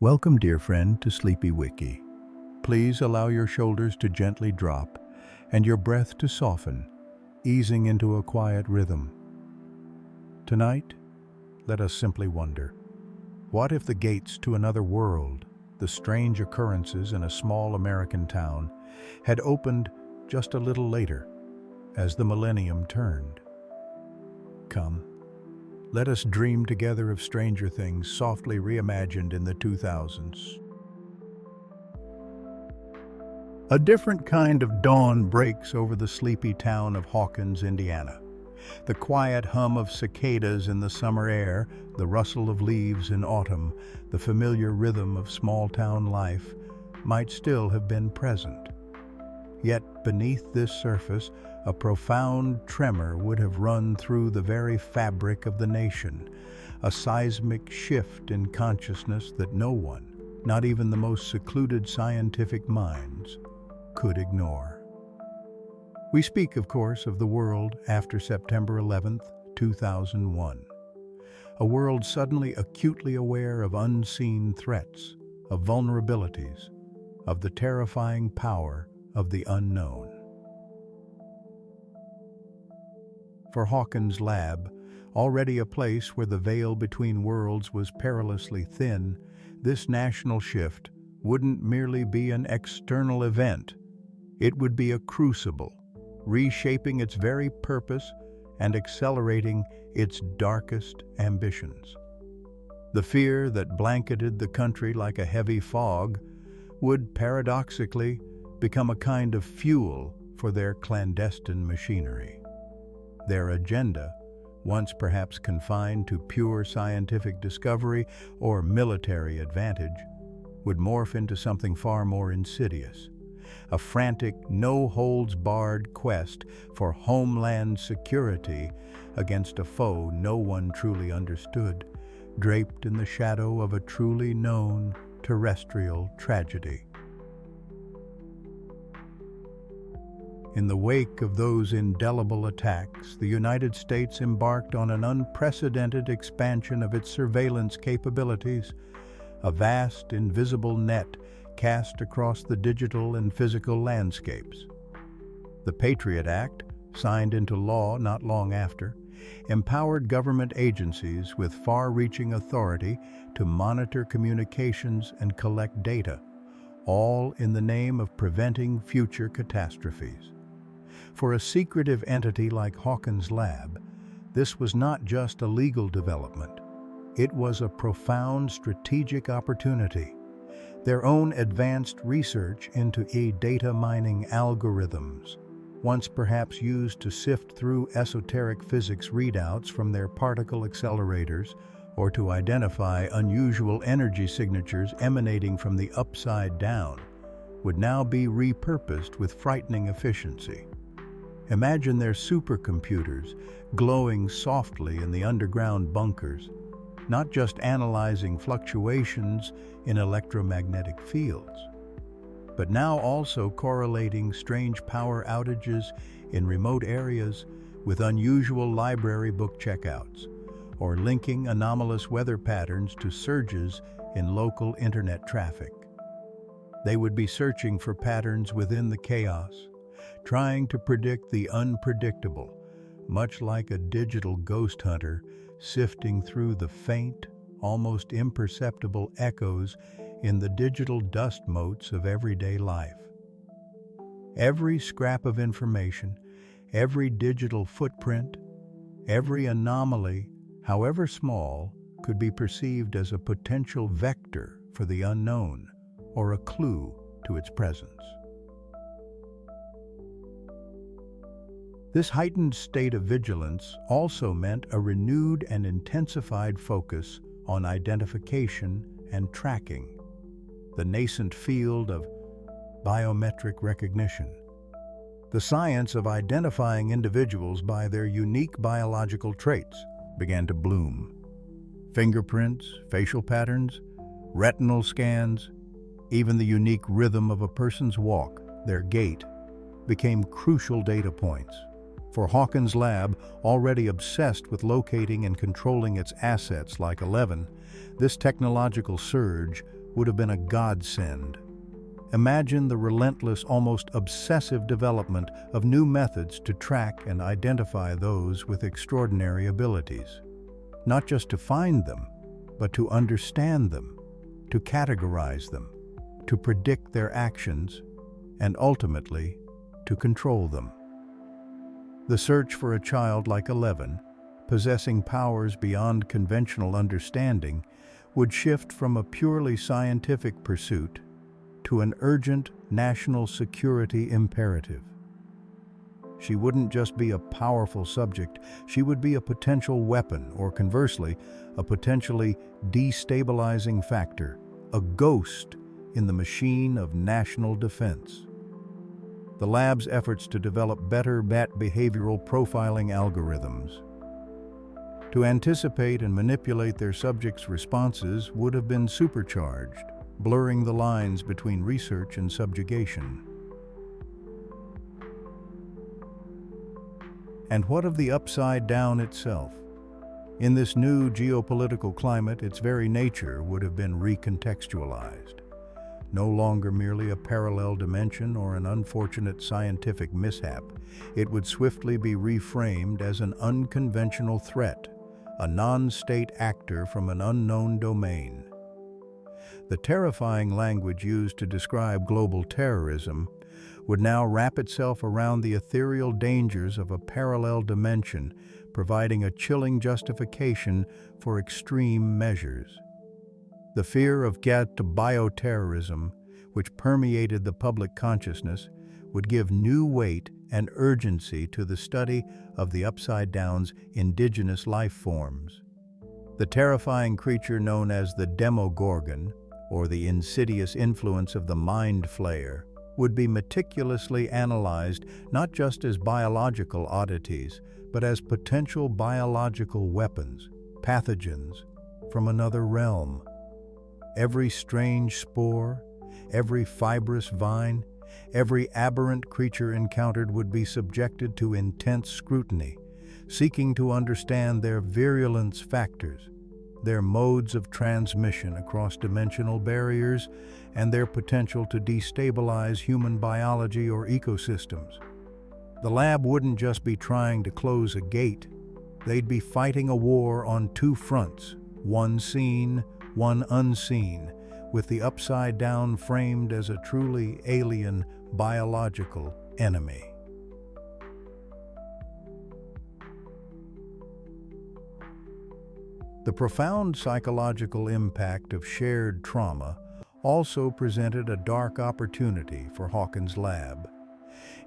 Welcome, dear friend, to Sleepy Wiki. Please allow your shoulders to gently drop and your breath to soften, easing into a quiet rhythm. Tonight, let us simply wonder, what if the gates to another world, the strange occurrences in a small American town, had opened just a little later, as the millennium turned? Come, let us dream together of stranger things softly reimagined in the 2000s. A different kind of dawn breaks over the sleepy town of Hawkins, Indiana. The quiet hum of cicadas in the summer air, the rustle of leaves in autumn, the familiar rhythm of small-town life might still have been present. Yet beneath this surface, a profound tremor would have run through the very fabric of the nation, a seismic shift in consciousness that no one, not even the most secluded scientific minds, could ignore. We speak, of course, of the world after September 11th, 2001. A world suddenly acutely aware of unseen threats, of vulnerabilities, of the terrifying power of the unknown. For Hawkins' lab, already a place where the veil between worlds was perilously thin, this national shift wouldn't merely be an external event. It would be a crucible, reshaping its very purpose and accelerating its darkest ambitions. The fear that blanketed the country like a heavy fog would paradoxically become a kind of fuel for their clandestine machinery. Their agenda, once perhaps confined to pure scientific discovery or military advantage, would morph into something far more insidious, a frantic, no-holds-barred quest for homeland security against a foe no one truly understood, draped in the shadow of a truly known terrestrial tragedy. In the wake of those indelible attacks, the United States embarked on an unprecedented expansion of its surveillance capabilities, a vast, invisible net cast across the digital and physical landscapes. The Patriot Act, signed into law not long after, empowered government agencies with far-reaching authority to monitor communications and collect data, all in the name of preventing future catastrophes. For a secretive entity like Hawkins' Lab, this was not just a legal development. It was a profound strategic opportunity. Their own advanced research into data mining algorithms, once perhaps used to sift through esoteric physics readouts from their particle accelerators or to identify unusual energy signatures emanating from the upside down, would now be repurposed with frightening efficiency. Imagine their supercomputers glowing softly in the underground bunkers, not just analyzing fluctuations in electromagnetic fields, but now also correlating strange power outages in remote areas with unusual library book checkouts, or linking anomalous weather patterns to surges in local internet traffic. They would be searching for patterns within the chaos, trying to predict the unpredictable, much like a digital ghost hunter sifting through the faint, almost imperceptible echoes in the digital dust motes of everyday life. Every scrap of information, every digital footprint, every anomaly, however small, could be perceived as a potential vector for the unknown or a clue to its presence. This heightened state of vigilance also meant a renewed and intensified focus on identification and tracking, the nascent field of biometric recognition. The science of identifying individuals by their unique biological traits began to bloom. Fingerprints, facial patterns, retinal scans, even the unique rhythm of a person's walk, their gait, became crucial data points. For Hawkins' Lab, already obsessed with locating and controlling its assets like 11, this technological surge would have been a godsend. Imagine the relentless, almost obsessive development of new methods to track and identify those with extraordinary abilities. Not just to find them, but to understand them, to categorize them, to predict their actions, and ultimately, to control them. The search for a child like 11, possessing powers beyond conventional understanding, would shift from a purely scientific pursuit to an urgent national security imperative. She wouldn't just be a powerful subject, she would be a potential weapon, or conversely, a potentially destabilizing factor, a ghost in the machine of national defense. The lab's efforts to develop better behavioral profiling algorithms to anticipate and manipulate their subjects' responses would have been supercharged, blurring the lines between research and subjugation. And what of the upside down itself? In this new geopolitical climate, its very nature would have been recontextualized. No longer merely a parallel dimension or an unfortunate scientific mishap, it would swiftly be reframed as an unconventional threat, a non-state actor from an unknown domain. The terrifying language used to describe global terrorism would now wrap itself around the ethereal dangers of a parallel dimension, providing a chilling justification for extreme measures. The fear of bioterrorism, which permeated the public consciousness, would give new weight and urgency to the study of the Upside Down's indigenous life forms. The terrifying creature known as the Demogorgon, or the insidious influence of the Mind Flayer, would be meticulously analyzed not just as biological oddities, but as potential biological weapons, pathogens from another realm. Every strange spore, every fibrous vine, every aberrant creature encountered would be subjected to intense scrutiny, seeking to understand their virulence factors, their modes of transmission across dimensional barriers, and their potential to destabilize human biology or ecosystems. The lab wouldn't just be trying to close a gate, they'd be fighting a war on two fronts, one seen, one unseen, with the Upside Down framed as a truly alien biological enemy. The profound psychological impact of shared trauma also presented a dark opportunity for Hawkins' lab.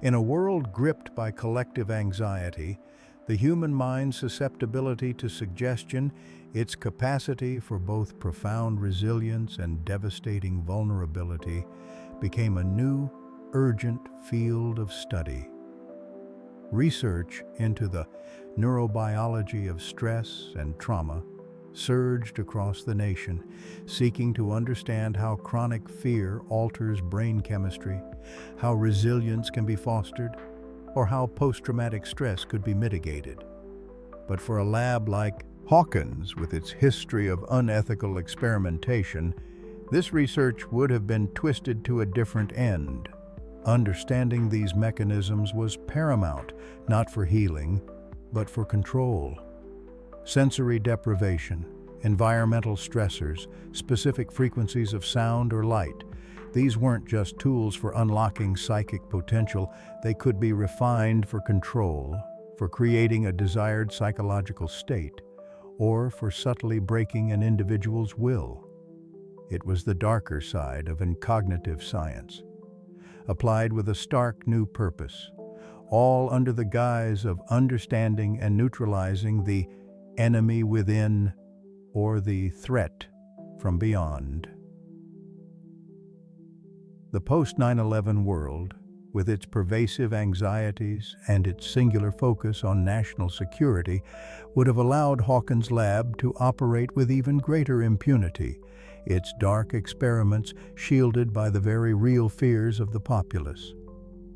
In a world gripped by collective anxiety, the human mind's susceptibility to suggestion, its capacity for both profound resilience and devastating vulnerability, became a new, urgent field of study. Research into the neurobiology of stress and trauma surged across the nation, seeking to understand how chronic fear alters brain chemistry, how resilience can be fostered, or how post-traumatic stress could be mitigated. But for a lab like Hawkins, with its history of unethical experimentation, this research would have been twisted to a different end. Understanding these mechanisms was paramount, not for healing, but for control. Sensory deprivation, environmental stressors, specific frequencies of sound or light, these weren't just tools for unlocking psychic potential, they could be refined for control, for creating a desired psychological state, or for subtly breaking an individual's will. It was the darker side of cognitive science, applied with a stark new purpose, all under the guise of understanding and neutralizing the enemy within, or the threat from beyond. The post-9/11 world, with its pervasive anxieties and its singular focus on national security, would have allowed Hawkins' lab to operate with even greater impunity, its dark experiments shielded by the very real fears of the populace.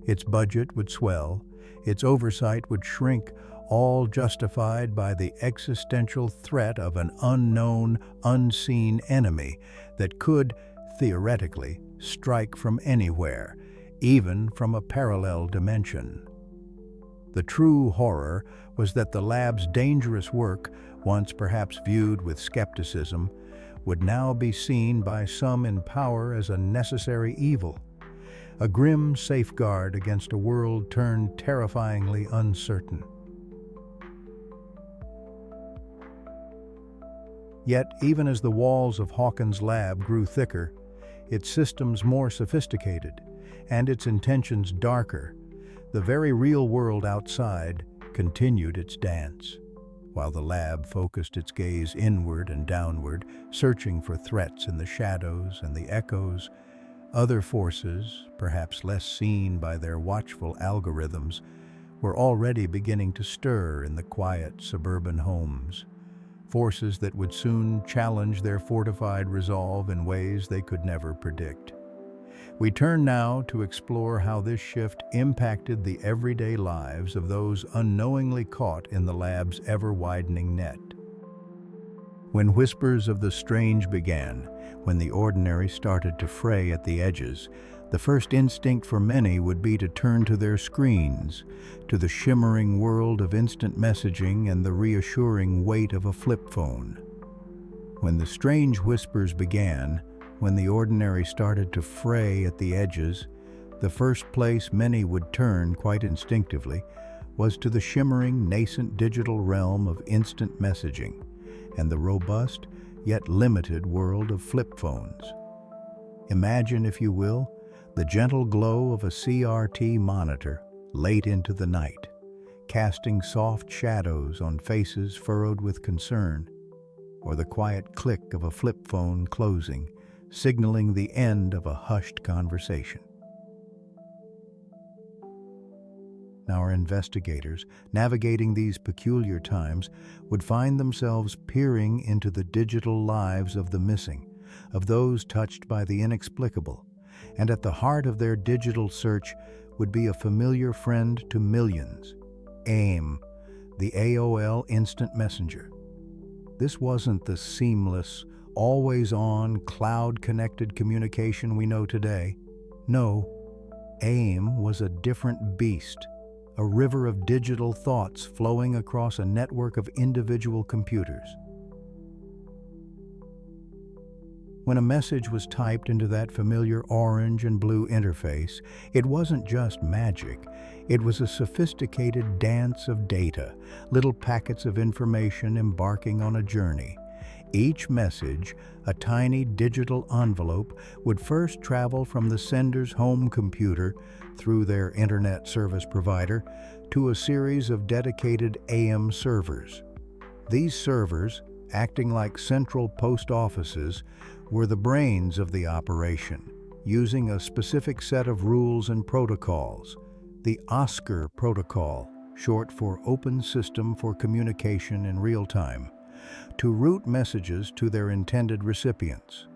Its budget would swell, its oversight would shrink, all justified by the existential threat of an unknown, unseen enemy that could, theoretically, strike from anywhere, even from a parallel dimension. The true horror was that the lab's dangerous work, once perhaps viewed with skepticism, would now be seen by some in power as a necessary evil, a grim safeguard against a world turned terrifyingly uncertain. Yet, even as the walls of Hawkins' lab grew thicker, its systems more sophisticated, and its intentions darker, the very real world outside continued its dance. While the lab focused its gaze inward and downward, searching for threats in the shadows and the echoes, other forces, perhaps less seen by their watchful algorithms, were already beginning to stir in the quiet suburban homes. Forces that would soon challenge their fortified resolve in ways they could never predict. We turn now to explore how this shift impacted the everyday lives of those unknowingly caught in the lab's ever-widening net. When whispers of the strange began, when the ordinary started to fray at the edges, the first instinct for many would be to turn to their screens, to the shimmering world of instant messaging and the reassuring weight of a flip phone. When the strange whispers began, when the ordinary started to fray at the edges, the first place many would turn quite instinctively was to the shimmering, nascent digital realm of instant messaging and the robust, yet limited world of flip phones. Imagine, if you will, the gentle glow of a CRT monitor late into the night, casting soft shadows on faces furrowed with concern, or the quiet click of a flip phone closing, signaling the end of a hushed conversation. Our investigators, navigating these peculiar times, would find themselves peering into the digital lives of the missing, of those touched by the inexplicable, and at the heart of their digital search would be a familiar friend to millions, AIM, the AOL Instant Messenger. This wasn't the seamless, always-on, cloud-connected communication we know today. No, AIM was a different beast, a river of digital thoughts flowing across a network of individual computers. When a message was typed into that familiar orange and blue interface, it wasn't just magic. It was a sophisticated dance of data, little packets of information embarking on a journey. Each message, a tiny digital envelope, would first travel from the sender's home computer through their internet service provider to a series of dedicated AM servers. These servers, acting like central post offices, were the brains of the operation, using a specific set of rules and protocols, the OSCAR protocol, short for Open System for Communication in Real Time, to route messages to their intended recipients.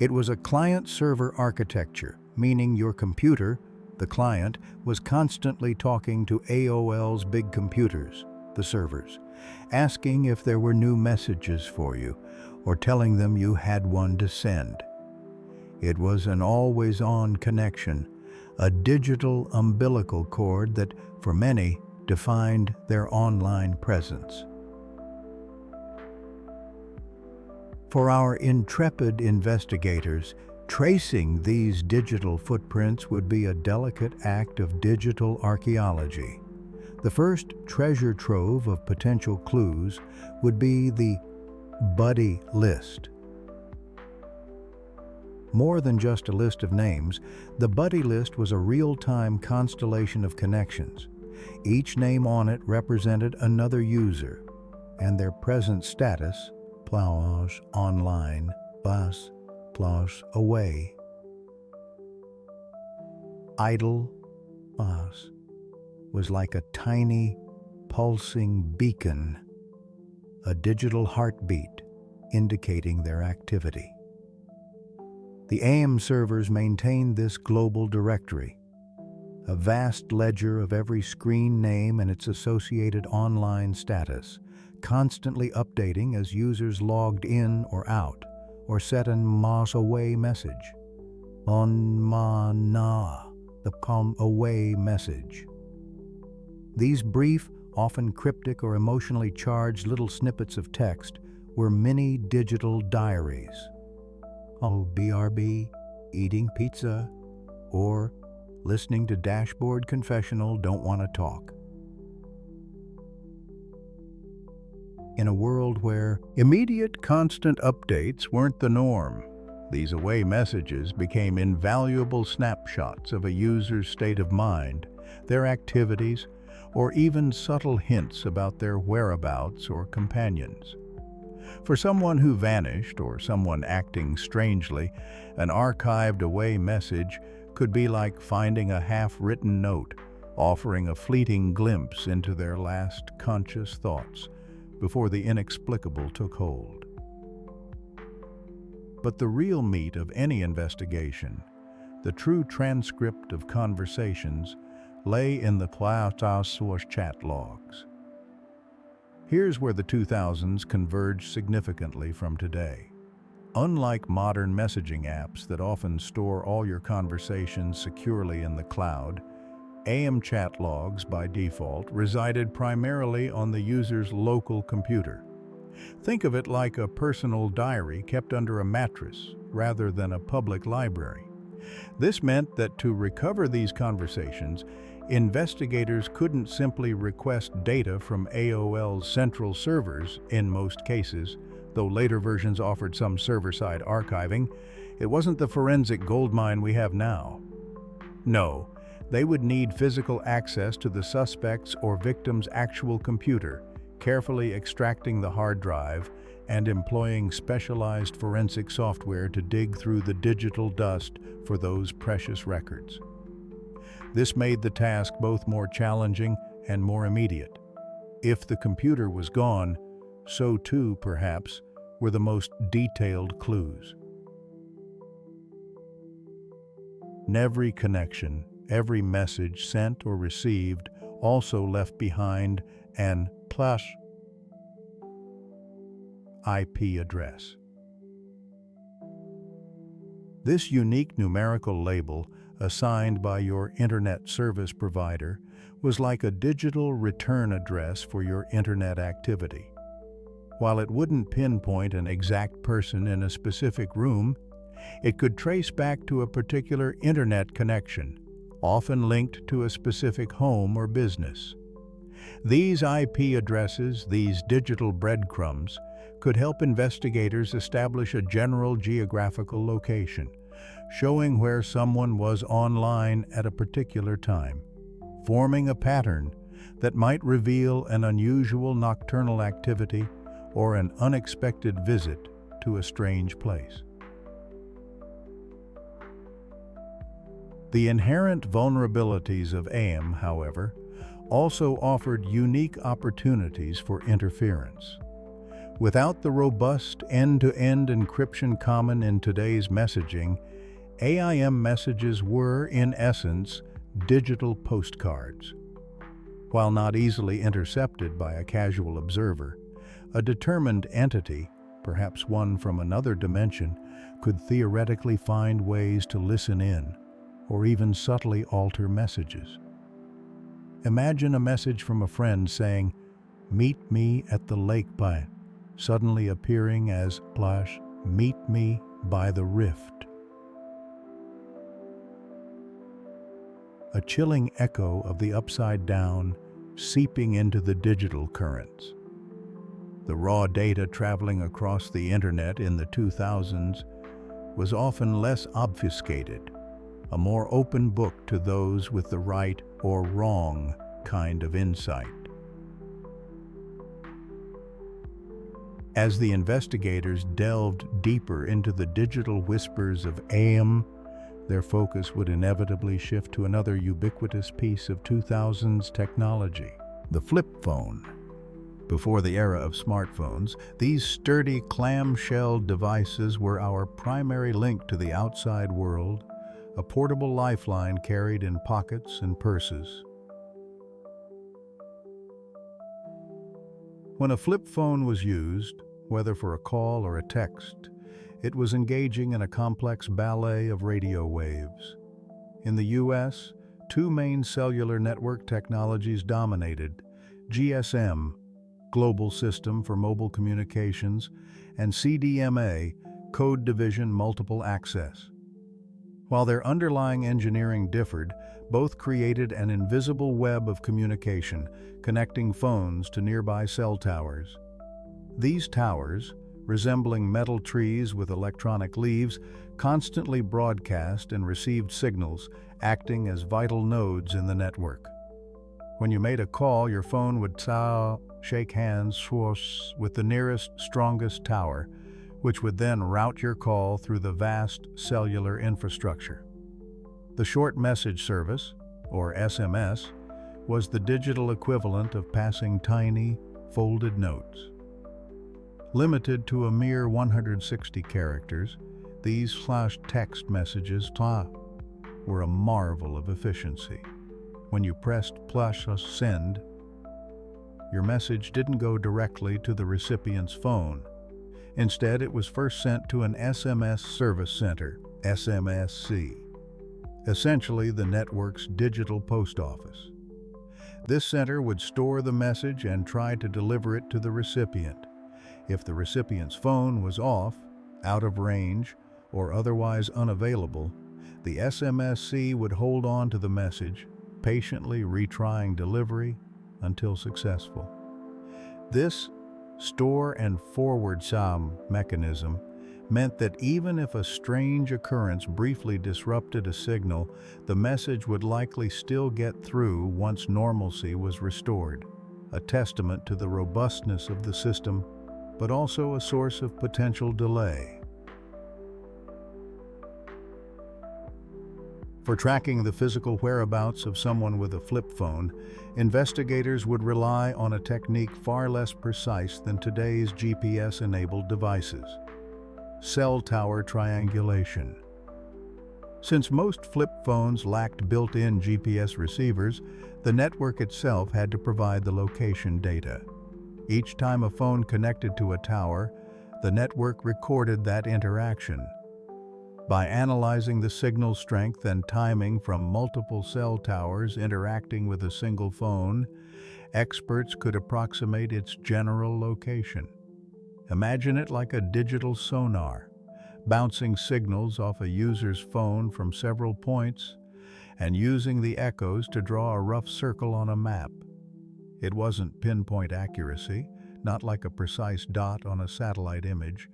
It was a client-server architecture, meaning your computer, the client, was constantly talking to AOL's big computers, the servers, asking if there were new messages for you, or telling them you had one to send. It was an always-on connection, a digital umbilical cord that, for many, defined their online presence. For our intrepid investigators, tracing these digital footprints would be a delicate act of digital archaeology. The first treasure trove of potential clues would be the buddy list. More than just a list of names, the buddy list was a real-time constellation of connections. Each name on it represented another user, and their present status, plage online, bas, plage away. Idle, bas, was like a tiny, pulsing beacon, a digital heartbeat indicating their activity. The AM servers maintained this global directory, a vast ledger of every screen name and its associated online status, constantly updating as users logged in or out, or set an mas away message. On ma na, the come away message. These brief, often cryptic or emotionally charged little snippets of text were mini digital diaries. Oh, BRB, eating pizza, or listening to Dashboard Confessional, don't want to talk. In a world where immediate, constant updates weren't the norm, these away messages became invaluable snapshots of a user's state of mind, their activities, or even subtle hints about their whereabouts or companions. For someone who vanished or someone acting strangely, an archived away message could be like finding a half-written note, offering a fleeting glimpse into their last conscious thoughts before the inexplicable took hold. But the real meat of any investigation, the true transcript of conversations, lay in the source chat logs. Here's where the 2000s converged significantly from today. Unlike modern messaging apps that often store all your conversations securely in the cloud, AM chat logs by default resided primarily on the user's local computer. Think of it like a personal diary kept under a mattress rather than a public library. This meant that to recover these conversations, investigators couldn't simply request data from AOL's central servers in most cases, though later versions offered some server-side archiving. It wasn't the forensic goldmine we have now. No, they would need physical access to the suspect's or victim's actual computer, carefully extracting the hard drive and employing specialized forensic software to dig through the digital dust for those precious records. This made the task both more challenging and more immediate. If the computer was gone, so too, perhaps, were the most detailed clues. Every connection, every message sent or received also left behind an IP address. This unique numerical label, assigned by your internet service provider, was like a digital return address for your internet activity. While it wouldn't pinpoint an exact person in a specific room, it could trace back to a particular internet connection, often linked to a specific home or business. These IP addresses, these digital breadcrumbs, could help investigators establish a general geographical location, showing where someone was online at a particular time, forming a pattern that might reveal an unusual nocturnal activity or an unexpected visit to a strange place. The inherent vulnerabilities of AM, however, also offered unique opportunities for interference. Without the robust end-to-end encryption common in today's messaging, AIM messages were, in essence, digital postcards. While not easily intercepted by a casual observer, a determined entity, perhaps one from another dimension, could theoretically find ways to listen in, or even subtly alter messages. Imagine a message from a friend saying, "Meet me at the lake by," suddenly appearing as "Meet me by the rift." A chilling echo of the upside down, seeping into the digital currents. The raw data traveling across the internet in the 2000s was often less obfuscated, a more open book to those with the right or wrong kind of insight. As the investigators delved deeper into the digital whispers of AM, their focus would inevitably shift to another ubiquitous piece of 2000s technology, the flip phone. Before the era of smartphones, these sturdy clamshell devices were our primary link to the outside world, a portable lifeline carried in pockets and purses. When a flip phone was used, whether for a call or a text, It was engaging in a complex ballet of radio waves. In the US, two main cellular network technologies dominated: GSM, Global System for Mobile Communications, and CDMA, Code Division Multiple Access. While their underlying engineering differed, both created an invisible web of communication, connecting phones to nearby cell towers. These towers, resembling metal trees with electronic leaves, constantly broadcast and received signals, acting as vital nodes in the network. When you made a call, your phone would shake hands with the nearest, strongest tower, which would then route your call through the vast cellular infrastructure. The short message service, or SMS, was the digital equivalent of passing tiny, folded notes. Limited to a mere 160 characters, these flash text messages were a marvel of efficiency. When you pressed +send, your message didn't go directly to the recipient's phone. Instead, it was first sent to an SMS Service Center, SMSC, essentially the network's digital post office. This center would store the message and try to deliver it to the recipient. If the recipient's phone was off, out of range, or otherwise unavailable, the SMSC would hold on to the message, patiently retrying delivery until successful. This store and forward mechanism meant that even if a strange occurrence briefly disrupted a signal, the message would likely still get through once normalcy was restored, a testament to the robustness of the system, but also a source of potential delay. For tracking the physical whereabouts of someone with a flip phone, investigators would rely on a technique far less precise than today's GPS-enabled devices: cell tower triangulation. Since most flip phones lacked built-in GPS receivers, the network itself had to provide the location data. Each time a phone connected to a tower, the network recorded that interaction. By analyzing the signal strength and timing from multiple cell towers interacting with a single phone, experts could approximate its general location. Imagine it like a digital sonar, bouncing signals off a user's phone from several points and using the echoes to draw a rough circle on a map. It wasn't pinpoint accuracy, not like a precise dot on a satellite image,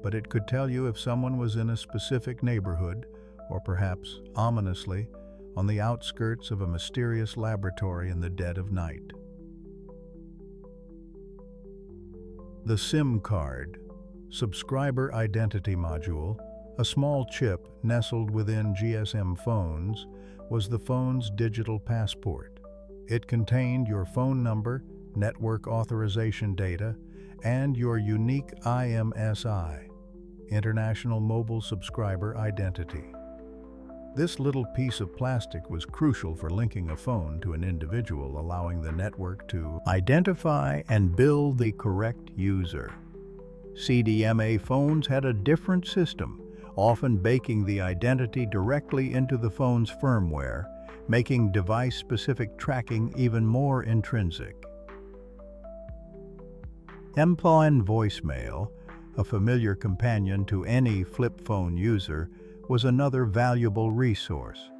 but it could tell you if someone was in a specific neighborhood, or perhaps, ominously, on the outskirts of a mysterious laboratory in the dead of night. The SIM card, subscriber identity module, a small chip nestled within GSM phones, was the phone's digital passport. It contained your phone number, network authorization data, and your unique IMSI, International Mobile Subscriber Identity. This little piece of plastic was crucial for linking a phone to an individual, allowing the network to identify and bill the correct user. CDMA phones had a different system, often baking the identity directly into the phone's firmware, making device-specific tracking even more intrinsic. M-Phone voicemail, a familiar companion to any flip phone user, was another valuable resource.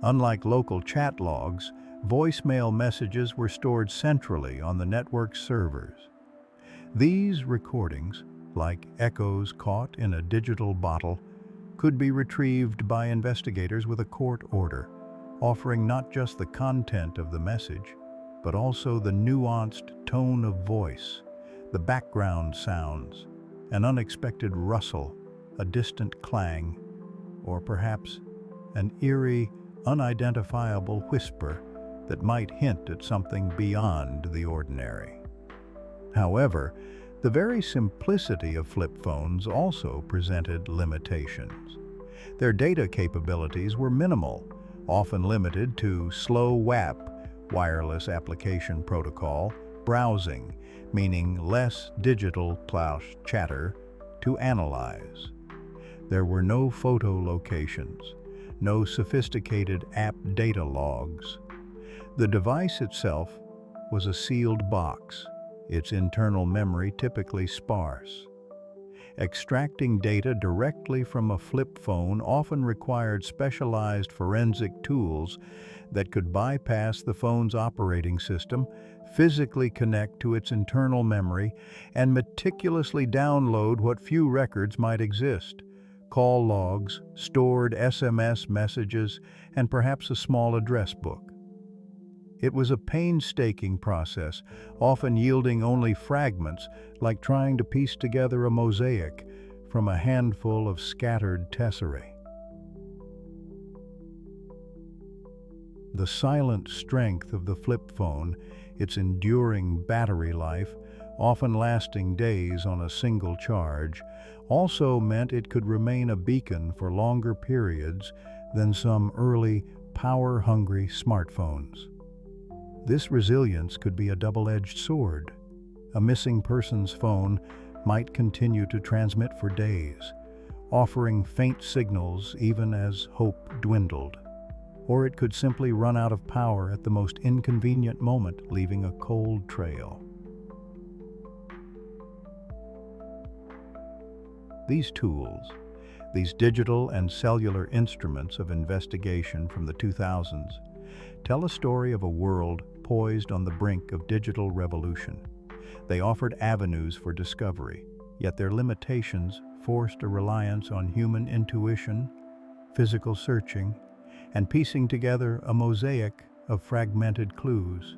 Unlike local chat logs, voicemail messages were stored centrally on the network's servers. These recordings, like echoes caught in a digital bottle, could be retrieved by investigators with a court order, offering not just the content of the message, but also the nuanced tone of voice, the background sounds, an unexpected rustle, a distant clang, or perhaps an eerie, unidentifiable whisper that might hint at something beyond the ordinary. However, the very simplicity of flip phones also presented limitations. Their data capabilities were minimal, often limited to slow WAP, wireless application protocol, browsing, meaning less digital chatter to analyze. There were no photo locations, no sophisticated app data logs. The device itself was a sealed box, its internal memory typically sparse. Extracting data directly from a flip phone often required specialized forensic tools that could bypass the phone's operating system, physically connect to its internal memory, and meticulously download what few records might exist: call logs, stored SMS messages, and perhaps a small address book. It was a painstaking process, often yielding only fragments, like trying to piece together a mosaic from a handful of scattered tesserae. The silent strength of the flip phone, its enduring battery life, often lasting days on a single charge, also meant it could remain a beacon for longer periods than some early, power-hungry smartphones. This resilience could be a double-edged sword. A missing person's phone might continue to transmit for days, offering faint signals even as hope dwindled. Or it could simply run out of power at the most inconvenient moment, leaving a cold trail. These tools, these digital and cellular instruments of investigation from the 2000s, tell a story of a world poised on the brink of digital revolution. They offered avenues for discovery, yet their limitations forced a reliance on human intuition, physical searching, and piecing together a mosaic of fragmented clues.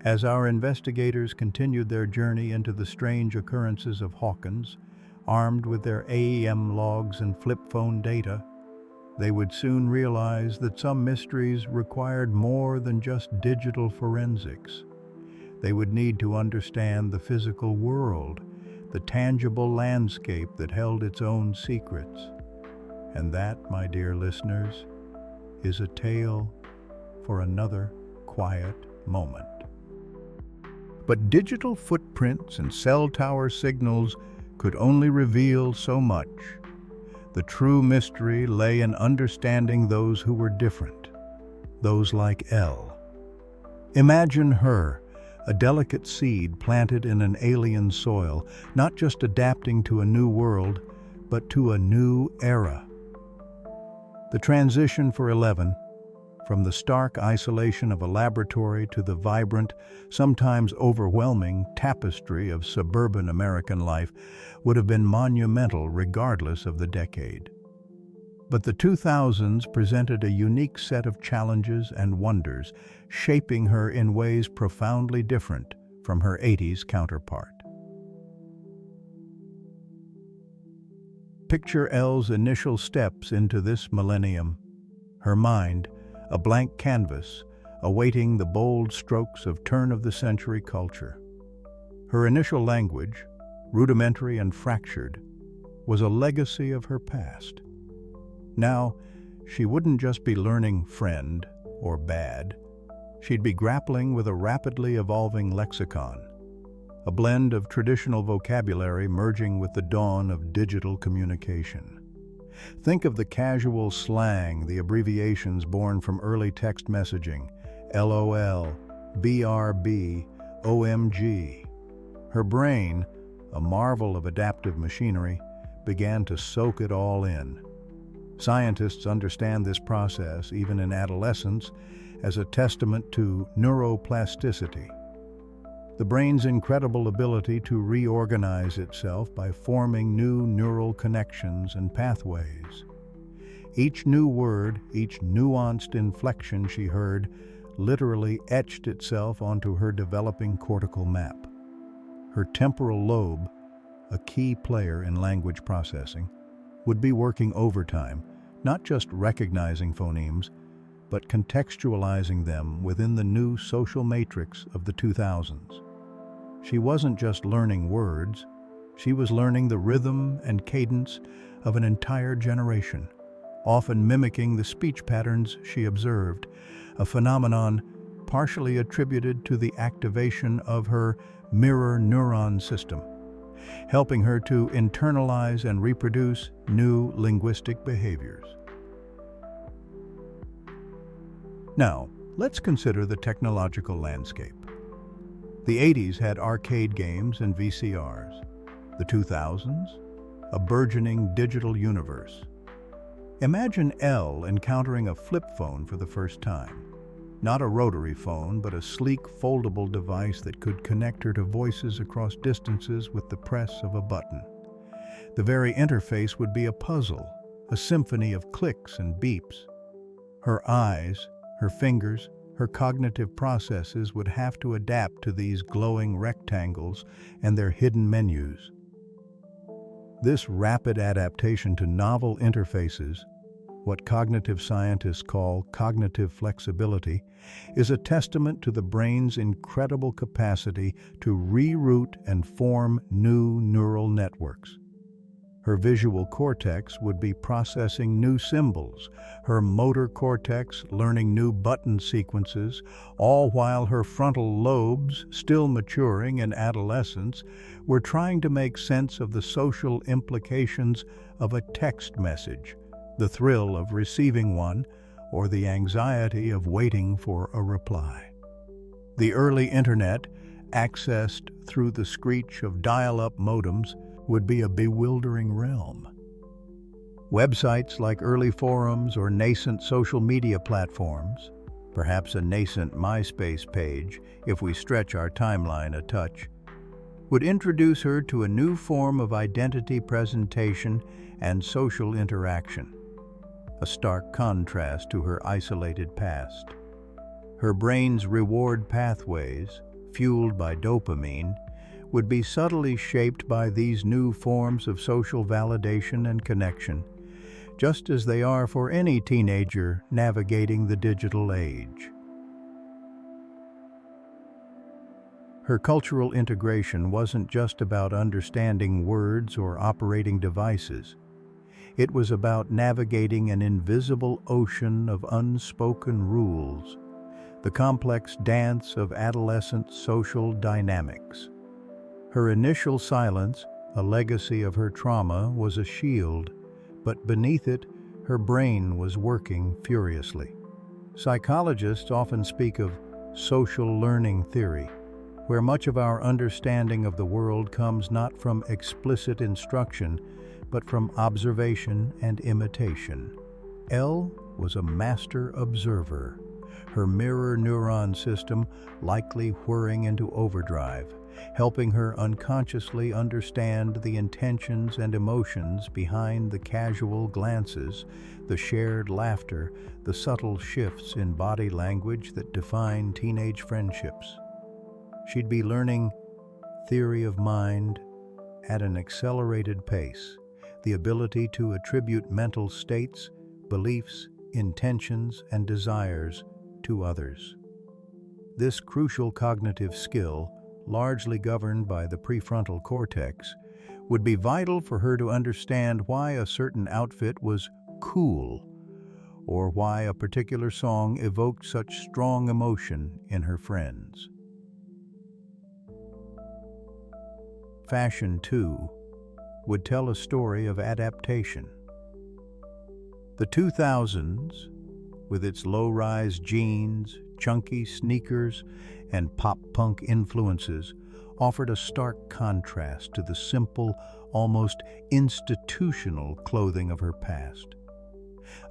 As our investigators continued their journey into the strange occurrences of Hawkins, armed with their AEM logs and flip phone data, they would soon realize that some mysteries required more than just digital forensics. They would need to understand the physical world, the tangible landscape that held its own secrets. And that, my dear listeners, is a tale for another quiet moment. But digital footprints and cell tower signals could only reveal so much. The true mystery lay in understanding those who were different, those like Elle. Imagine her, a delicate seed planted in an alien soil, not just adapting to a new world, but to a new era. The transition for 11, from the stark isolation of a laboratory to the vibrant, sometimes overwhelming tapestry of suburban American life, would have been monumental regardless of the decade. But the 2000s presented a unique set of challenges and wonders, shaping her in ways profoundly different from her 80s counterpart. Picture Elle's initial steps into this millennium, her mind, a blank canvas, awaiting the bold strokes of turn-of-the-century culture. Her initial language, rudimentary and fractured, was a legacy of her past. Now, she wouldn't just be learning friend or bad. She'd be grappling with a rapidly evolving lexicon, a blend of traditional vocabulary merging with the dawn of digital communication. Think of the casual slang, the abbreviations born from early text messaging: LOL, BRB, OMG. Her brain, a marvel of adaptive machinery, began to soak it all in. Scientists understand this process, even in adolescence, as a testament to neuroplasticity, the brain's incredible ability to reorganize itself by forming new neural connections and pathways. Each new word, each nuanced inflection she heard, literally etched itself onto her developing cortical map. Her temporal lobe, a key player in language processing, would be working overtime, not just recognizing phonemes, but contextualizing them within the new social matrix of the 2000s. She wasn't just learning words, she was learning the rhythm and cadence of an entire generation, often mimicking the speech patterns she observed, a phenomenon partially attributed to the activation of her mirror neuron system. helping her to internalize and reproduce new linguistic behaviors. Now, let's consider the technological landscape. The 80s had arcade games and VCRs. The 2000s, a burgeoning digital universe. Imagine Elle encountering a flip phone for the first time. Not a rotary phone, but a sleek, foldable device that could connect her to voices across distances with the press of a button. The very interface would be a puzzle, a symphony of clicks and beeps. Her eyes, her fingers, her cognitive processes would have to adapt to these glowing rectangles and their hidden menus. This rapid adaptation to novel interfaces, what cognitive scientists call cognitive flexibility, is a testament to the brain's incredible capacity to reroute and form new neural networks. Her visual cortex would be processing new symbols, her motor cortex learning new button sequences, all while her frontal lobes, still maturing in adolescence, were trying to make sense of the social implications of a text message, the thrill of receiving one, or the anxiety of waiting for a reply. The early internet, accessed through the screech of dial-up modems, would be a bewildering realm. Websites like early forums or nascent social media platforms, perhaps a nascent MySpace page if we stretch our timeline a touch, would introduce her to a new form of identity presentation and social interaction, a stark contrast to her isolated past. Her brain's reward pathways, fueled by dopamine, would be subtly shaped by these new forms of social validation and connection, just as they are for any teenager navigating the digital age. Her cultural integration wasn't just about understanding words or operating devices. It was about navigating an invisible ocean of unspoken rules, the complex dance of adolescent social dynamics. Her initial silence, a legacy of her trauma, was a shield, but beneath it, her brain was working furiously. Psychologists often speak of social learning theory, where much of our understanding of the world comes not from explicit instruction, but from observation and imitation. Elle was a master observer, her mirror neuron system likely whirring into overdrive, helping her unconsciously understand the intentions and emotions behind the casual glances, the shared laughter, the subtle shifts in body language that define teenage friendships. She'd be learning theory of mind at an accelerated pace, the ability to attribute mental states, beliefs, intentions, and desires to others. This crucial cognitive skill, largely governed by the prefrontal cortex, would be vital for her to understand why a certain outfit was cool, or why a particular song evoked such strong emotion in her friends. Fashion, too, would tell a story of adaptation. The 2000s, with its low-rise jeans, chunky sneakers, and pop-punk influences, offered a stark contrast to the simple, almost institutional clothing of her past.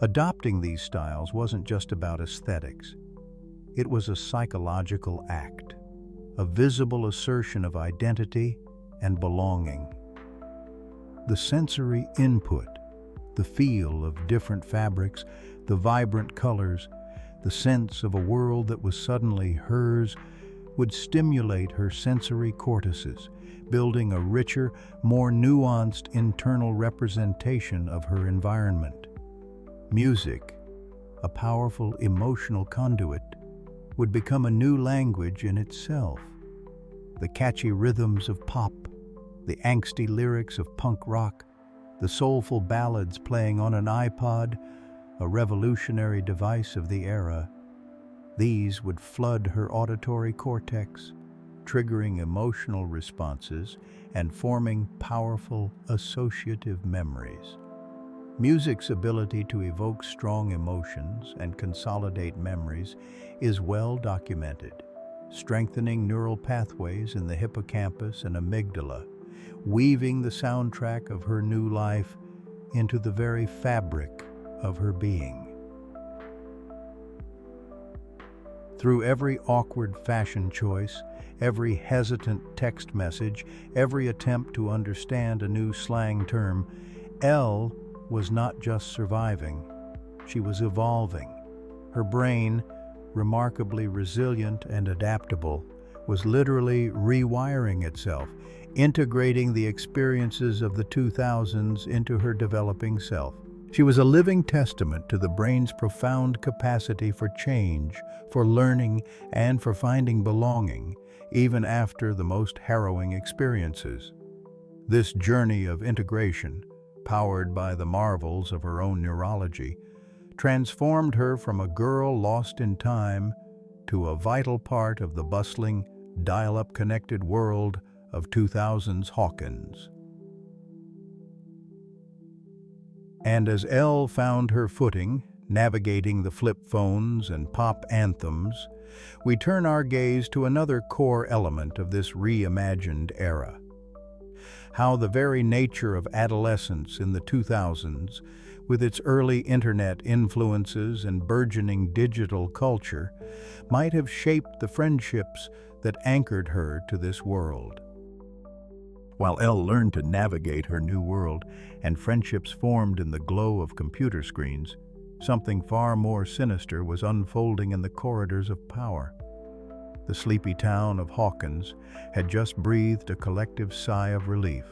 Adopting these styles wasn't just about aesthetics. It was a psychological act, a visible assertion of identity and belonging. The sensory input, the feel of different fabrics, the vibrant colors, the sense of a world that was suddenly hers, would stimulate her sensory cortices, building a richer, more nuanced internal representation of her environment. Music, a powerful emotional conduit, would become a new language in itself. The catchy rhythms of pop, the angsty lyrics of punk rock, the soulful ballads playing on an iPod, a revolutionary device of the era, these would flood her auditory cortex, triggering emotional responses and forming powerful associative memories. Music's ability to evoke strong emotions and consolidate memories is well documented, strengthening neural pathways in the hippocampus and amygdala, weaving the soundtrack of her new life into the very fabric of her being. Through every awkward fashion choice, every hesitant text message, every attempt to understand a new slang term, Elle was not just surviving, she was evolving. Her brain, remarkably resilient and adaptable, was literally rewiring itself, integrating the experiences of the 2000s into her developing self. She was a living testament to the brain's profound capacity for change, for learning, and for finding belonging, even after the most harrowing experiences. This journey of integration, powered by the marvels of her own neurology, transformed her from a girl lost in time to a vital part of the bustling, dial-up connected world of 2000's Hawkins. And as Elle found her footing, navigating the flip phones and pop anthems, we turn our gaze to another core element of this reimagined era. How the very nature of adolescence in the 2000s, with its early internet influences and burgeoning digital culture, might have shaped the friendships that anchored her to this world. While Elle learned to navigate her new world and friendships formed in the glow of computer screens, something far more sinister was unfolding in the corridors of power. The sleepy town of Hawkins had just breathed a collective sigh of relief,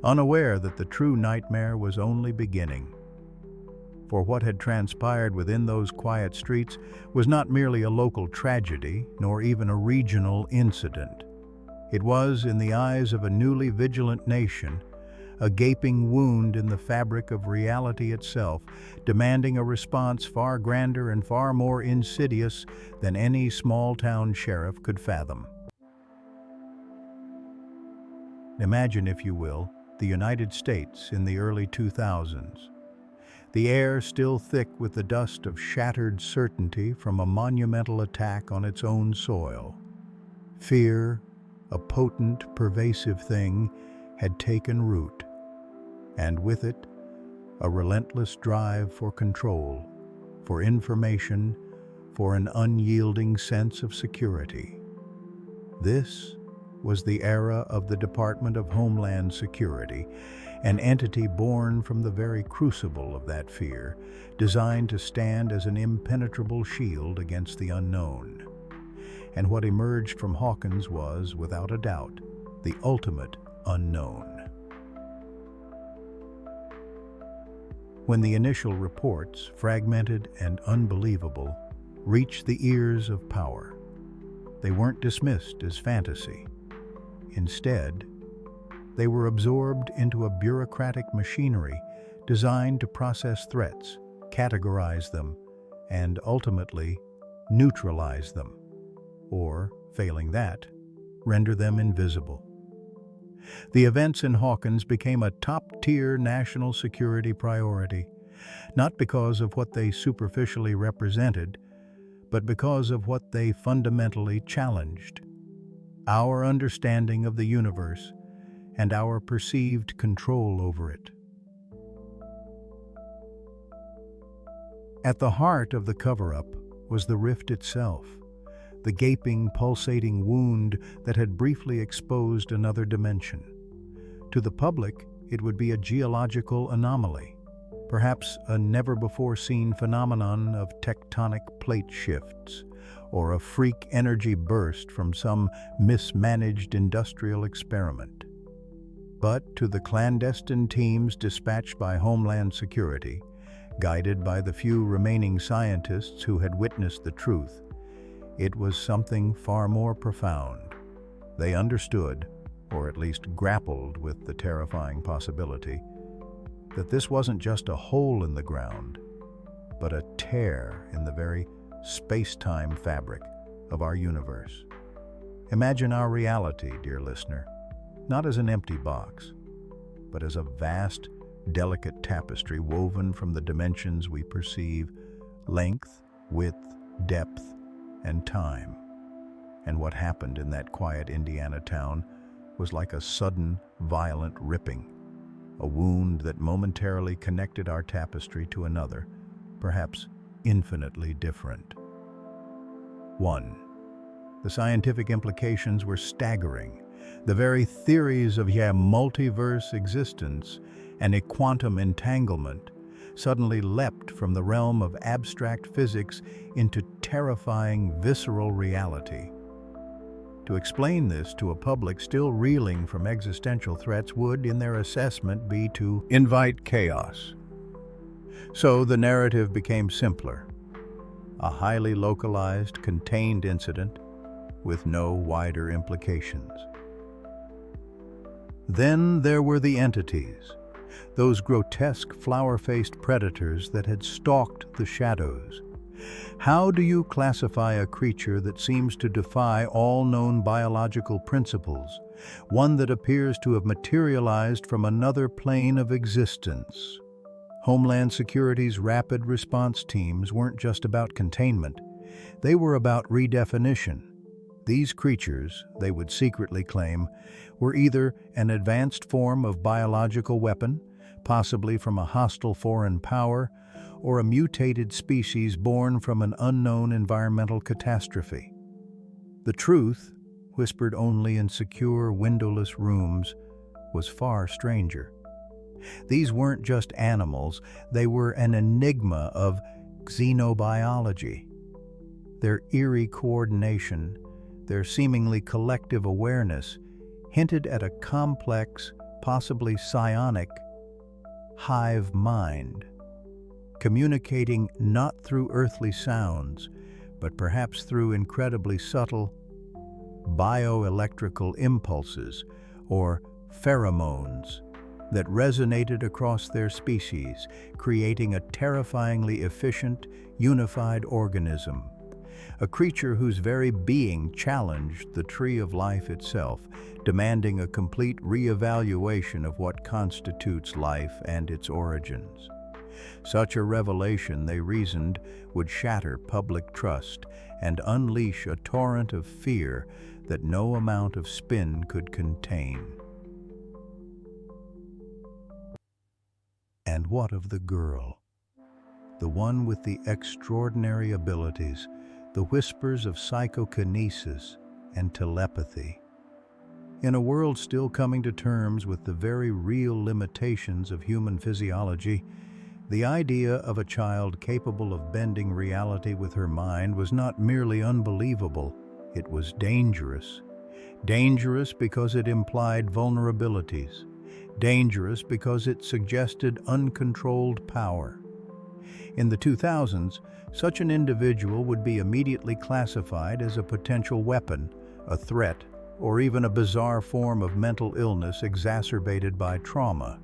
unaware that the true nightmare was only beginning. For what had transpired within those quiet streets was not merely a local tragedy, nor even a regional incident. It was, in the eyes of a newly vigilant nation, a gaping wound in the fabric of reality itself, demanding a response far grander and far more insidious than any small-town sheriff could fathom. Imagine, if you will, the United States in the early 2000s. The air still thick with the dust of shattered certainty from a monumental attack on its own soil. Fear, a potent, pervasive thing, had taken root, and with it, a relentless drive for control, for information, for an unyielding sense of security. This was the era of the Department of Homeland Security, an entity born from the very crucible of that fear, designed to stand as an impenetrable shield against the unknown. And what emerged from Hawkins was, without a doubt, the ultimate unknown. When the initial reports, fragmented and unbelievable, reached the ears of power, they weren't dismissed as fantasy. Instead, they were absorbed into a bureaucratic machinery designed to process threats, categorize them, and ultimately neutralize them, or, failing that, render them invisible. The events in Hawkins became a top-tier national security priority, not because of what they superficially represented, but because of what they fundamentally challenged: our understanding of the universe and our perceived control over it. At the heart of the cover-up was the rift itself, the gaping, pulsating wound that had briefly exposed another dimension. To the public, it would be a geological anomaly, perhaps a never-before-seen phenomenon of tectonic plate shifts, or a freak energy burst from some mismanaged industrial experiment. But to the clandestine teams dispatched by Homeland Security, guided by the few remaining scientists who had witnessed the truth, it was something far more profound. They understood, or at least grappled with the terrifying possibility, that this wasn't just a hole in the ground, but a tear in the very space-time fabric of our universe. Imagine our reality, dear listener, not as an empty box, but as a vast, delicate tapestry woven from the dimensions we perceive: length, width, depth, and time. And what happened in that quiet Indiana town was like a sudden, violent ripping, a wound that momentarily connected our tapestry to another, perhaps infinitely different. 1. The scientific implications were staggering. The very theories of multiverse existence and a quantum entanglement suddenly leapt from the realm of abstract physics into terrifying, visceral reality. To explain this to a public still reeling from existential threats would, in their assessment, be to invite chaos. So the narrative became simpler: a highly localized, contained incident with no wider implications. Then there were the entities, those grotesque, flower-faced predators that had stalked the shadows. How do you classify a creature that seems to defy all known biological principles, one that appears to have materialized from another plane of existence? Homeland Security's rapid response teams weren't just about containment. They were about redefinition. These creatures, they would secretly claim, were either an advanced form of biological weapon, possibly from a hostile foreign power, or a mutated species born from an unknown environmental catastrophe. The truth, whispered only in secure, windowless rooms, was far stranger. These weren't just animals, they were an enigma of xenobiology. Their eerie coordination, their seemingly collective awareness, hinted at a complex, possibly psionic, hive mind, communicating not through earthly sounds, but perhaps through incredibly subtle bioelectrical impulses, or pheromones, that resonated across their species, creating a terrifyingly efficient, unified organism, a creature whose very being challenged the tree of life itself, demanding a complete reevaluation of what constitutes life and its origins. Such a revelation, they reasoned, would shatter public trust and unleash a torrent of fear that no amount of spin could contain. And what of the girl? The one with the extraordinary abilities, the whispers of psychokinesis and telepathy. In a world still coming to terms with the very real limitations of human physiology, the idea of a child capable of bending reality with her mind was not merely unbelievable, it was dangerous. Dangerous because it implied vulnerabilities. Dangerous because it suggested uncontrolled power. In the 2000s, such an individual would be immediately classified as a potential weapon, a threat, or even a bizarre form of mental illness exacerbated by trauma.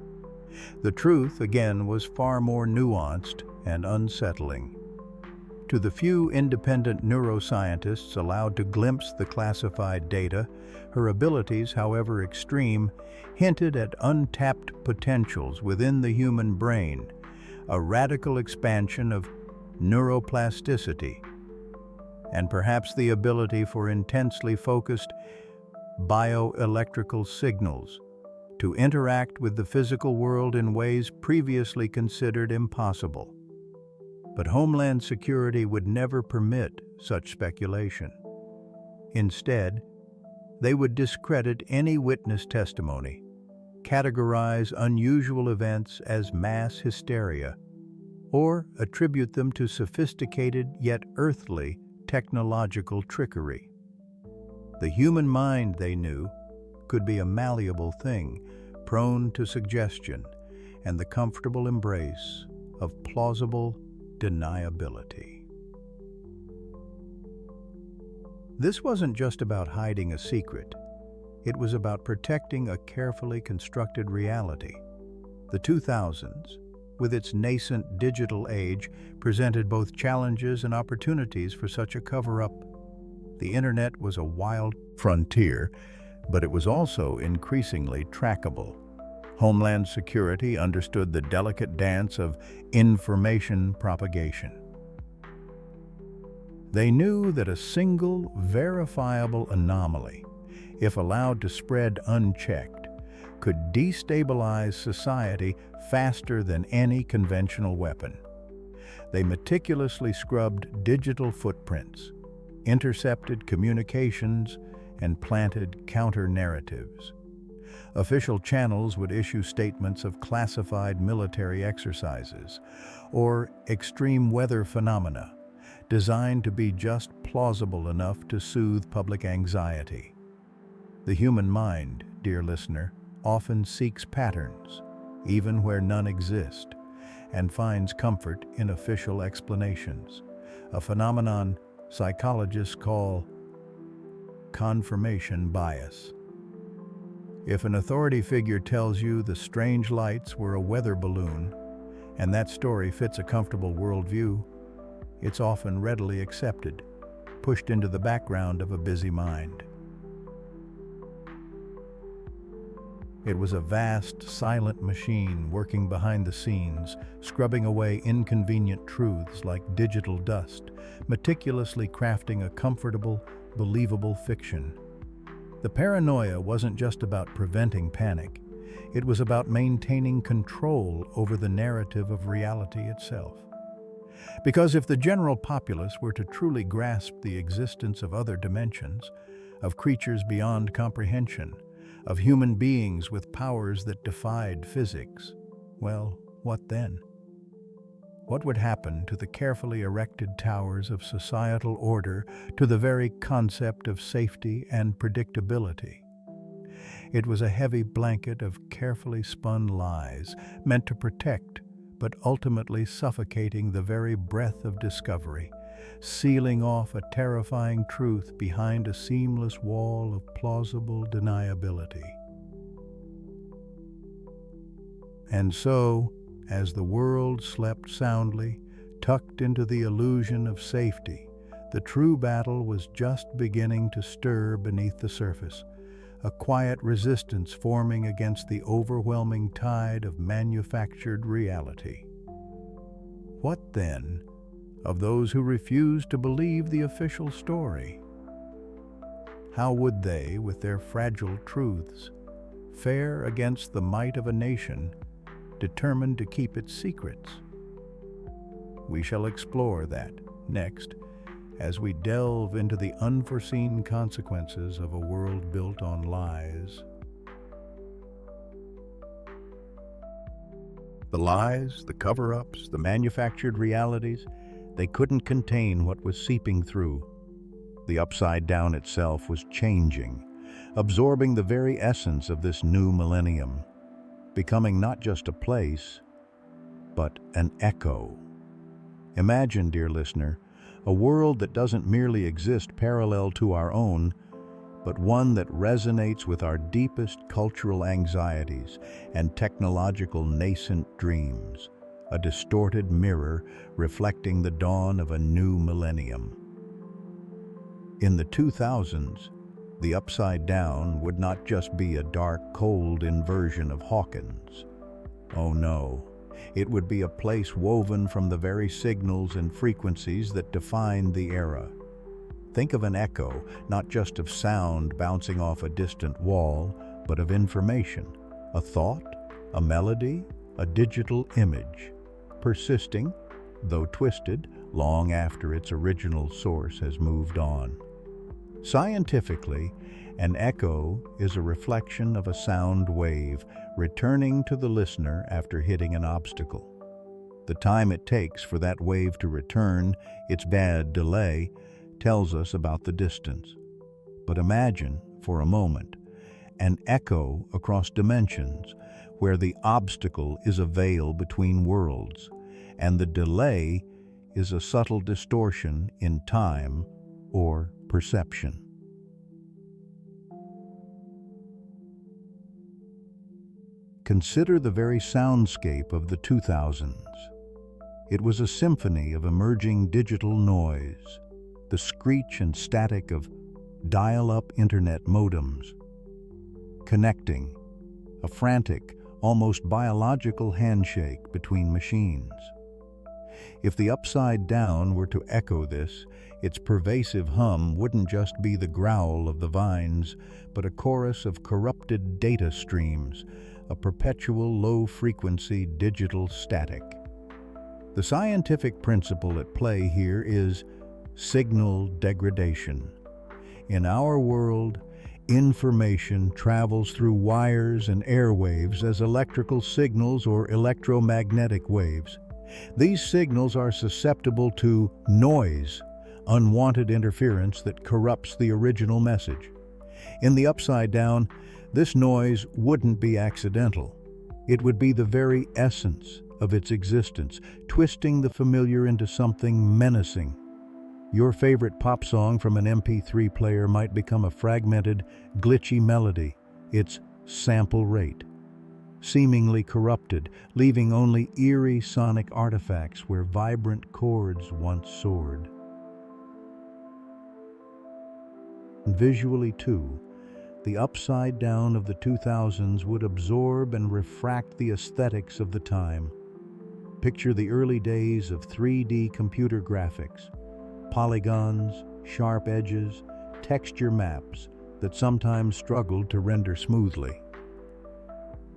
The truth, again, was far more nuanced and unsettling. To the few independent neuroscientists allowed to glimpse the classified data, her abilities, however extreme, hinted at untapped potentials within the human brain, a radical expansion of neuroplasticity, and perhaps the ability for intensely focused bioelectrical signals to interact with the physical world in ways previously considered impossible. But Homeland Security would never permit such speculation. Instead, they would discredit any witness testimony, categorize unusual events as mass hysteria, or attribute them to sophisticated yet earthly technological trickery. The human mind, they knew, could be a malleable thing, prone to suggestion and the comfortable embrace of plausible deniability. This wasn't just about hiding a secret. It was about protecting a carefully constructed reality. The 2000s, with its nascent digital age, presented both challenges and opportunities for such a cover-up. The internet was a wild frontier, but it was also increasingly trackable. Homeland Security understood the delicate dance of information propagation. They knew that a single, verifiable anomaly, if allowed to spread unchecked, could destabilize society faster than any conventional weapon. They meticulously scrubbed digital footprints, intercepted communications, and planted counter-narratives. Official channels would issue statements of classified military exercises or extreme weather phenomena, designed to be just plausible enough to soothe public anxiety. The human mind, dear listener, often seeks patterns, even where none exist, and finds comfort in official explanations, a phenomenon psychologists call confirmation bias. If an authority figure tells you the strange lights were a weather balloon, and that story fits a comfortable worldview, it's often readily accepted, pushed into the background of a busy mind. It was a vast, silent machine working behind the scenes, scrubbing away inconvenient truths like digital dust, meticulously crafting a comfortable, believable fiction. The paranoia wasn't just about preventing panic. It was about maintaining control over the narrative of reality itself. Because if the general populace were to truly grasp the existence of other dimensions, of creatures beyond comprehension, of human beings with powers that defied physics, well, what then? What would happen to the carefully erected towers of societal order, to the very concept of safety and predictability? It was a heavy blanket of carefully spun lies, meant to protect, but ultimately suffocating the very breath of discovery, sealing off a terrifying truth behind a seamless wall of plausible deniability. And so, as the world slept soundly, tucked into the illusion of safety, the true battle was just beginning to stir beneath the surface, a quiet resistance forming against the overwhelming tide of manufactured reality. What then of those who refused to believe the official story? How would they, with their fragile truths, fare against the might of a nation determined to keep its secrets? We shall explore that next as we delve into the unforeseen consequences of a world built on lies. The lies, the cover-ups, the manufactured realities, they couldn't contain what was seeping through. The Upside Down itself was changing, absorbing the very essence of this new millennium, becoming not just a place, but an echo. Imagine, dear listener, a world that doesn't merely exist parallel to our own, but one that resonates with our deepest cultural anxieties and technological nascent dreams, a distorted mirror reflecting the dawn of a new millennium. In the 2000s, the Upside Down would not just be a dark, cold inversion of Hawkins. Oh no, it would be a place woven from the very signals and frequencies that defined the era. Think of an echo, not just of sound bouncing off a distant wall, but of information, a thought, a melody, a digital image, persisting, though twisted, long after its original source has moved on. Scientifically, an echo is a reflection of a sound wave returning to the listener after hitting an obstacle. The time it takes for that wave to return, its bad delay, tells us about the distance. But imagine, for a moment, an echo across dimensions where the obstacle is a veil between worlds, and the delay is a subtle distortion in time or perception. Consider the very soundscape of the 2000s. It was a symphony of emerging digital noise, the screech and static of dial-up internet modems. Connecting, a frantic, almost biological handshake between machines. If the upside down were to echo this, its pervasive hum wouldn't just be the growl of the vines, but a chorus of corrupted data streams, a perpetual low-frequency digital static. The scientific principle at play here is signal degradation. In our world, information travels through wires and airwaves as electrical signals or electromagnetic waves. These signals are susceptible to noise, unwanted interference that corrupts the original message. In the upside down, this noise wouldn't be accidental. It would be the very essence of its existence, twisting the familiar into something menacing. Your favorite pop song from an MP3 player might become a fragmented, glitchy melody, its sample rate, seemingly corrupted, leaving only eerie sonic artifacts where vibrant chords once soared. Visually, too, the upside down of the 2000s would absorb and refract the aesthetics of the time. Picture the early days of 3D computer graphics, polygons, sharp edges, texture maps that sometimes struggled to render smoothly.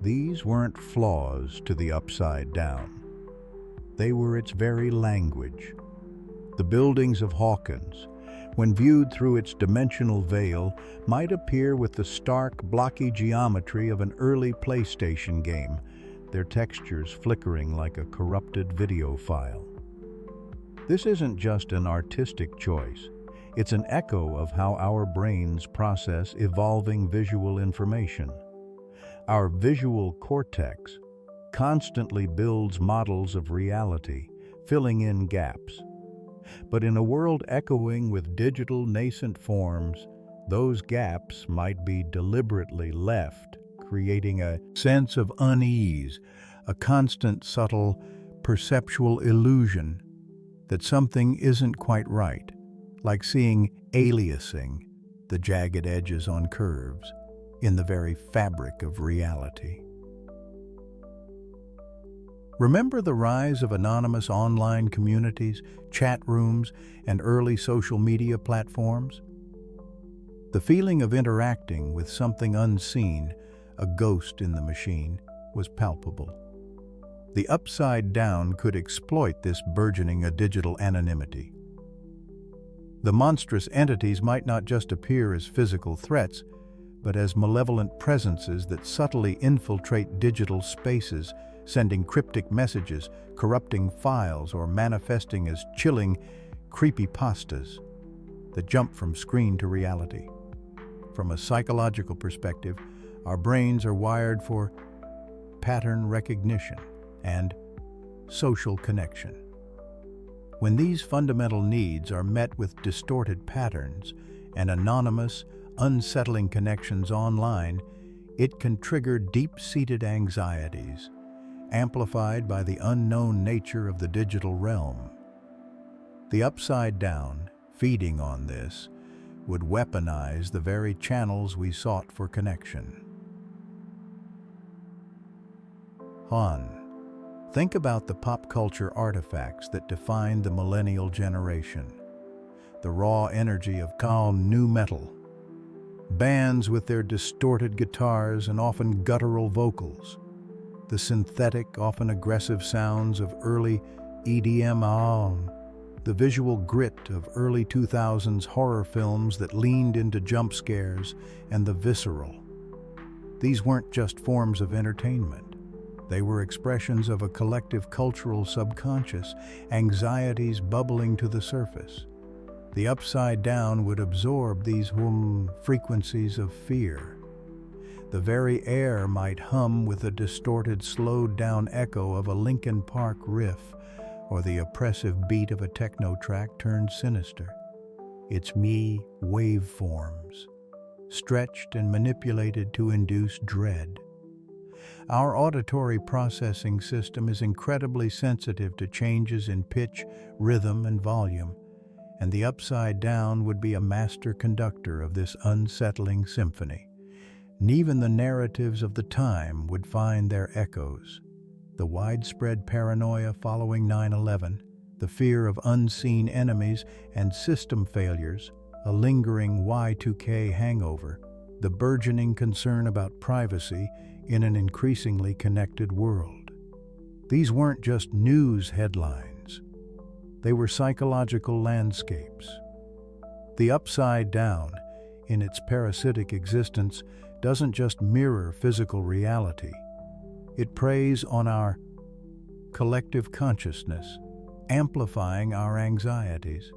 These weren't flaws to the upside down. They were its very language. The buildings of Hawkins, when viewed through its dimensional veil, might appear with the stark, blocky geometry of an early PlayStation game, their textures flickering like a corrupted video file. This isn't just an artistic choice. It's an echo of how our brains process evolving visual information. Our visual cortex constantly builds models of reality, filling in gaps. But in a world echoing with digital nascent forms, those gaps might be deliberately left, creating a sense of unease, a constant subtle perceptual illusion that something isn't quite right, like seeing aliasing, the jagged edges on curves, in the very fabric of reality. Remember the rise of anonymous online communities, chat rooms, and early social media platforms? The feeling of interacting with something unseen, a ghost in the machine, was palpable. The upside down could exploit this burgeoning digital anonymity. The monstrous entities might not just appear as physical threats, but as malevolent presences that subtly infiltrate digital spaces, sending cryptic messages, corrupting files, or manifesting as chilling creepypastas that jump from screen to reality. From a psychological perspective, our brains are wired for pattern recognition and social connection. When these fundamental needs are met with distorted patterns and anonymous, unsettling connections online, it can trigger deep-seated anxieties, amplified by the unknown nature of the digital realm. The upside down, feeding on this, would weaponize the very channels we sought for connection. Think about the pop culture artifacts that define the millennial generation. The raw energy of calm nu metal, bands with their distorted guitars and often guttural vocals, the synthetic, often aggressive sounds of early EDM, the visual grit of early 2000s horror films that leaned into jump scares, and the visceral. These weren't just forms of entertainment. They were expressions of a collective cultural subconscious, anxieties bubbling to the surface. The upside down would absorb these frequencies of fear. The very air might hum with a distorted, slowed-down echo of a Linkin Park riff, or the oppressive beat of a techno track turned sinister. Its waveforms, stretched and manipulated to induce dread. Our auditory processing system is incredibly sensitive to changes in pitch, rhythm, and volume, and the upside down would be a master conductor of this unsettling symphony. And even the narratives of the time would find their echoes. The widespread paranoia following 9/11, the fear of unseen enemies and system failures, a lingering Y2K hangover, the burgeoning concern about privacy in an increasingly connected world. These weren't just news headlines. They were psychological landscapes. The upside down, in its parasitic existence, doesn't just mirror physical reality. It preys on our collective consciousness, amplifying our anxieties.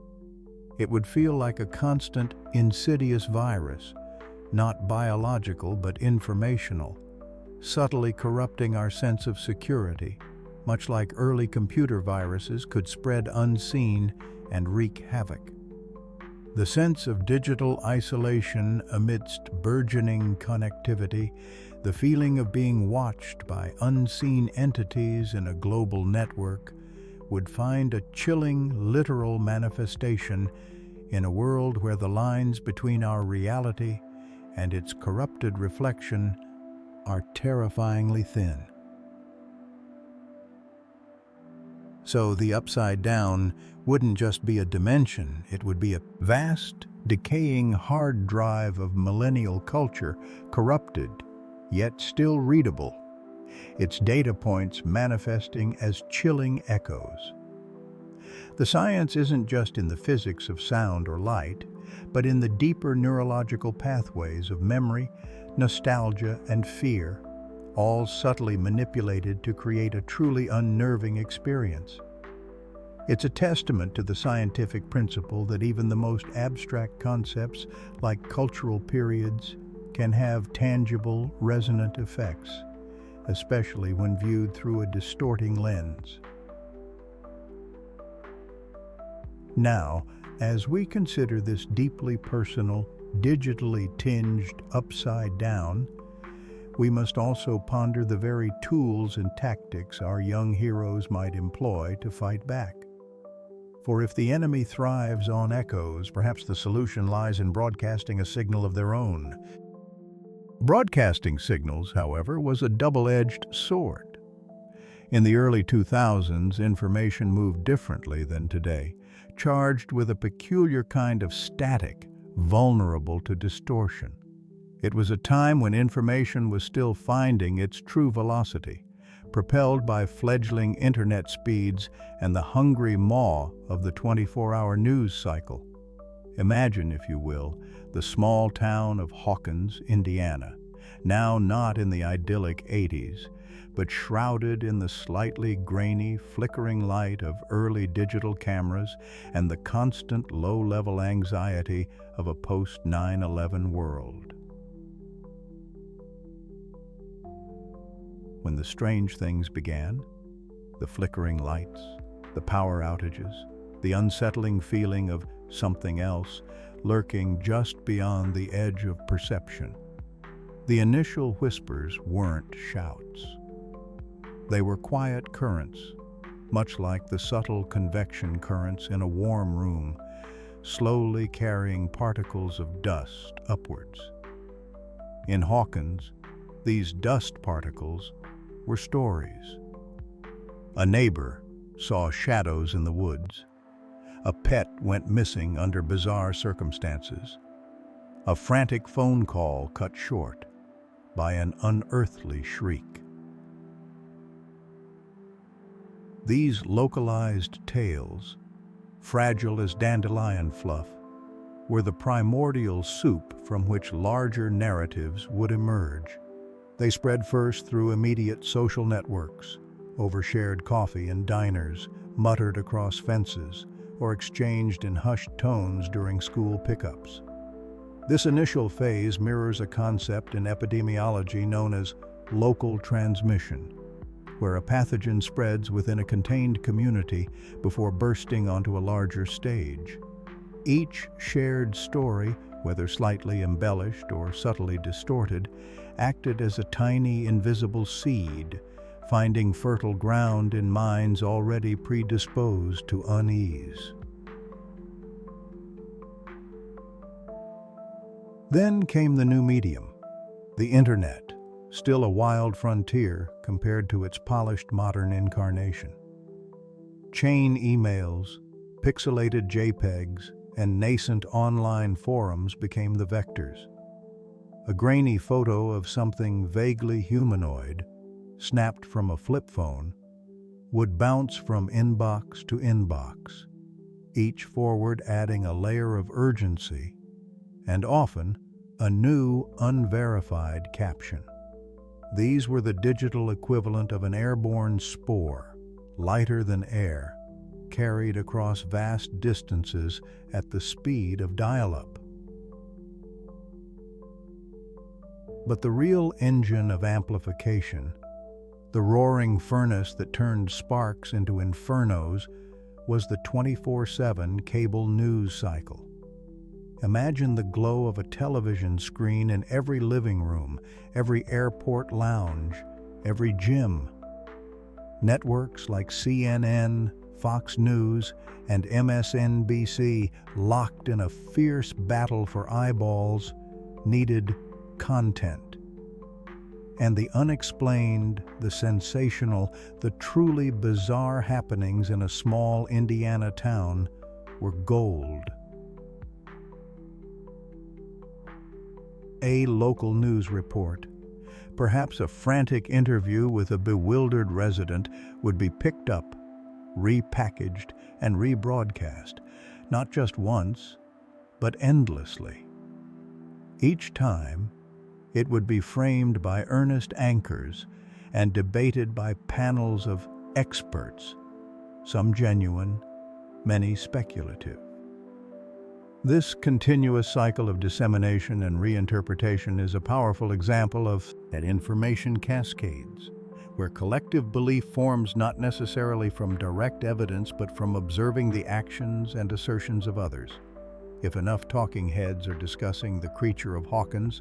It would feel like a constant, insidious virus, not biological but informational, subtly corrupting our sense of security, much like early computer viruses could spread unseen and wreak havoc. The sense of digital isolation amidst burgeoning connectivity, the feeling of being watched by unseen entities in a global network, would find a chilling, literal manifestation in a world where the lines between our reality and its corrupted reflection are terrifyingly thin. So the upside down wouldn't just be a dimension, it would be a vast, decaying hard drive of millennial culture, corrupted, yet still readable, its data points manifesting as chilling echoes. The science isn't just in the physics of sound or light, but in the deeper neurological pathways of memory, nostalgia, and fear, all subtly manipulated to create a truly unnerving experience. It's a testament to the scientific principle that even the most abstract concepts, like cultural periods, can have tangible, resonant effects, especially when viewed through a distorting lens. Now, as we consider this deeply personal, digitally tinged upside down, we must also ponder the very tools and tactics our young heroes might employ to fight back. For if the enemy thrives on echoes, perhaps the solution lies in broadcasting a signal of their own. Broadcasting signals, however, was a double-edged sword. In the early 2000s, information moved differently than today, charged with a peculiar kind of static, vulnerable to distortion. It was a time when information was still finding its true velocity, propelled by fledgling internet speeds and the hungry maw of the 24-hour news cycle. Imagine, if you will, the small town of Hawkins, Indiana, now not in the idyllic 80s, but shrouded in the slightly grainy, flickering light of early digital cameras and the constant low-level anxiety of a post-9/11 world. When the strange things began, the flickering lights, the power outages, the unsettling feeling of something else lurking just beyond the edge of perception, the initial whispers weren't shouts. They were quiet currents, much like the subtle convection currents in a warm room, slowly carrying particles of dust upwards. In Hawkins, these dust particles were stories. A neighbor saw shadows in the woods. A pet went missing under bizarre circumstances. A frantic phone call cut short by an unearthly shriek. These localized tales, fragile as dandelion fluff, were the primordial soup from which larger narratives would emerge. They spread first through immediate social networks, over shared coffee in diners, muttered across fences, or exchanged in hushed tones during school pickups. This initial phase mirrors a concept in epidemiology known as local transmission, where a pathogen spreads within a contained community before bursting onto a larger stage. Each shared story, whether slightly embellished or subtly distorted, acted as a tiny invisible seed, finding fertile ground in minds already predisposed to unease. Then came the new medium, the internet, still a wild frontier compared to its polished modern incarnation. Chain emails, pixelated JPEGs, and nascent online forums became the vectors. A grainy photo of something vaguely humanoid, snapped from a flip phone, would bounce from inbox to inbox, each forward adding a layer of urgency, and often a new, unverified caption. These were the digital equivalent of an airborne spore, lighter than air, carried across vast distances at the speed of dial-up. But the real engine of amplification, the roaring furnace that turned sparks into infernos, was the 24/7 cable news cycle. Imagine the glow of a television screen in every living room, every airport lounge, every gym. Networks like CNN, Fox News, and MSNBC, locked in a fierce battle for eyeballs, needed content. And the unexplained, the sensational, the truly bizarre happenings in a small Indiana town were gold. A local news report, perhaps a frantic interview with a bewildered resident, would be picked up, repackaged, and rebroadcast, not just once, but endlessly. Each time, it would be framed by earnest anchors and debated by panels of experts, some genuine, many speculative. This continuous cycle of dissemination and reinterpretation is a powerful example of that information cascades, where collective belief forms not necessarily from direct evidence but from observing the actions and assertions of others. If enough talking heads are discussing the creature of Hawkins,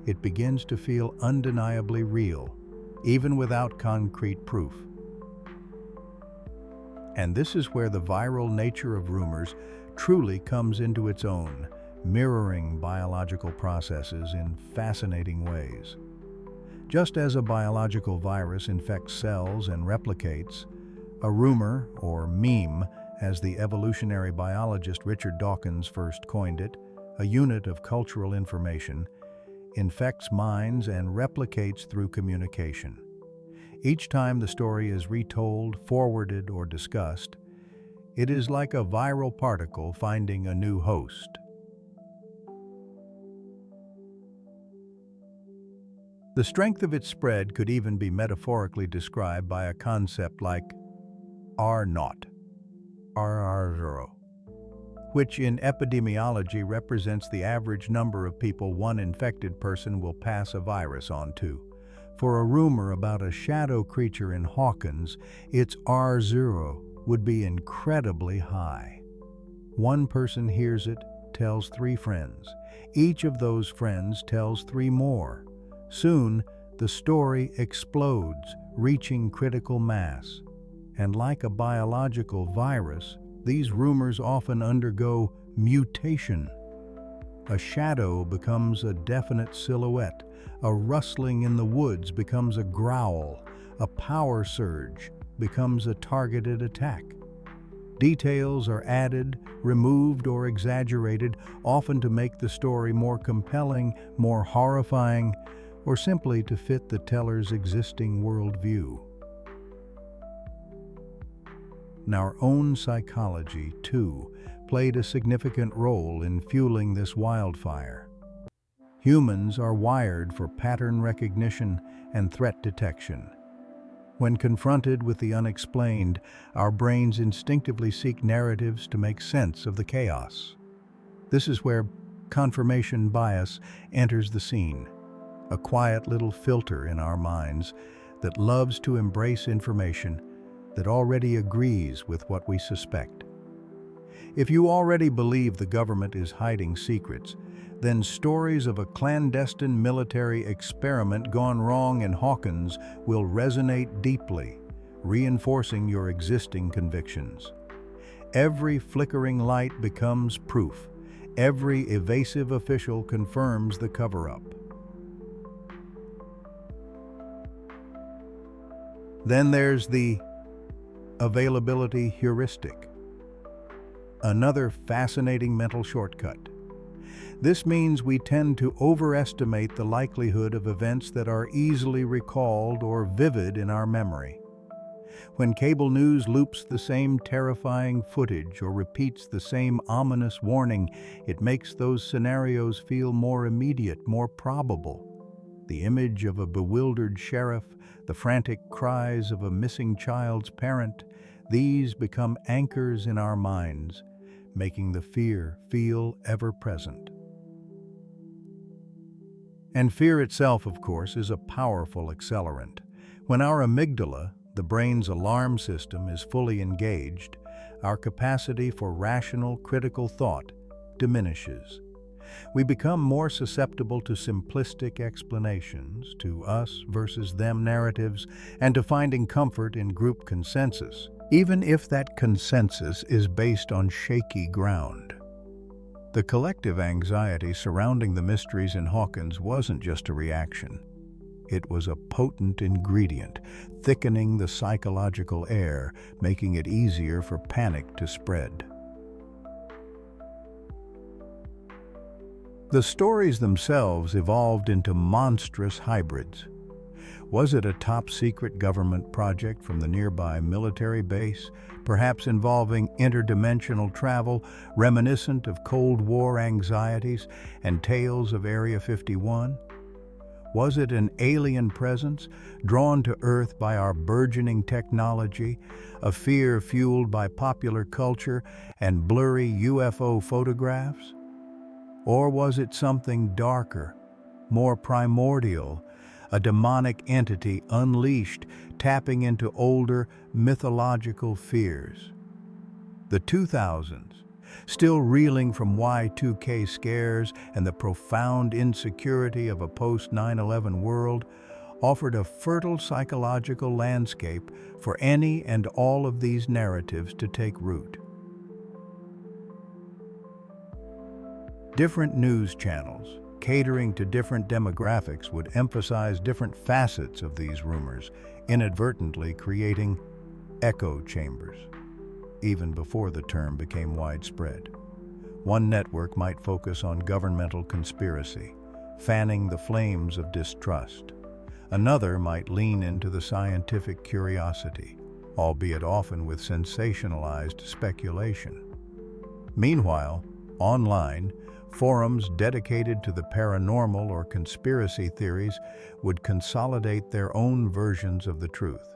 it begins to feel undeniably real, even without concrete proof. And this is where the viral nature of rumors truly comes into its own, mirroring biological processes in fascinating ways. Just as a biological virus infects cells and replicates, a rumor, or meme, as the evolutionary biologist Richard Dawkins first coined it, a unit of cultural information, infects minds and replicates through communication. Each time the story is retold, forwarded, or discussed, it is like a viral particle finding a new host. The strength of its spread could even be metaphorically described by a concept like R0, RR0, which in epidemiology represents the average number of people one infected person will pass a virus on to. For a rumor about a shadow creature in Hawkins, its R0 would be incredibly high. One person hears it, tells 3 friends. Each of those friends tells 3 more. Soon, the story explodes, reaching critical mass. And like a biological virus, these rumors often undergo mutation. A shadow becomes a definite silhouette, a rustling in the woods becomes a growl, a power surge becomes a targeted attack. Details are added, removed, or exaggerated, often to make the story more compelling, more horrifying, or simply to fit the teller's existing worldview. And our own psychology, too, played a significant role in fueling this wildfire. Humans are wired for pattern recognition and threat detection. When confronted with the unexplained, our brains instinctively seek narratives to make sense of the chaos. This is where confirmation bias enters the scene, a quiet little filter in our minds that loves to embrace information that already agrees with what we suspect. If you already believe the government is hiding secrets, then stories of a clandestine military experiment gone wrong in Hawkins will resonate deeply, reinforcing your existing convictions. Every flickering light becomes proof. Every evasive official confirms the cover-up. Then there's the availability heuristic, another fascinating mental shortcut. This means we tend to overestimate the likelihood of events that are easily recalled or vivid in our memory. When cable news loops the same terrifying footage or repeats the same ominous warning, it makes those scenarios feel more immediate, more probable. The image of a bewildered sheriff, the frantic cries of a missing child's parent, these become anchors in our minds, making the fear feel ever present. And fear itself, of course, is a powerful accelerant. When our amygdala, the brain's alarm system, is fully engaged, our capacity for rational, critical thought diminishes. We become more susceptible to simplistic explanations, to us versus them narratives, and to finding comfort in group consensus, even if that consensus is based on shaky ground. The collective anxiety surrounding the mysteries in Hawkins wasn't just a reaction. It was a potent ingredient, thickening the psychological air, making it easier for panic to spread. The stories themselves evolved into monstrous hybrids. Was it a top-secret government project from the nearby military base, perhaps involving interdimensional travel, reminiscent of Cold War anxieties and tales of Area 51? Was it an alien presence, drawn to Earth by our burgeoning technology, a fear fueled by popular culture and blurry UFO photographs? Or was it something darker, more primordial, a demonic entity unleashed, tapping into older mythological fears? The 2000s, still reeling from Y2K scares and the profound insecurity of a post-9/11 world, offered a fertile psychological landscape for any and all of these narratives to take root. Different news channels, catering to different demographics, would emphasize different facets of these rumors, inadvertently creating echo chambers, even before the term became widespread. One network might focus on governmental conspiracy, fanning the flames of distrust. Another might lean into the scientific curiosity, albeit often with sensationalized speculation. Meanwhile, online, forums dedicated to the paranormal or conspiracy theories would consolidate their own versions of the truth,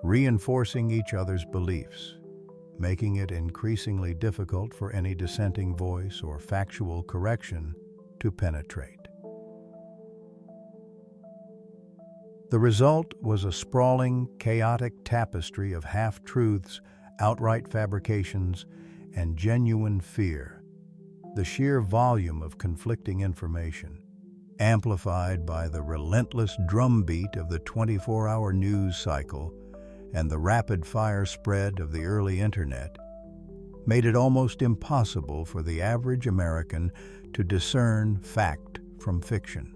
reinforcing each other's beliefs, making it increasingly difficult for any dissenting voice or factual correction to penetrate. The result was a sprawling, chaotic tapestry of half-truths, outright fabrications, and genuine fear. The sheer volume of conflicting information, amplified by the relentless drumbeat of the 24-hour news cycle and the rapid-fire spread of the early internet, made it almost impossible for the average American to discern fact from fiction.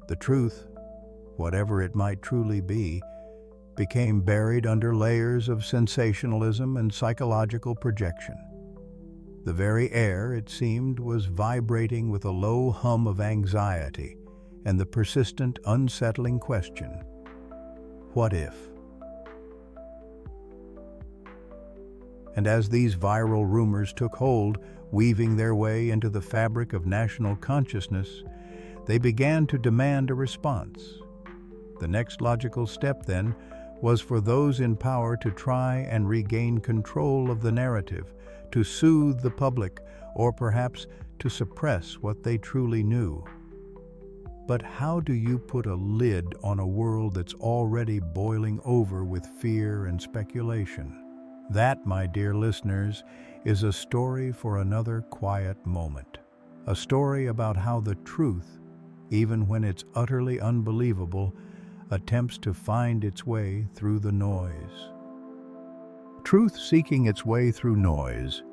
The truth, whatever it might truly be, became buried under layers of sensationalism and psychological projection. The very air, it seemed, was vibrating with a low hum of anxiety and the persistent, unsettling question, what if? And as these viral rumors took hold, weaving their way into the fabric of national consciousness, they began to demand a response. The next logical step, then, was for those in power to try and regain control of the narrative, to soothe the public, or perhaps to suppress what they truly knew. But how do you put a lid on a world that's already boiling over with fear and speculation? That, my dear listeners, is a story for another quiet moment. A story about how the truth, even when it's utterly unbelievable, attempts to find its way through the noise. Truth seeking its way through noise.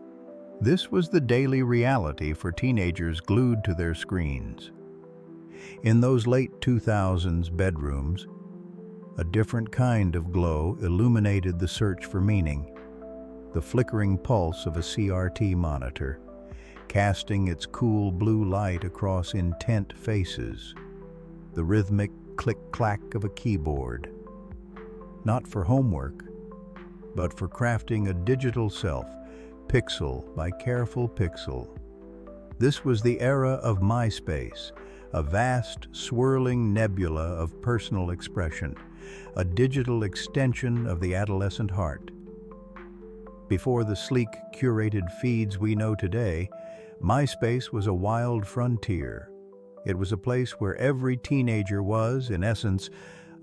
This was the daily reality for teenagers glued to their screens. In those late 2000s bedrooms, a different kind of glow illuminated the search for meaning, the flickering pulse of a CRT monitor, casting its cool blue light across intent faces, the rhythmic click-clack of a keyboard. Not for homework, but for crafting a digital self, pixel by careful pixel. This was the era of MySpace, a vast, swirling nebula of personal expression, a digital extension of the adolescent heart. Before the sleek, curated feeds we know today, MySpace was a wild frontier. It was a place where every teenager was, in essence,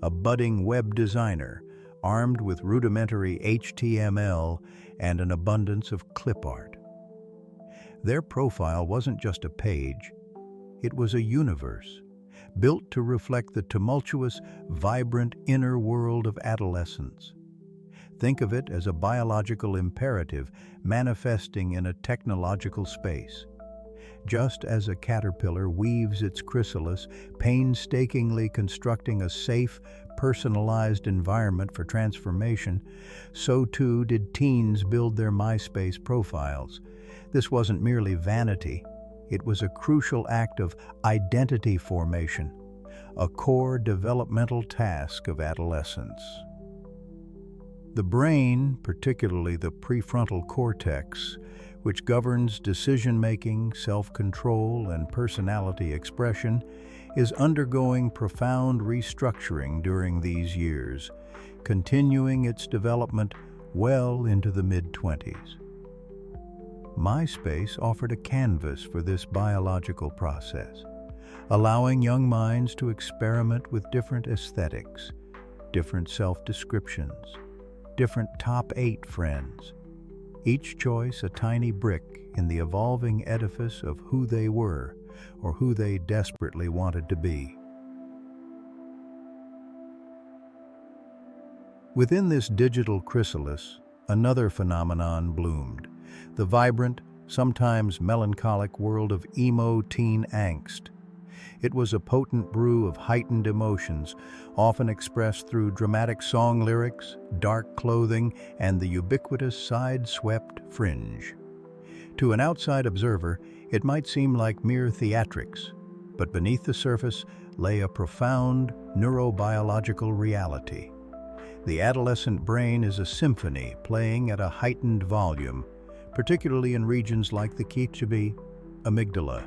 a budding web designer, armed with rudimentary HTML and an abundance of clip art. Their profile wasn't just a page, it was a universe, built to reflect the tumultuous, vibrant inner world of adolescence. Think of it as a biological imperative manifesting in a technological space. Just as a caterpillar weaves its chrysalis, painstakingly constructing a safe, personalized environment for transformation, so too did teens build their MySpace profiles. This wasn't merely vanity. It was a crucial act of identity formation, a core developmental task of adolescence. The brain, particularly the prefrontal cortex, which governs decision-making, self-control, and personality expression, is undergoing profound restructuring during these years, continuing its development well into the mid-20s. MySpace offered a canvas for this biological process, allowing young minds to experiment with different aesthetics, different self-descriptions, different top 8 friends, each choice a tiny brick in the evolving edifice of who they were or who they desperately wanted to be. Within this digital chrysalis, another phenomenon bloomed, the vibrant, sometimes melancholic world of emo teen angst. It was a potent brew of heightened emotions, often expressed through dramatic song lyrics, dark clothing, and the ubiquitous side-swept fringe. To an outside observer, it might seem like mere theatrics, but beneath the surface lay a profound neurobiological reality. The adolescent brain is a symphony playing at a heightened volume, particularly in regions like the Kichibi amygdala,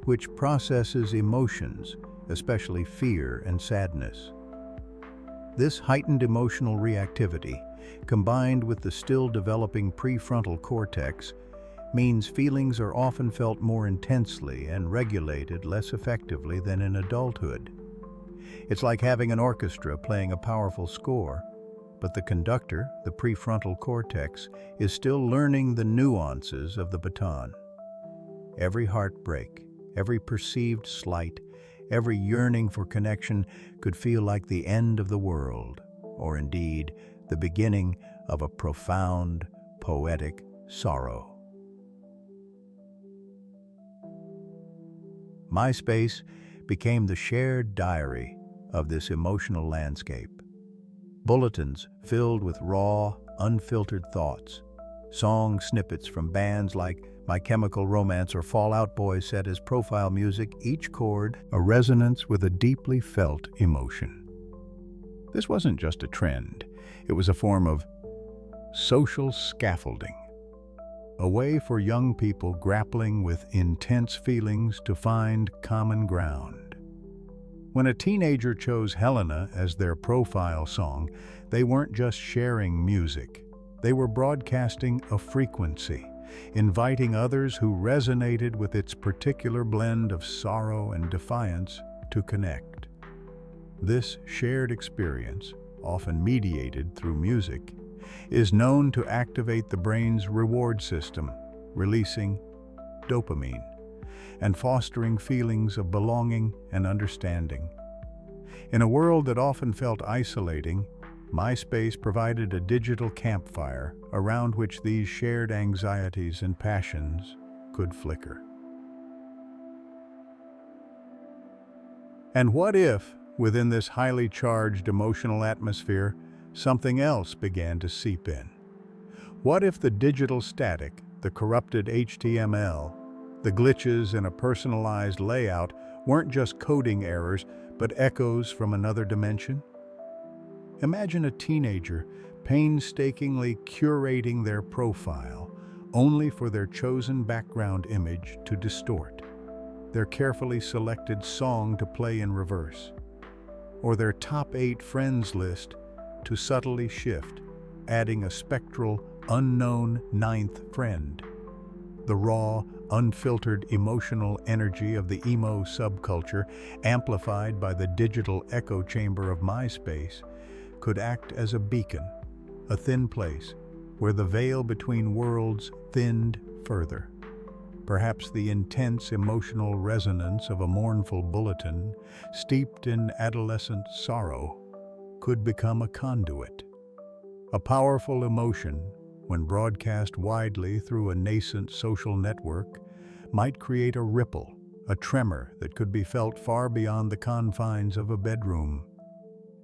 which processes emotions, especially fear and sadness. This heightened emotional reactivity, combined with the still developing prefrontal cortex, means feelings are often felt more intensely and regulated less effectively than in adulthood. It's like having an orchestra playing a powerful score, but the conductor, the prefrontal cortex, is still learning the nuances of the baton. Every heartbreak, every perceived slight, every yearning for connection could feel like the end of the world, or indeed, the beginning of a profound, poetic sorrow. MySpace became the shared diary of this emotional landscape. Bulletins filled with raw, unfiltered thoughts, song snippets from bands like My Chemical Romance or Fall Out Boy set as profile music, each chord a resonance with a deeply felt emotion. This wasn't just a trend, it was a form of social scaffolding, a way for young people grappling with intense feelings to find common ground. When a teenager chose Helena as their profile song, they weren't just sharing music, they were broadcasting a frequency, inviting others who resonated with its particular blend of sorrow and defiance to connect. This shared experience, often mediated through music, is known to activate the brain's reward system, releasing dopamine and fostering feelings of belonging and understanding. In a world that often felt isolating, MySpace provided a digital campfire around which these shared anxieties and passions could flicker. And what if, within this highly charged emotional atmosphere, something else began to seep in? What if the digital static, the corrupted HTML, the glitches in a personalized layout weren't just coding errors, but echoes from another dimension? Imagine a teenager painstakingly curating their profile only for their chosen background image to distort, their carefully selected song to play in reverse, or their top 8 friends list to subtly shift, adding a spectral, unknown 9th friend. The raw, unfiltered emotional energy of the emo subculture, amplified by the digital echo chamber of MySpace, could act as a beacon, a thin place where the veil between worlds thinned further. Perhaps the intense emotional resonance of a mournful bulletin, steeped in adolescent sorrow, could become a conduit. A powerful emotion, when broadcast widely through a nascent social network, might create a ripple, a tremor that could be felt far beyond the confines of a bedroom.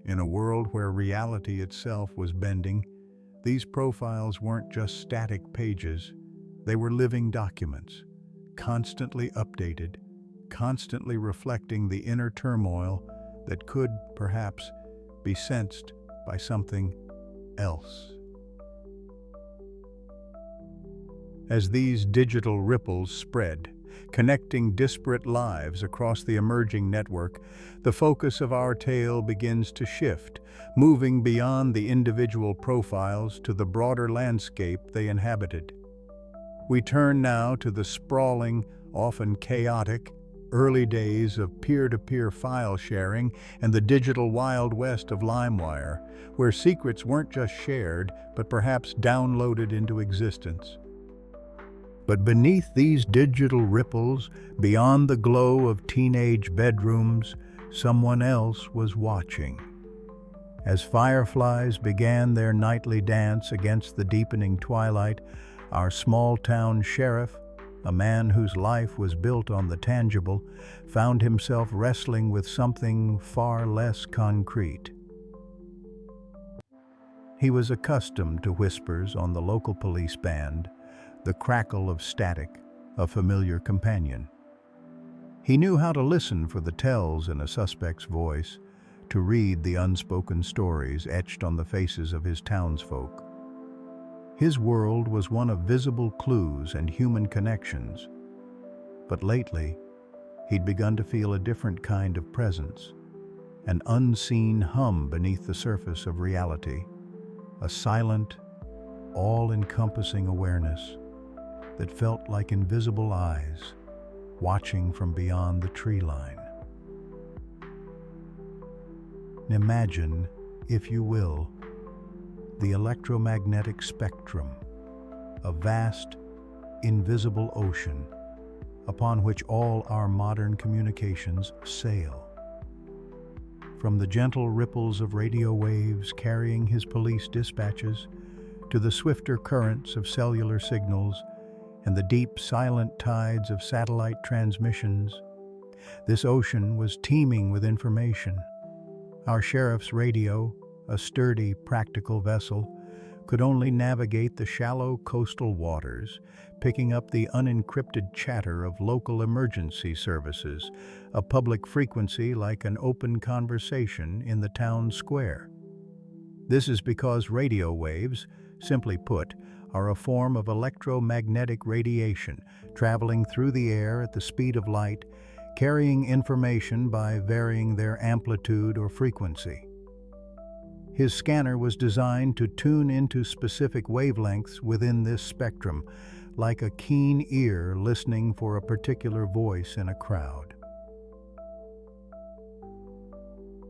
In a world where reality itself was bending, these profiles weren't just static pages, they were living documents, constantly updated, constantly reflecting the inner turmoil that could, perhaps, be sensed by something else. As these digital ripples spread, connecting disparate lives across the emerging network, the focus of our tale begins to shift, moving beyond the individual profiles to the broader landscape they inhabited. We turn now to the sprawling, often chaotic, early days of peer-to-peer file sharing and the digital Wild West of LimeWire, where secrets weren't just shared, but perhaps downloaded into existence. But beneath these digital ripples, beyond the glow of teenage bedrooms, someone else was watching. As fireflies began their nightly dance against the deepening twilight, our small-town sheriff, a man whose life was built on the tangible, found himself wrestling with something far less concrete. He was accustomed to whispers on the local police band, the crackle of static, a familiar companion. He knew how to listen for the tells in a suspect's voice, to read the unspoken stories etched on the faces of his townsfolk. His world was one of visible clues and human connections. But lately, he'd begun to feel a different kind of presence, an unseen hum beneath the surface of reality, a silent, all-encompassing awareness that felt like invisible eyes watching from beyond the tree line. Imagine, if you will, the electromagnetic spectrum, a vast, invisible ocean upon which all our modern communications sail. From the gentle ripples of radio waves carrying his police dispatches to the swifter currents of cellular signals and the deep, silent tides of satellite transmissions, this ocean was teeming with information. Our sheriff's radio, a sturdy, practical vessel, could only navigate the shallow coastal waters, picking up the unencrypted chatter of local emergency services, a public frequency like an open conversation in the town square. This is because radio waves, simply put, are a form of electromagnetic radiation traveling through the air at the speed of light, carrying information by varying their amplitude or frequency. His scanner was designed to tune into specific wavelengths within this spectrum, like a keen ear listening for a particular voice in a crowd.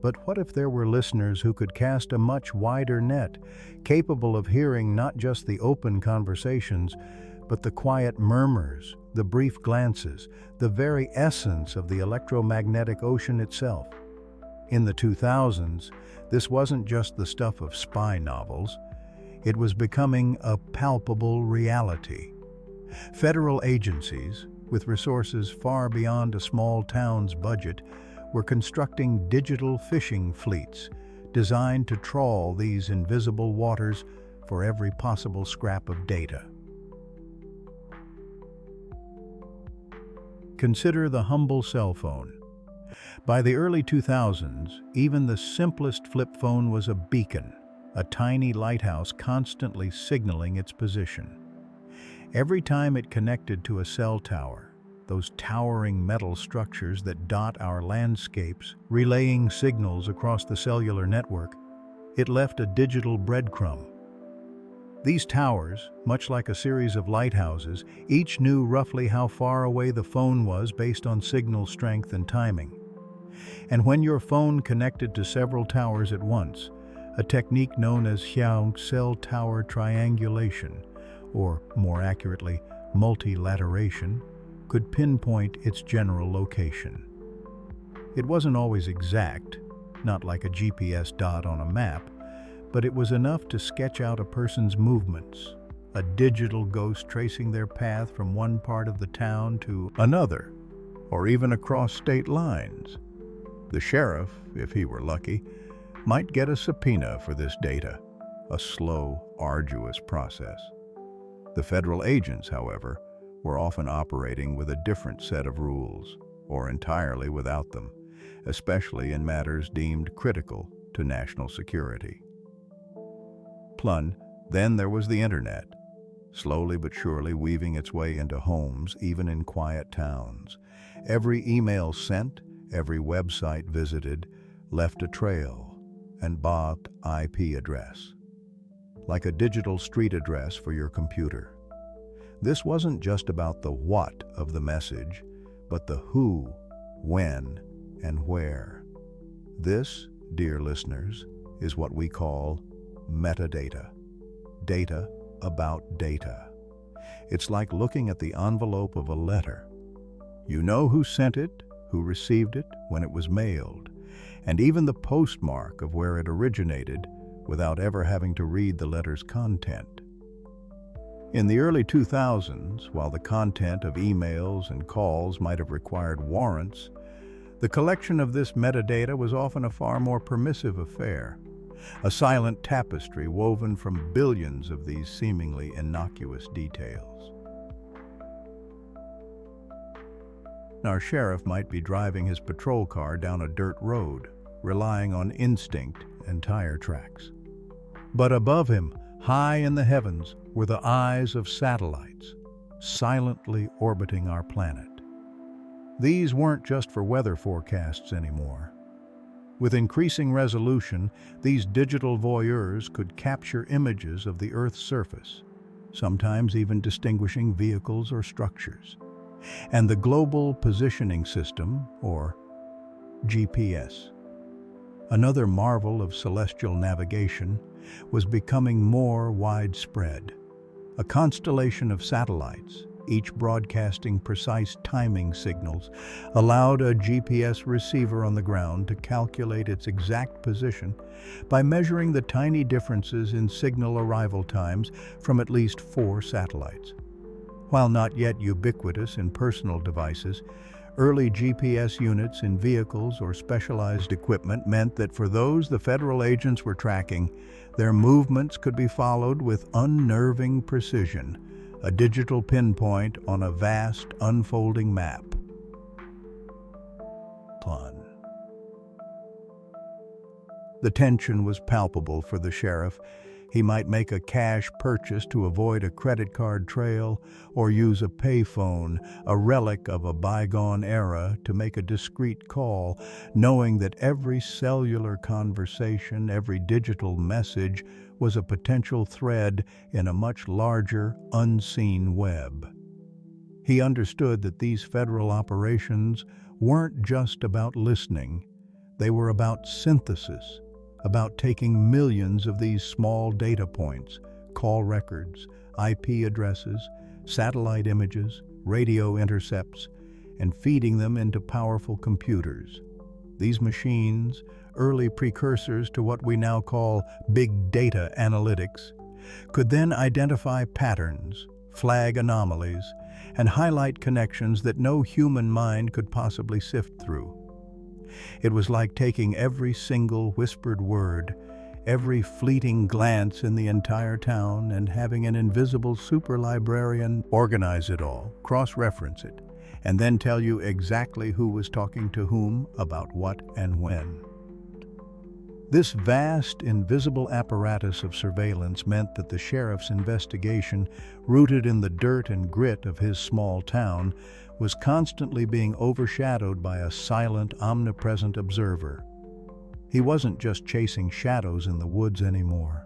But what if there were listeners who could cast a much wider net, capable of hearing not just the open conversations, but the quiet murmurs, the brief glances, the very essence of the electromagnetic ocean itself? In the 2000s, this wasn't just the stuff of spy novels. It was becoming a palpable reality. Federal agencies, with resources far beyond a small town's budget, were constructing digital fishing fleets designed to trawl these invisible waters for every possible scrap of data. Consider the humble cell phone. By the early 2000s, even the simplest flip phone was a beacon, a tiny lighthouse constantly signaling its position. Every time it connected to a cell tower, those towering metal structures that dot our landscapes, relaying signals across the cellular network, it left a digital breadcrumb. These towers, much like a series of lighthouses, each knew roughly how far away the phone was based on signal strength and timing. And when your phone connected to several towers at once, a technique known as cell tower triangulation, or more accurately, multilateration, could pinpoint its general location. It wasn't always exact, not like a GPS dot on a map, but it was enough to sketch out a person's movements, a digital ghost tracing their path from one part of the town to another, or even across state lines. The sheriff, if he were lucky, might get a subpoena for this data, a slow, arduous process. The federal agents, however, were often operating with a different set of rules, or entirely without them, especially in matters deemed critical to national security. Then there was the internet, slowly but surely weaving its way into homes, even in quiet towns. Every email sent, every website visited, left a trail and bought IP address, like a digital street address for your computer. This wasn't just about the what of the message, but the who, when, and where. This, dear listeners, is what we call metadata. Data about data. It's like looking at the envelope of a letter. You know who sent it, who received it, when it was mailed, and even the postmark of where it originated without ever having to read the letter's content. In the early 2000s, while the content of emails and calls might have required warrants, the collection of this metadata was often a far more permissive affair, a silent tapestry woven from billions of these seemingly innocuous details. Our sheriff might be driving his patrol car down a dirt road, relying on instinct and tire tracks. But above him, high in the heavens, were the eyes of satellites, silently orbiting our planet. These weren't just for weather forecasts anymore. With increasing resolution, these digital voyeurs could capture images of the Earth's surface, sometimes even distinguishing vehicles or structures. And the Global Positioning System, or GPS, another marvel of celestial navigation, was becoming more widespread. A constellation of satellites, each broadcasting precise timing signals, allowed a GPS receiver on the ground to calculate its exact position by measuring the tiny differences in signal arrival times from at least 4 satellites. While not yet ubiquitous in personal devices, early GPS units in vehicles or specialized equipment meant that for those the federal agents were tracking, their movements could be followed with unnerving precision, a digital pinpoint on a vast, unfolding map. The tension was palpable for the sheriff. He might make a cash purchase to avoid a credit card trail, or use a payphone, a relic of a bygone era, to make a discreet call, knowing that every cellular conversation, every digital message was a potential thread in a much larger, unseen web. He understood that these federal operations weren't just about listening. They were about synthesis, about taking millions of these small data points, call records, IP addresses, satellite images, radio intercepts, and feeding them into powerful computers. These machines, early precursors to what we now call big data analytics, could then identify patterns, flag anomalies, and highlight connections that no human mind could possibly sift through. It was like taking every single whispered word, every fleeting glance in the entire town, and having an invisible superlibrarian organize it all, cross-reference it, and then tell you exactly who was talking to whom, about what, and when. This vast, invisible apparatus of surveillance meant that the sheriff's investigation, rooted in the dirt and grit of his small town, was constantly being overshadowed by a silent, omnipresent observer. He wasn't just chasing shadows in the woods anymore.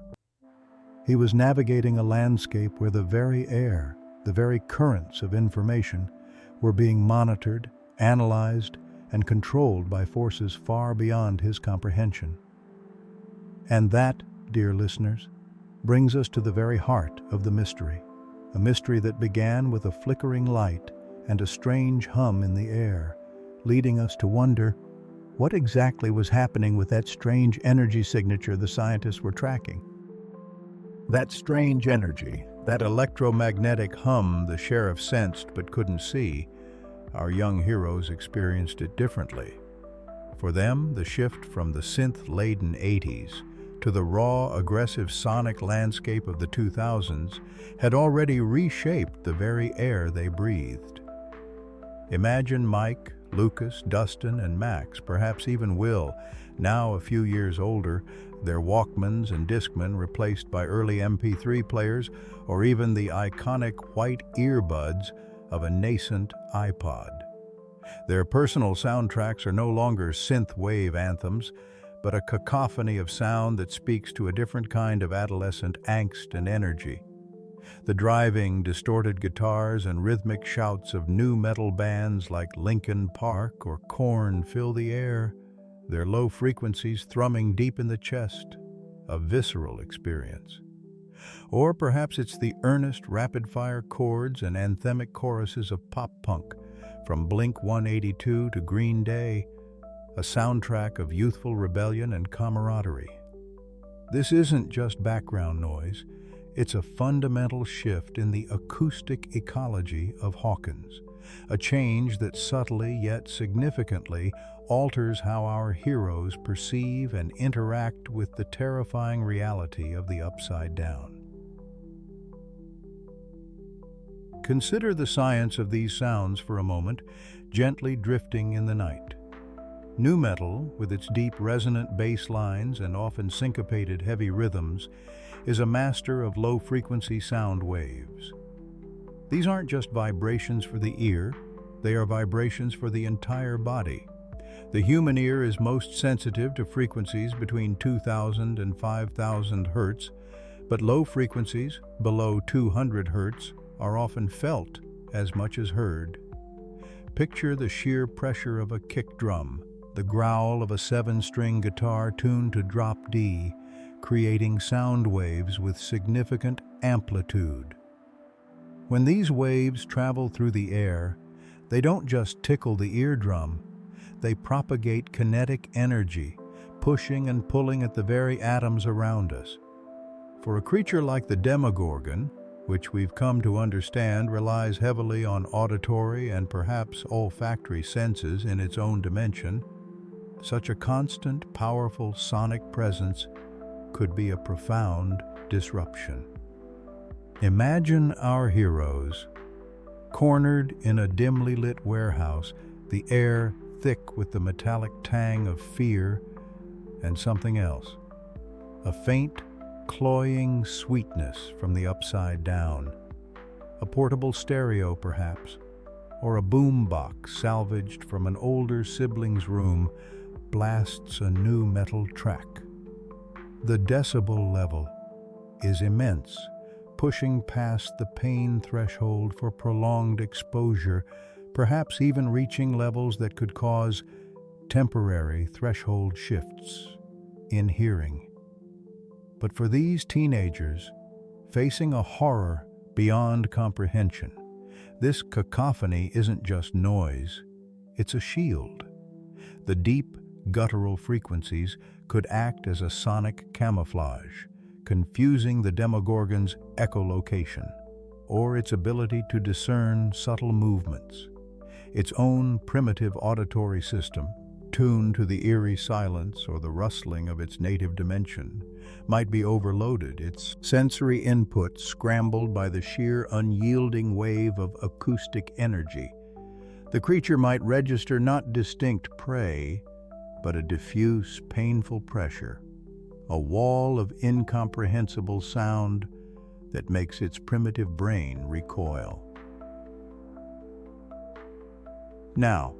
He was navigating a landscape where the very air, the very currents of information, were being monitored, analyzed, and controlled by forces far beyond his comprehension. And that, dear listeners, brings us to the very heart of the mystery, a mystery that began with a flickering light and a strange hum in the air, leading us to wonder what exactly was happening with that strange energy signature the scientists were tracking. That strange energy, that electromagnetic hum the sheriff sensed but couldn't see, our young heroes experienced it differently. For them, the shift from the synth-laden 80s to the raw, aggressive sonic landscape of the 2000s had already reshaped the very air they breathed. Imagine Mike, Lucas, Dustin, and Max, perhaps even Will, now a few years older, their Walkmans and Discmen replaced by early MP3 players, or even the iconic white earbuds of a nascent iPod. Their personal soundtracks are no longer synth-wave anthems, but a cacophony of sound that speaks to a different kind of adolescent angst and energy. The driving, distorted guitars and rhythmic shouts of nu metal bands like Linkin Park or Korn fill the air, their low frequencies thrumming deep in the chest, a visceral experience. Or perhaps it's the earnest, rapid-fire chords and anthemic choruses of pop-punk, from Blink-182 to Green Day, a soundtrack of youthful rebellion and camaraderie. This isn't just background noise, it's a fundamental shift in the acoustic ecology of Hawkins, a change that subtly yet significantly alters how our heroes perceive and interact with the terrifying reality of the Upside Down. Consider the science of these sounds for a moment, gently drifting in the night. Nu metal, with its deep resonant bass lines and often syncopated heavy rhythms, is a master of low-frequency sound waves. These aren't just vibrations for the ear, they are vibrations for the entire body. The human ear is most sensitive to frequencies between 2,000 and 5,000 hertz, but low frequencies, below 200 hertz, are often felt as much as heard. Picture the sheer pressure of a kick drum, the growl of a 7-string guitar tuned to drop D, creating sound waves with significant amplitude. When these waves travel through the air, they don't just tickle the eardrum, they propagate kinetic energy, pushing and pulling at the very atoms around us. For a creature like the Demogorgon, which we've come to understand relies heavily on auditory and perhaps olfactory senses in its own dimension, such a constant, powerful sonic presence could be a profound disruption. Imagine our heroes, cornered in a dimly lit warehouse, the air thick with the metallic tang of fear and something else, a faint, cloying sweetness from the Upside Down, a portable stereo perhaps, or a boom box salvaged from an older sibling's room blasts a nu metal track. The decibel level is immense, pushing past the pain threshold for prolonged exposure, perhaps even reaching levels that could cause temporary threshold shifts in hearing. But for these teenagers, facing a horror beyond comprehension, this cacophony isn't just noise, it's a shield. The deep, guttural frequencies could act as a sonic camouflage, confusing the Demogorgon's echolocation, or its ability to discern subtle movements. Its own primitive auditory system, tuned to the eerie silence or the rustling of its native dimension, might be overloaded, its sensory input scrambled by the sheer unyielding wave of acoustic energy. The creature might register not distinct prey, but a diffuse, painful pressure, a wall of incomprehensible sound that makes its primitive brain recoil. Now,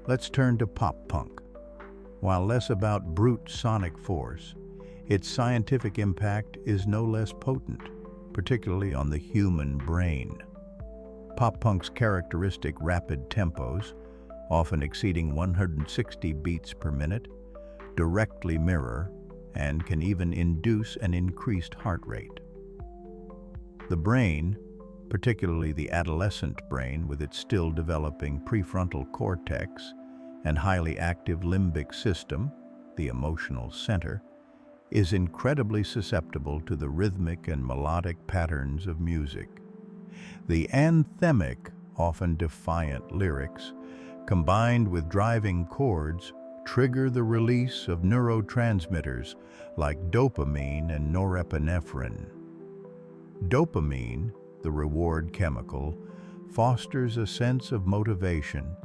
let's turn to pop punk. While less about brute sonic force, its scientific impact is no less potent, particularly on the human brain. Pop punk's characteristic rapid tempos, often exceeding 160 beats per minute, directly mirror and can even induce an increased heart rate. The brain, particularly the adolescent brain with its still developing prefrontal cortex and highly active limbic system, the emotional center, is incredibly susceptible to the rhythmic and melodic patterns of music. The anthemic, often defiant lyrics, combined with driving chords, trigger the release of neurotransmitters like dopamine and norepinephrine. Dopamine, the reward chemical, fosters a sense of motivation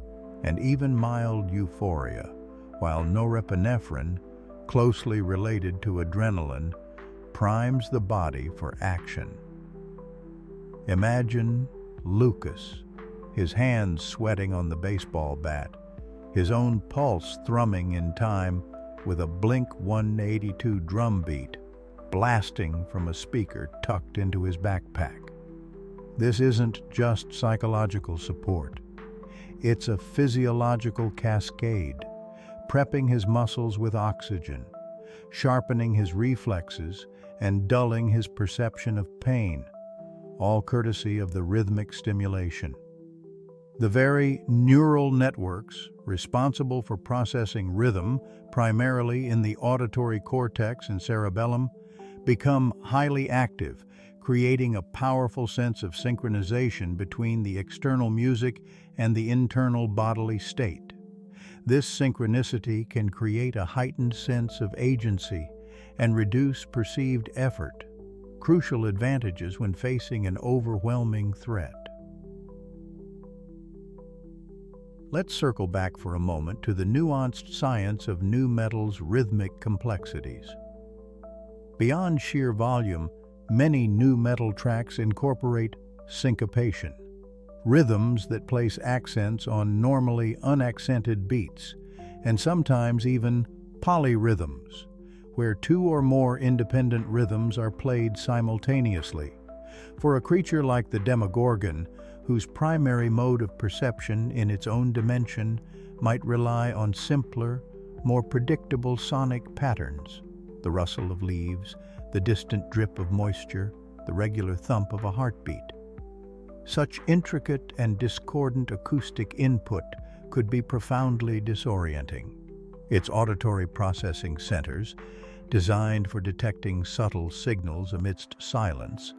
and even mild euphoria, while norepinephrine, closely related to adrenaline, primes the body for action. Imagine Lucas, his hands sweating on the baseball bat, his own pulse thrumming in time with a Blink-182 drum beat blasting from a speaker tucked into his backpack. This isn't just psychological support. It's a physiological cascade, prepping his muscles with oxygen, sharpening his reflexes, and dulling his perception of pain, all courtesy of the rhythmic stimulation. The very neural networks responsible for processing rhythm, primarily in the auditory cortex and cerebellum, become highly active, creating a powerful sense of synchronization between the external music and the internal bodily state. This synchronicity can create a heightened sense of agency and reduce perceived effort, crucial advantages when facing an overwhelming threat. Let's circle back for a moment to the nuanced science of nu metal's rhythmic complexities. Beyond sheer volume, many nu metal tracks incorporate syncopation, rhythms that place accents on normally unaccented beats, and sometimes even polyrhythms, where two or more independent rhythms are played simultaneously. For a creature like the Demogorgon, whose primary mode of perception in its own dimension might rely on simpler, more predictable sonic patterns, the rustle of leaves, the distant drip of moisture, the regular thump of a heartbeat. Such intricate and discordant acoustic input could be profoundly disorienting. Its auditory processing centers, designed for detecting subtle signals amidst silence,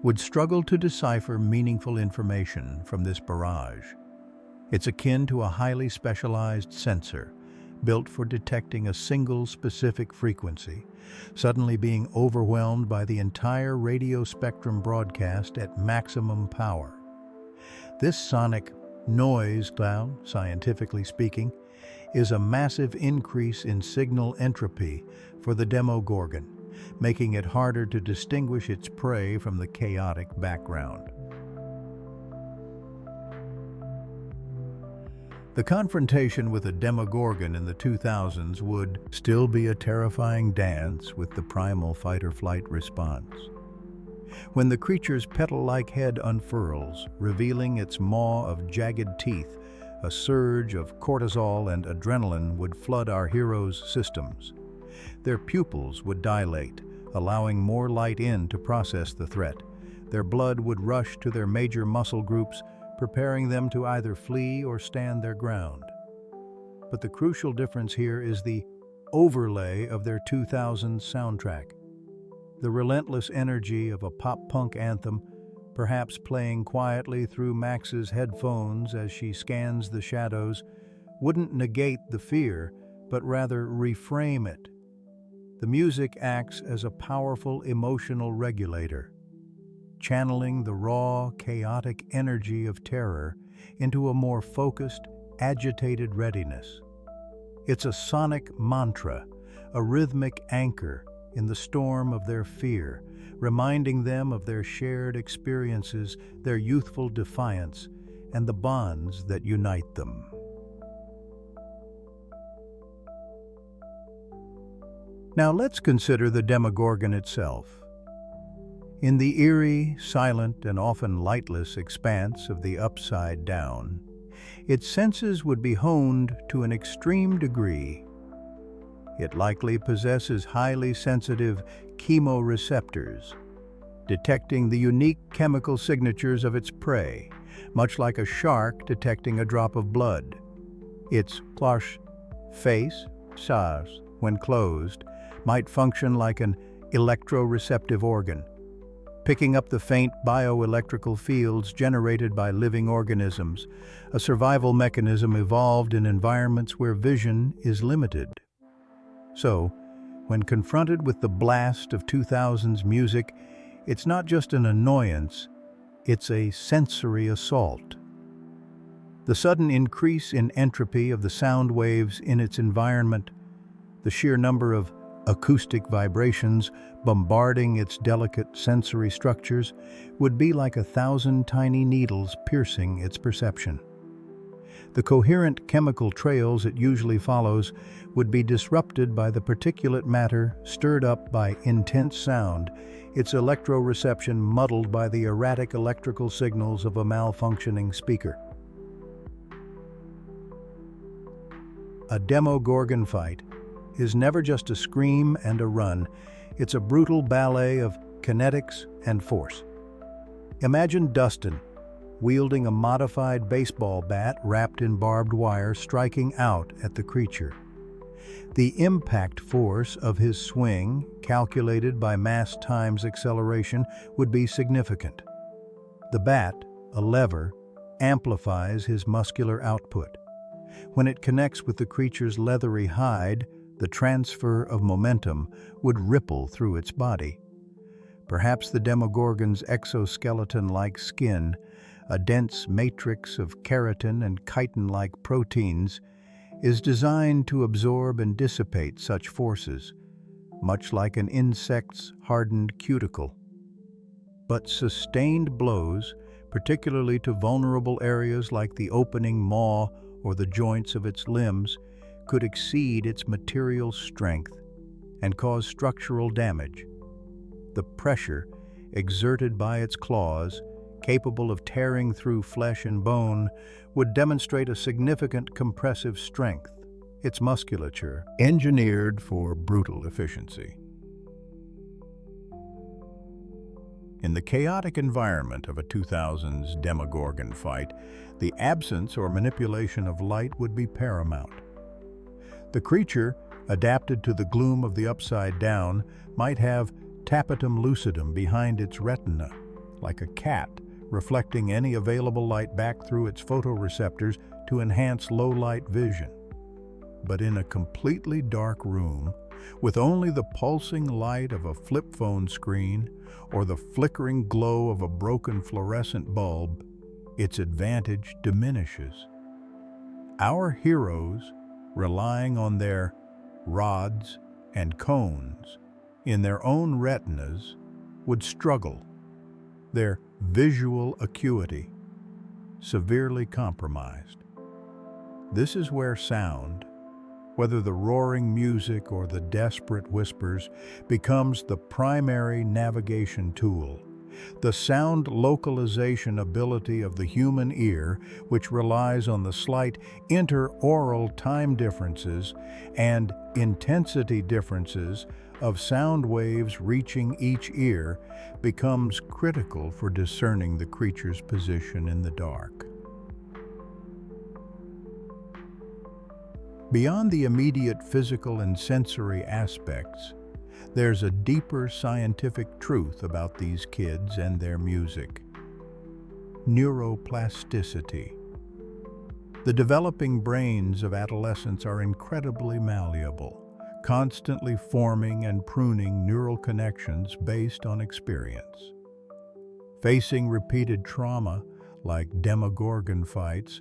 would struggle to decipher meaningful information from this barrage. It's akin to a highly specialized sensor, built for detecting a single specific frequency, suddenly being overwhelmed by the entire radio spectrum broadcast at maximum power. This sonic noise cloud, scientifically speaking, is a massive increase in signal entropy for the Demogorgon, making it harder to distinguish its prey from the chaotic background. The confrontation with a Demogorgon in the 2000s would still be a terrifying dance with the primal fight-or-flight response. When the creature's petal-like head unfurls, revealing its maw of jagged teeth, a surge of cortisol and adrenaline would flood our heroes' systems. Their pupils would dilate, allowing more light in to process the threat. Their blood would rush to their major muscle groups, preparing them to either flee or stand their ground. but the crucial difference here is the overlay of their 2000s soundtrack. The relentless energy of a pop-punk anthem, perhaps playing quietly through Max's headphones as she scans the shadows, wouldn't negate the fear, but rather reframe it. The music acts as a powerful emotional regulator, channeling the raw, chaotic energy of terror into a more focused, agitated readiness. It's a sonic mantra, a rhythmic anchor in the storm of their fear, reminding them of their shared experiences, their youthful defiance, and the bonds that unite them. Now let's consider the Demogorgon itself. In the eerie, silent, and often lightless expanse of the Upside Down, its senses would be honed to an extreme degree. It likely possesses highly sensitive chemoreceptors, detecting the unique chemical signatures of its prey, much like a shark detecting a drop of blood. Its plush face, when closed, might function like an electroreceptive organ, picking up the faint bioelectrical fields generated by living organisms, a survival mechanism evolved in environments where vision is limited. So, when confronted with the blast of 2000s music, it's not just an annoyance, it's a sensory assault. The sudden increase in entropy of the sound waves in its environment, the sheer number of acoustic vibrations bombarding its delicate sensory structures would be like 1,000 tiny needles piercing its perception. The coherent chemical trails it usually follows would be disrupted by the particulate matter stirred up by intense sound, its electroreception muddled by the erratic electrical signals of a malfunctioning speaker. A Demogorgon fight is never just a scream and a run, it's a brutal ballet of kinetics and force. Imagine Dustin, wielding a modified baseball bat wrapped in barbed wire, striking out at the creature. The impact force of his swing, calculated by mass times acceleration, would be significant. The bat, a lever, amplifies his muscular output. When it connects with the creature's leathery hide, the transfer of momentum would ripple through its body. Perhaps the Demogorgon's exoskeleton-like skin, a dense matrix of keratin and chitin-like proteins, is designed to absorb and dissipate such forces, much like an insect's hardened cuticle. But sustained blows, particularly to vulnerable areas like the opening maw or the joints of its limbs, could exceed its material strength and cause structural damage. The pressure exerted by its claws, capable of tearing through flesh and bone, would demonstrate a significant compressive strength, its musculature engineered for brutal efficiency. In the chaotic environment of a 2000s Demogorgon fight, the absence or manipulation of light would be paramount. The creature, adapted to the gloom of the Upside Down, might have tapetum lucidum behind its retina, like a cat, reflecting any available light back through its photoreceptors to enhance low-light vision. But in a completely dark room, with only the pulsing light of a flip phone screen or the flickering glow of a broken fluorescent bulb, its advantage diminishes. Our heroes, relying on their rods and cones in their own retinas, would struggle, their visual acuity severely compromised. This is where sound, whether the roaring music or the desperate whispers, becomes the primary navigation tool. The sound localization ability of the human ear, which relies on the slight interaural time differences and intensity differences of sound waves reaching each ear, becomes critical for discerning the creature's position in the dark. Beyond the immediate physical and sensory aspects, there's a deeper scientific truth about these kids and their music. Neuroplasticity. The developing brains of adolescents are incredibly malleable, constantly forming and pruning neural connections based on experience. Facing repeated trauma, like Demogorgon Fights,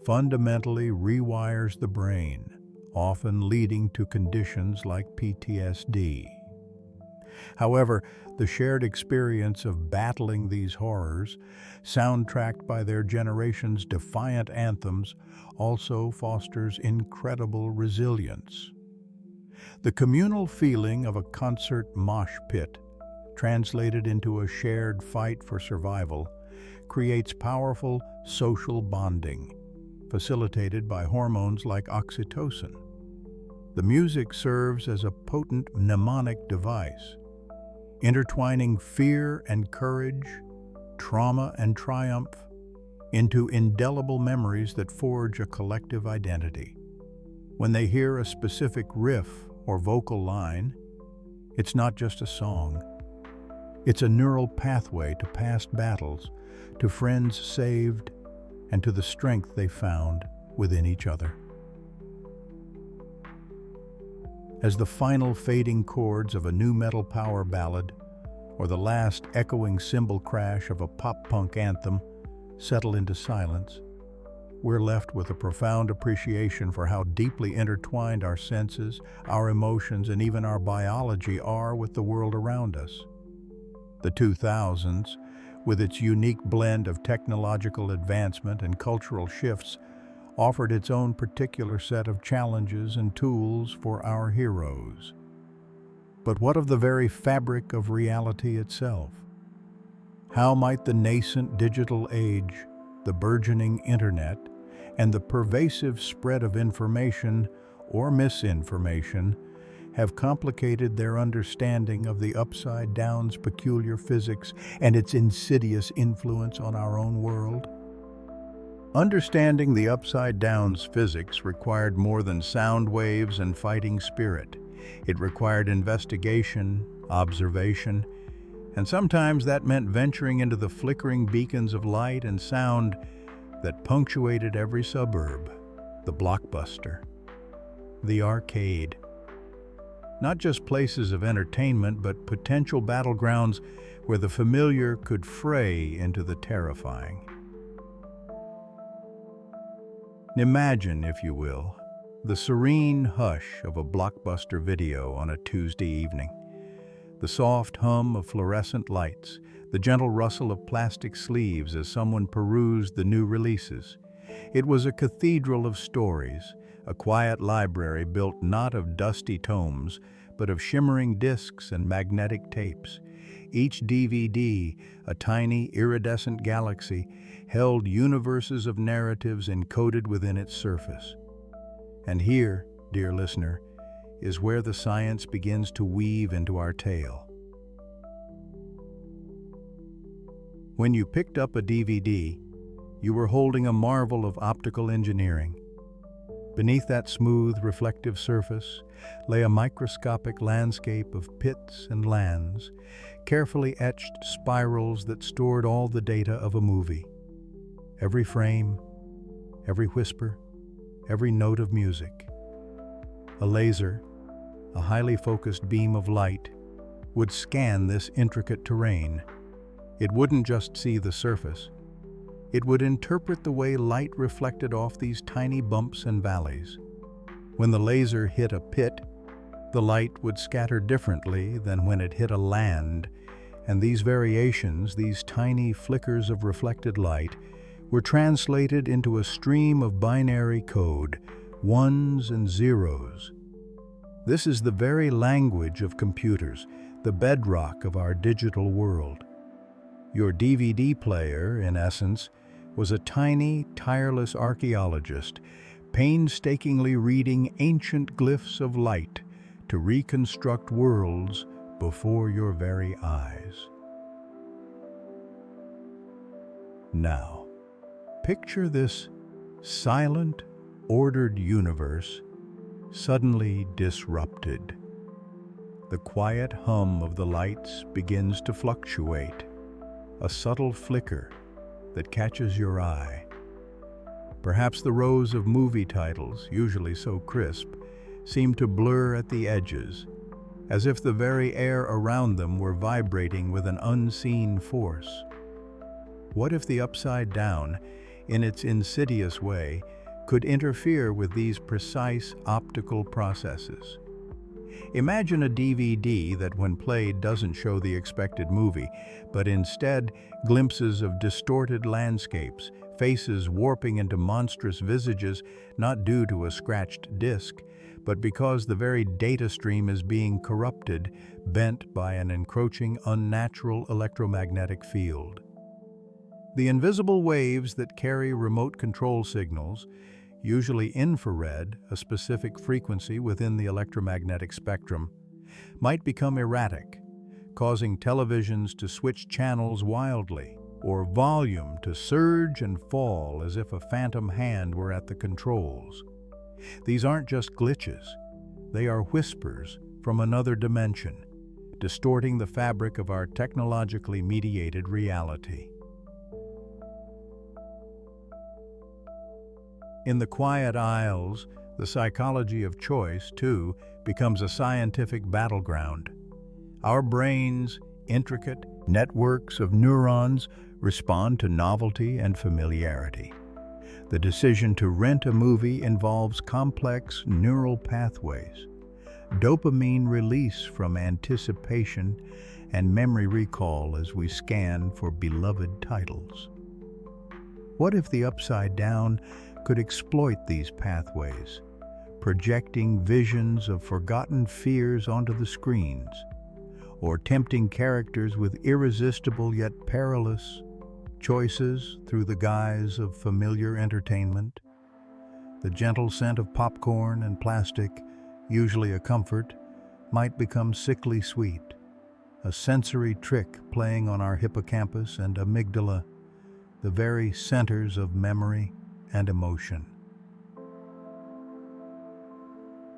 fundamentally rewires the brain, often leading to conditions like PTSD. However, the shared experience of battling these horrors, soundtracked by their generation's defiant anthems, also fosters incredible resilience. The communal feeling of a concert mosh pit, translated into a shared fight for survival, creates powerful social bonding, facilitated by hormones like oxytocin. The music serves as a potent mnemonic device, intertwining fear and courage, trauma and triumph, into indelible memories that forge a collective identity. When they hear a specific riff or vocal line, it's not just a song. It's a neural pathway to past battles, to friends saved, and to the strength they found within each other. As the final fading chords of a nu metal power ballad or the last echoing cymbal crash of a pop-punk anthem settle into silence, we're left with a profound appreciation for how deeply intertwined our senses, our emotions, and even our biology are with the world around us. The 2000s, with its unique blend of technological advancement and cultural shifts, offered its own particular set of challenges and tools for our heroes. But what of the very fabric of reality itself? How might the nascent digital age, the burgeoning internet, and the pervasive spread of information or misinformation have complicated their understanding of the Upside Down's peculiar physics and its insidious influence on our own world? Understanding the Upside Down's physics required more than sound waves and fighting spirit. It required investigation, observation, and sometimes that meant venturing into the flickering beacons of light and sound that punctuated every suburb, the Blockbuster, the arcade. Not just places of entertainment, but potential battlegrounds where the familiar could fray into the terrifying. Imagine, if you will, the serene hush of a Blockbuster video on a Tuesday evening. The soft hum of fluorescent lights, the gentle rustle of plastic sleeves as someone perused the new releases. It was a cathedral of stories, a quiet library built not of dusty tomes, but of shimmering discs and magnetic tapes. Each DVD, a tiny iridescent galaxy, held universes of narratives encoded within its surface. And here, dear listener, is where the science begins to weave into our tale. When you picked up a DVD, you were holding a marvel of optical engineering. Beneath that smooth, reflective surface lay a microscopic landscape of pits and lands, carefully etched spirals that stored all the data of a movie. Every frame, every whisper, every note of music. A laser, a highly focused beam of light, would scan this intricate terrain. It wouldn't just see the surface. It would interpret the way light reflected off these tiny bumps and valleys. When the laser hit a pit, the light would scatter differently than when it hit a land, and these variations, these tiny flickers of reflected light, were translated into a stream of binary code, ones and zeros. This is the very language of computers, the bedrock of our digital world. Your DVD player, in essence, was a tiny, tireless archaeologist, painstakingly reading ancient glyphs of light to reconstruct worlds before your very eyes. Now, picture this silent, ordered universe suddenly disrupted. The quiet hum of the lights begins to fluctuate, a subtle flicker that catches your eye. Perhaps the rows of movie titles, usually so crisp, seem to blur at the edges, as if the very air around them were vibrating with an unseen force. What if the upside down, in its insidious way, could interfere with these precise optical processes? Imagine a DVD that when played doesn't show the expected movie, but instead glimpses of distorted landscapes, faces warping into monstrous visages not due to a scratched disc, but because the very data stream is being corrupted, bent by an encroaching, unnatural electromagnetic field. The invisible waves that carry remote control signals, usually infrared, a specific frequency within the electromagnetic spectrum, might become erratic, causing televisions to switch channels wildly, or volume to surge and fall as if a phantom hand were at the controls. These aren't just glitches, they are whispers from another dimension, distorting the fabric of our technologically mediated reality. In the quiet aisles, the psychology of choice, too, becomes a scientific battleground. Our brains, intricate networks of neurons, respond to novelty and familiarity. The decision to rent a movie involves complex neural pathways, dopamine release from anticipation, and memory recall as we scan for beloved titles. What if the Upside Down could exploit these pathways, projecting visions of forgotten fears onto the screens, or tempting characters with irresistible yet perilous choices through the guise of familiar entertainment? The gentle scent of popcorn and plastic, usually a comfort, might become sickly sweet, a sensory trick playing on our hippocampus and amygdala, the very centers of memory and emotion.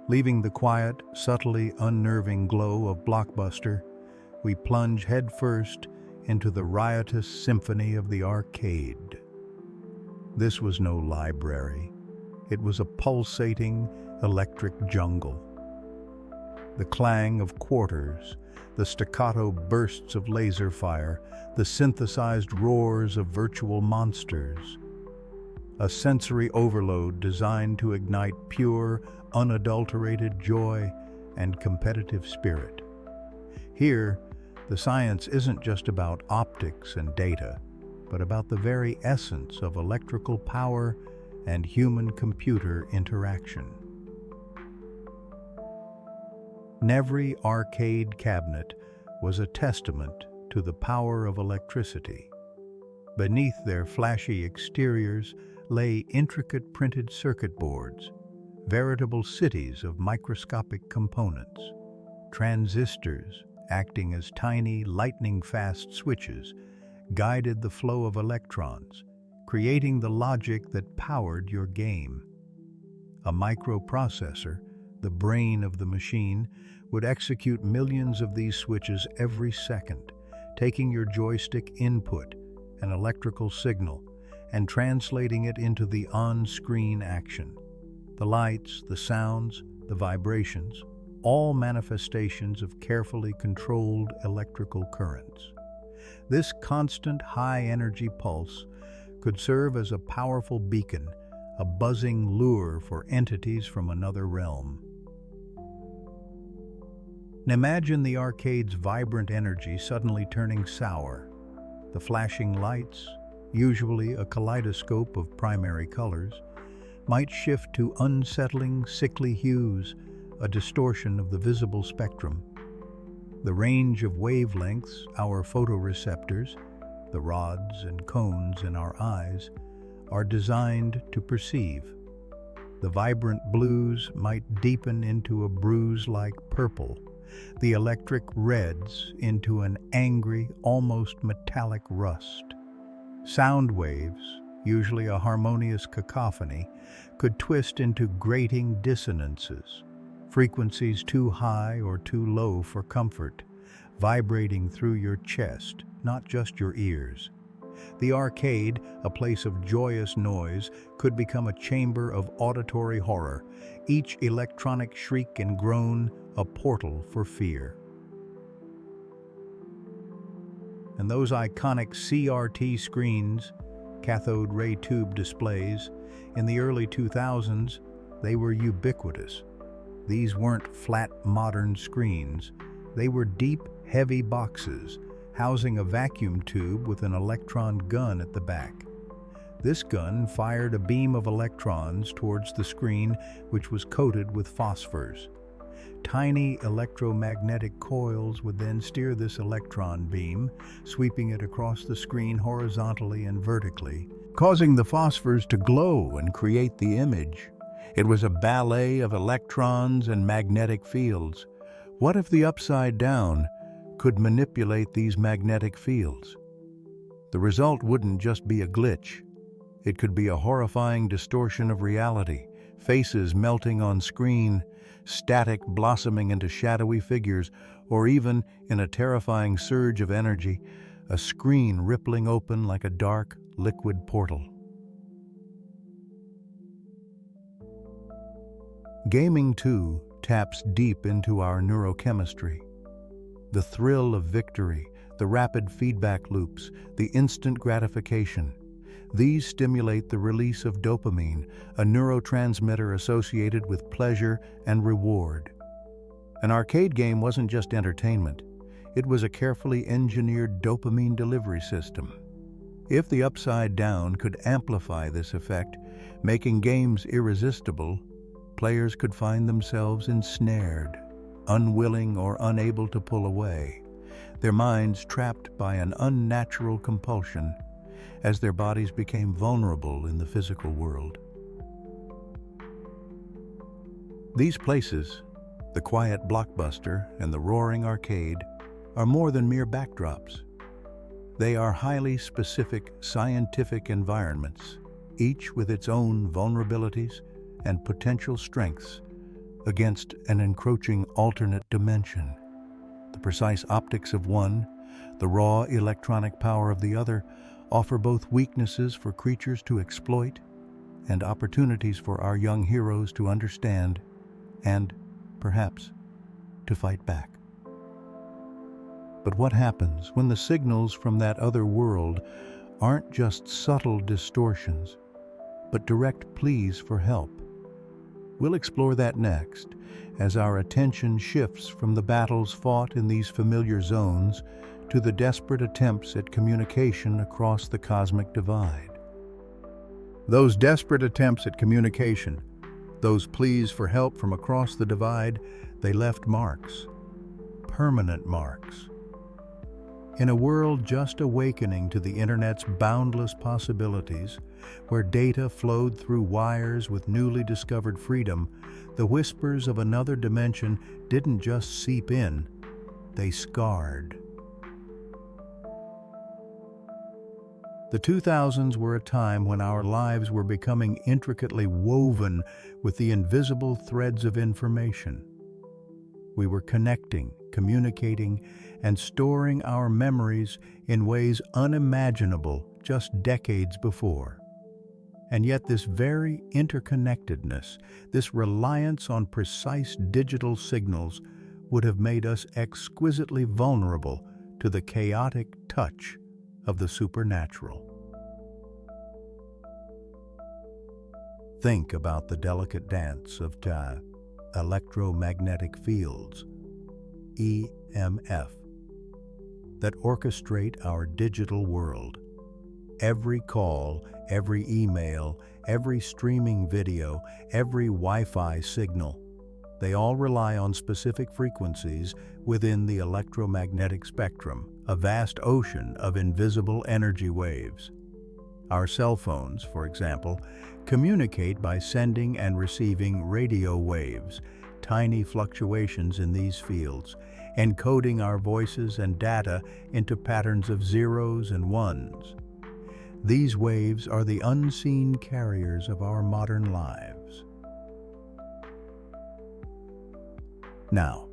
Leaving the quiet, subtly unnerving glow of Blockbuster, we plunge headfirst into the riotous symphony of the arcade. This was no library. It was a pulsating, electric jungle. The clang of quarters, the staccato bursts of laser fire, the synthesized roars of virtual monsters. A sensory overload designed to ignite pure, unadulterated joy and competitive spirit. Here, the science isn't just about optics and data, but about the very essence of electrical power and human-computer interaction. Every arcade cabinet was a testament to the power of electricity. Beneath their flashy exteriors lay intricate printed circuit boards, veritable cities of microscopic components. Transistors, acting as tiny, lightning-fast switches, guided the flow of electrons, creating the logic that powered your game. A microprocessor, the brain of the machine, would execute millions of these switches every second, taking your joystick input, an electrical signal, and translating it into the on-screen action. The lights, the sounds, the vibrations, all manifestations of carefully controlled electrical currents. This constant high-energy pulse could serve as a powerful beacon, a buzzing lure for entities from another realm. Imagine the arcade's vibrant energy suddenly turning sour. The flashing lights, usually a kaleidoscope of primary colors, might shift to unsettling, sickly hues, a distortion of the visible spectrum. The range of wavelengths, our photoreceptors, the rods and cones in our eyes, are designed to perceive. The vibrant blues might deepen into a bruise-like purple, the electric reds into an angry, almost metallic rust. Sound waves, usually a harmonious cacophony, could twist into grating dissonances, frequencies too high or too low for comfort, vibrating through your chest, not just your ears. The arcade, a place of joyous noise, could become a chamber of auditory horror, each electronic shriek and groan a portal for fear. And those iconic CRT screens, cathode ray tube displays, in the early 2000s, they were ubiquitous. These weren't flat modern screens. They were deep, heavy boxes, housing a vacuum tube with an electron gun at the back. This gun fired a beam of electrons towards the screen, which was coated with phosphors. Tiny electromagnetic coils would then steer this electron beam, sweeping it across the screen horizontally and vertically, causing the phosphors to glow and create the image. It was a ballet of electrons and magnetic fields. What if the upside down could manipulate these magnetic fields? The result wouldn't just be a glitch. It could be a horrifying distortion of reality, faces melting on screen, static blossoming into shadowy figures, or even, in a terrifying surge of energy, a screen rippling open like a dark, liquid portal. Gaming, too, taps deep into our neurochemistry. The thrill of victory, the rapid feedback loops, the instant gratification. These stimulate the release of dopamine, a neurotransmitter associated with pleasure and reward. An arcade game wasn't just entertainment. It was a carefully engineered dopamine delivery system. If the upside down could amplify this effect, making games irresistible, players could find themselves ensnared, unwilling or unable to pull away, their minds trapped by an unnatural compulsion as their bodies became vulnerable in the physical world. These places, the quiet Blockbuster and the roaring arcade, are more than mere backdrops. They are highly specific scientific environments, each with its own vulnerabilities and potential strengths against an encroaching alternate dimension. The precise optics of one, the raw electronic power of the other, offer both weaknesses for creatures to exploit and opportunities for our young heroes to understand and, perhaps, to fight back. But what happens when the signals from that other world aren't just subtle distortions, but direct pleas for help? We'll explore that next, as our attention shifts from the battles fought in these familiar zones to the desperate attempts at communication across the cosmic divide. Those desperate attempts at communication, those pleas for help from across the divide, they left marks, permanent marks. In a world just awakening to the internet's boundless possibilities, where data flowed through wires with newly discovered freedom, the whispers of another dimension didn't just seep in, they scarred. The 2000s were a time when our lives were becoming intricately woven with the invisible threads of information. We were connecting, communicating, and storing our memories in ways unimaginable just decades before. And yet this very interconnectedness, this reliance on precise digital signals, would have made us exquisitely vulnerable to the chaotic touch of the supernatural. Think about the delicate dance of electromagnetic fields, EMF, that orchestrate our digital world. Every call, every email, every streaming video, every Wi-Fi signal, they all rely on specific frequencies within the electromagnetic spectrum, a vast ocean of invisible energy waves. Our cell phones, for example, communicate by sending and receiving radio waves, tiny fluctuations in these fields, encoding our voices and data into patterns of zeros and ones. These waves are the unseen carriers of our modern lives. Now,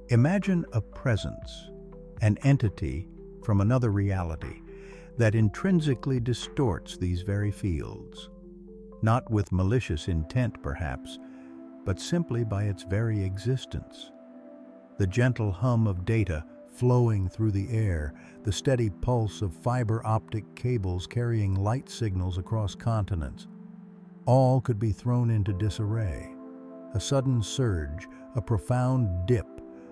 imagine a presence, an entity from another reality that intrinsically distorts these very fields, not with malicious intent perhaps, but simply by its very existence. The gentle hum of data flowing through the air, the steady pulse of fiber optic cables carrying light signals across continents, all could be thrown into disarray. A sudden surge, a profound dip,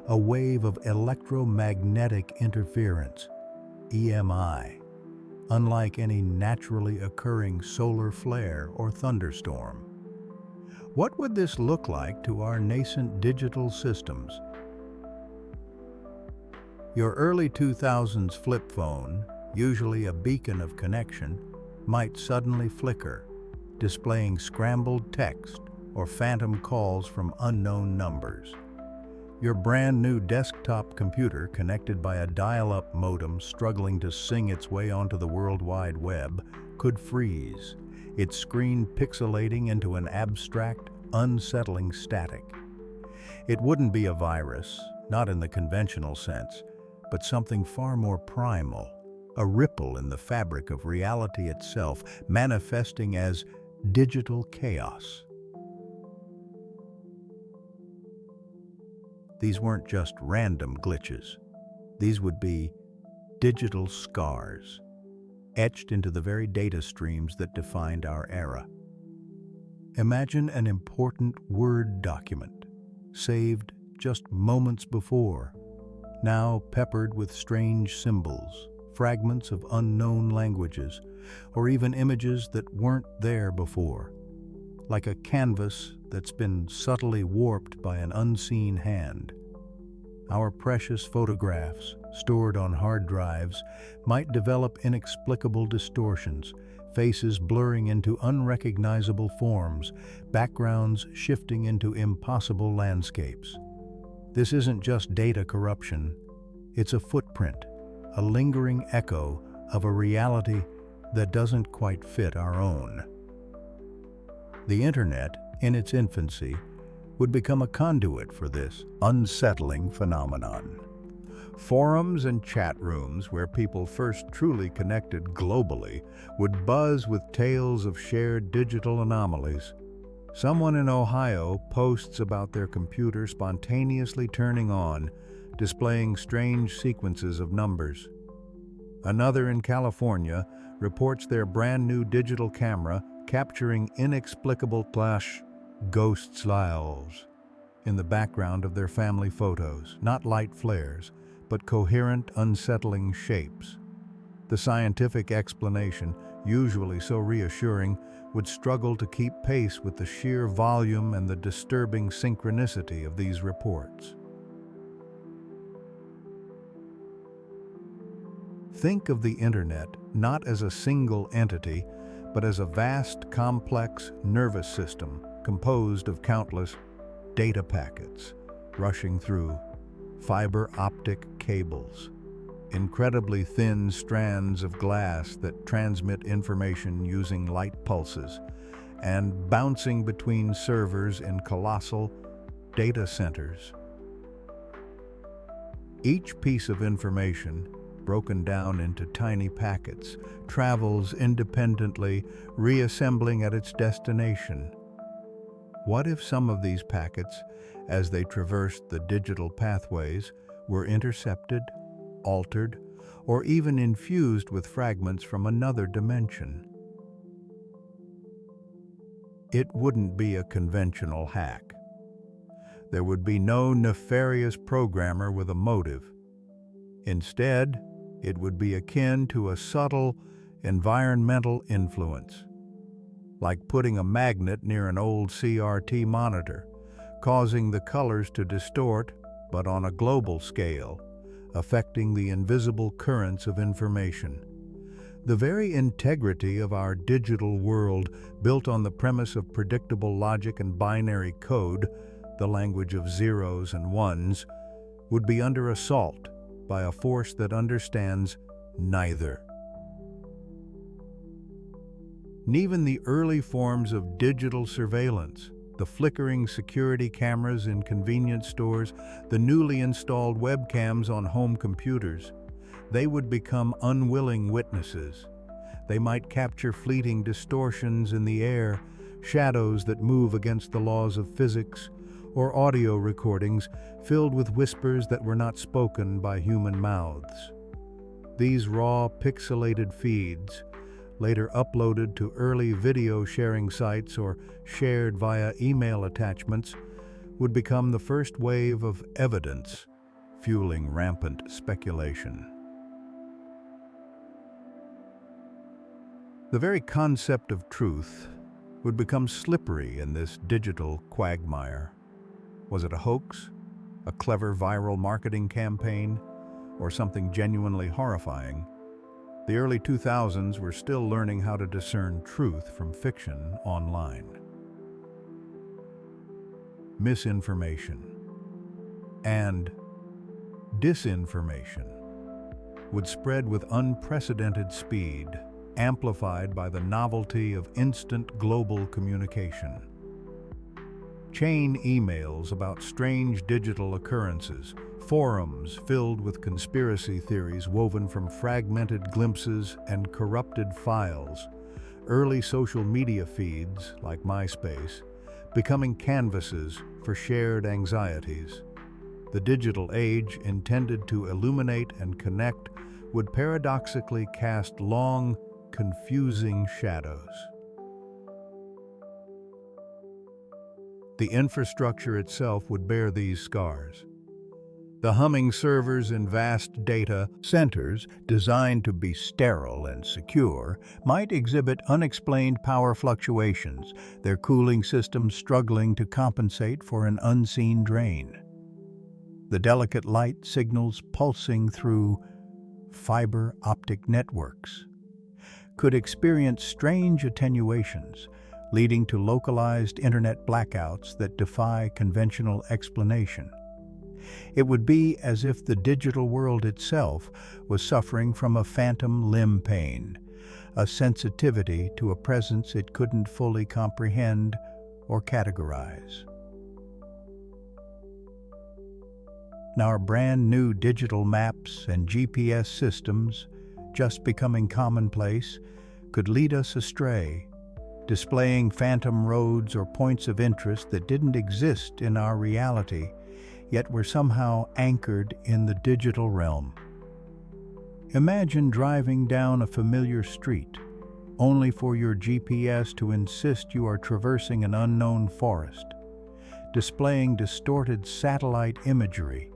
a wave of electromagnetic interference, EMI, unlike any naturally occurring solar flare or thunderstorm. What would this look like to our nascent digital systems? Your early 2000s flip phone, usually a beacon of connection, might suddenly flicker, displaying scrambled text or phantom calls from unknown numbers. Your brand new desktop computer, connected by a dial-up modem struggling to sing its way onto the World Wide Web, could freeze, its screen pixelating into an abstract, unsettling static. It wouldn't be a virus, not in the conventional sense, but something far more primal, a ripple in the fabric of reality itself, manifesting as digital chaos. These weren't just random glitches. These would be digital scars, etched into the very data streams that defined our era. Imagine an important Word document, saved just moments before, now peppered with strange symbols, fragments of unknown languages, or even images that weren't there before, like a canvas that's been subtly warped by an unseen hand. Our precious photographs, stored on hard drives, might develop inexplicable distortions, faces blurring into unrecognizable forms, backgrounds shifting into impossible landscapes. This isn't just data corruption, it's a footprint, a lingering echo of a reality that doesn't quite fit our own. The internet, in its infancy, would become a conduit for this unsettling phenomenon. Forums and chat rooms where people first truly connected globally would buzz with tales of shared digital anomalies. Someone in Ohio posts about their computer spontaneously turning on, displaying strange sequences of numbers. Another in California reports their brand new digital camera capturing inexplicable ghost sliles in the background of their family photos, not light flares, but coherent, unsettling shapes. The scientific explanation, usually so reassuring, would struggle to keep pace with the sheer volume and the disturbing synchronicity of these reports. Think of the internet not as a single entity, but as a vast, complex nervous system composed of countless data packets rushing through fiber optic cables, incredibly thin strands of glass that transmit information using light pulses, and bouncing between servers in colossal data centers. Each piece of information, broken down into tiny packets, travels independently, reassembling at its destination. What if some of these packets, as they traversed the digital pathways, were intercepted, altered, or even infused with fragments from another dimension? It wouldn't be a conventional hack. There would be no nefarious programmer with a motive. Instead, it would be akin to a subtle environmental influence, like putting a magnet near an old CRT monitor, causing the colors to distort, but on a global scale, affecting the invisible currents of information. The very integrity of our digital world, built on the premise of predictable logic and binary code, the language of zeros and ones, would be under assault by a force that understands neither. And even the early forms of digital surveillance, the flickering security cameras in convenience stores, the newly installed webcams on home computers, they would become unwilling witnesses. They might capture fleeting distortions in the air, shadows that move against the laws of physics, or audio recordings filled with whispers that were not spoken by human mouths. These raw, pixelated feeds, later uploaded to early video sharing sites or shared via email attachments, would become the first wave of evidence, fueling rampant speculation. The very concept of truth would become slippery in this digital quagmire. Was it a hoax, a clever viral marketing campaign, or something genuinely horrifying? The early 2000s were still learning how to discern truth from fiction online. Misinformation and disinformation would spread with unprecedented speed, amplified by the novelty of instant global communication. Chain emails about strange digital occurrences, forums filled with conspiracy theories woven from fragmented glimpses and corrupted files, early social media feeds, like MySpace, becoming canvases for shared anxieties. The digital age, intended to illuminate and connect, would paradoxically cast long, confusing shadows. The infrastructure itself would bear these scars. The humming servers in vast data centers, designed to be sterile and secure, might exhibit unexplained power fluctuations, their cooling systems struggling to compensate for an unseen drain. The delicate light signals pulsing through fiber optic networks could experience strange attenuations, leading to localized internet blackouts that defy conventional explanation. It would be as if the digital world itself was suffering from a phantom limb pain, a sensitivity to a presence it couldn't fully comprehend or categorize. Now, our brand new digital maps and GPS systems, just becoming commonplace, could lead us astray, displaying phantom roads or points of interest that didn't exist in our reality, yet were somehow anchored in the digital realm. Imagine driving down a familiar street, only for your GPS to insist you are traversing an unknown forest, displaying distorted satellite imagery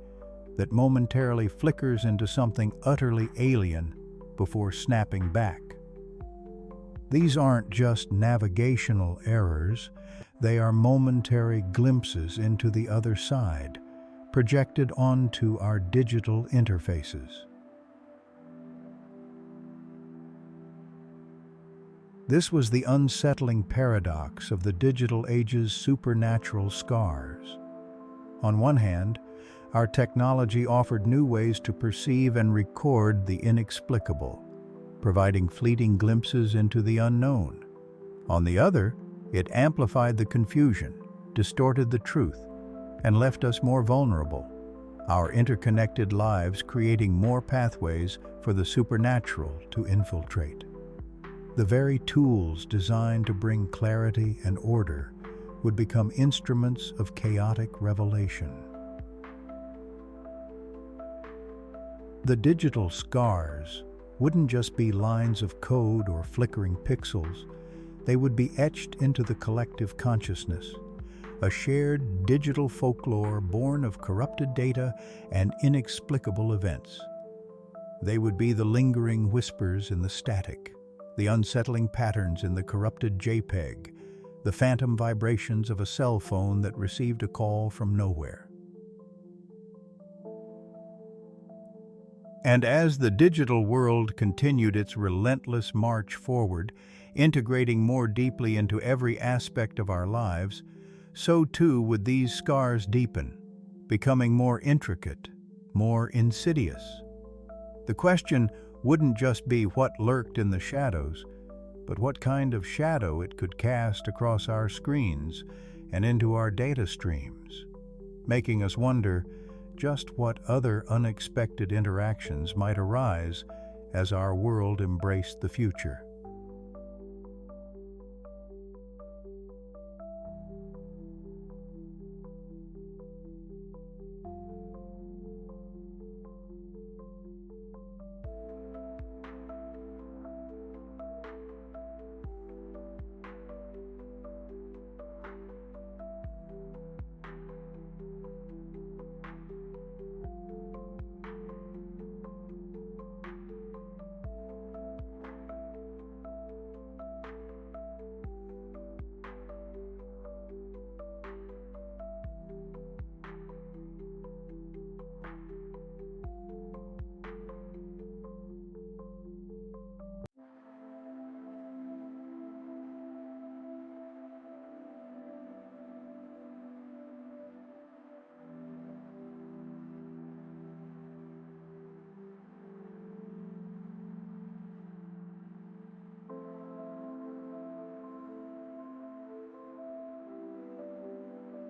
that momentarily flickers into something utterly alien before snapping back. These aren't just navigational errors, they are momentary glimpses into the other side, projected onto our digital interfaces. This was the unsettling paradox of the digital age's supernatural scars. On one hand, our technology offered new ways to perceive and record the inexplicable, providing fleeting glimpses into the unknown. On the other, it amplified the confusion, distorted the truth, and left us more vulnerable, our interconnected lives creating more pathways for the supernatural to infiltrate. The very tools designed to bring clarity and order would become instruments of chaotic revelation. The digital scars wouldn't just be lines of code or flickering pixels, they would be etched into the collective consciousness, a shared digital folklore born of corrupted data and inexplicable events. They would be the lingering whispers in the static, the unsettling patterns in the corrupted JPEG, the phantom vibrations of a cell phone that received a call from nowhere. And as the digital world continued its relentless march forward, integrating more deeply into every aspect of our lives, so too would these scars deepen, becoming more intricate, more insidious. The question wouldn't just be what lurked in the shadows, but what kind of shadow it could cast across our screens and into our data streams, making us wonder just what other unexpected interactions might arise as our world embraced the future.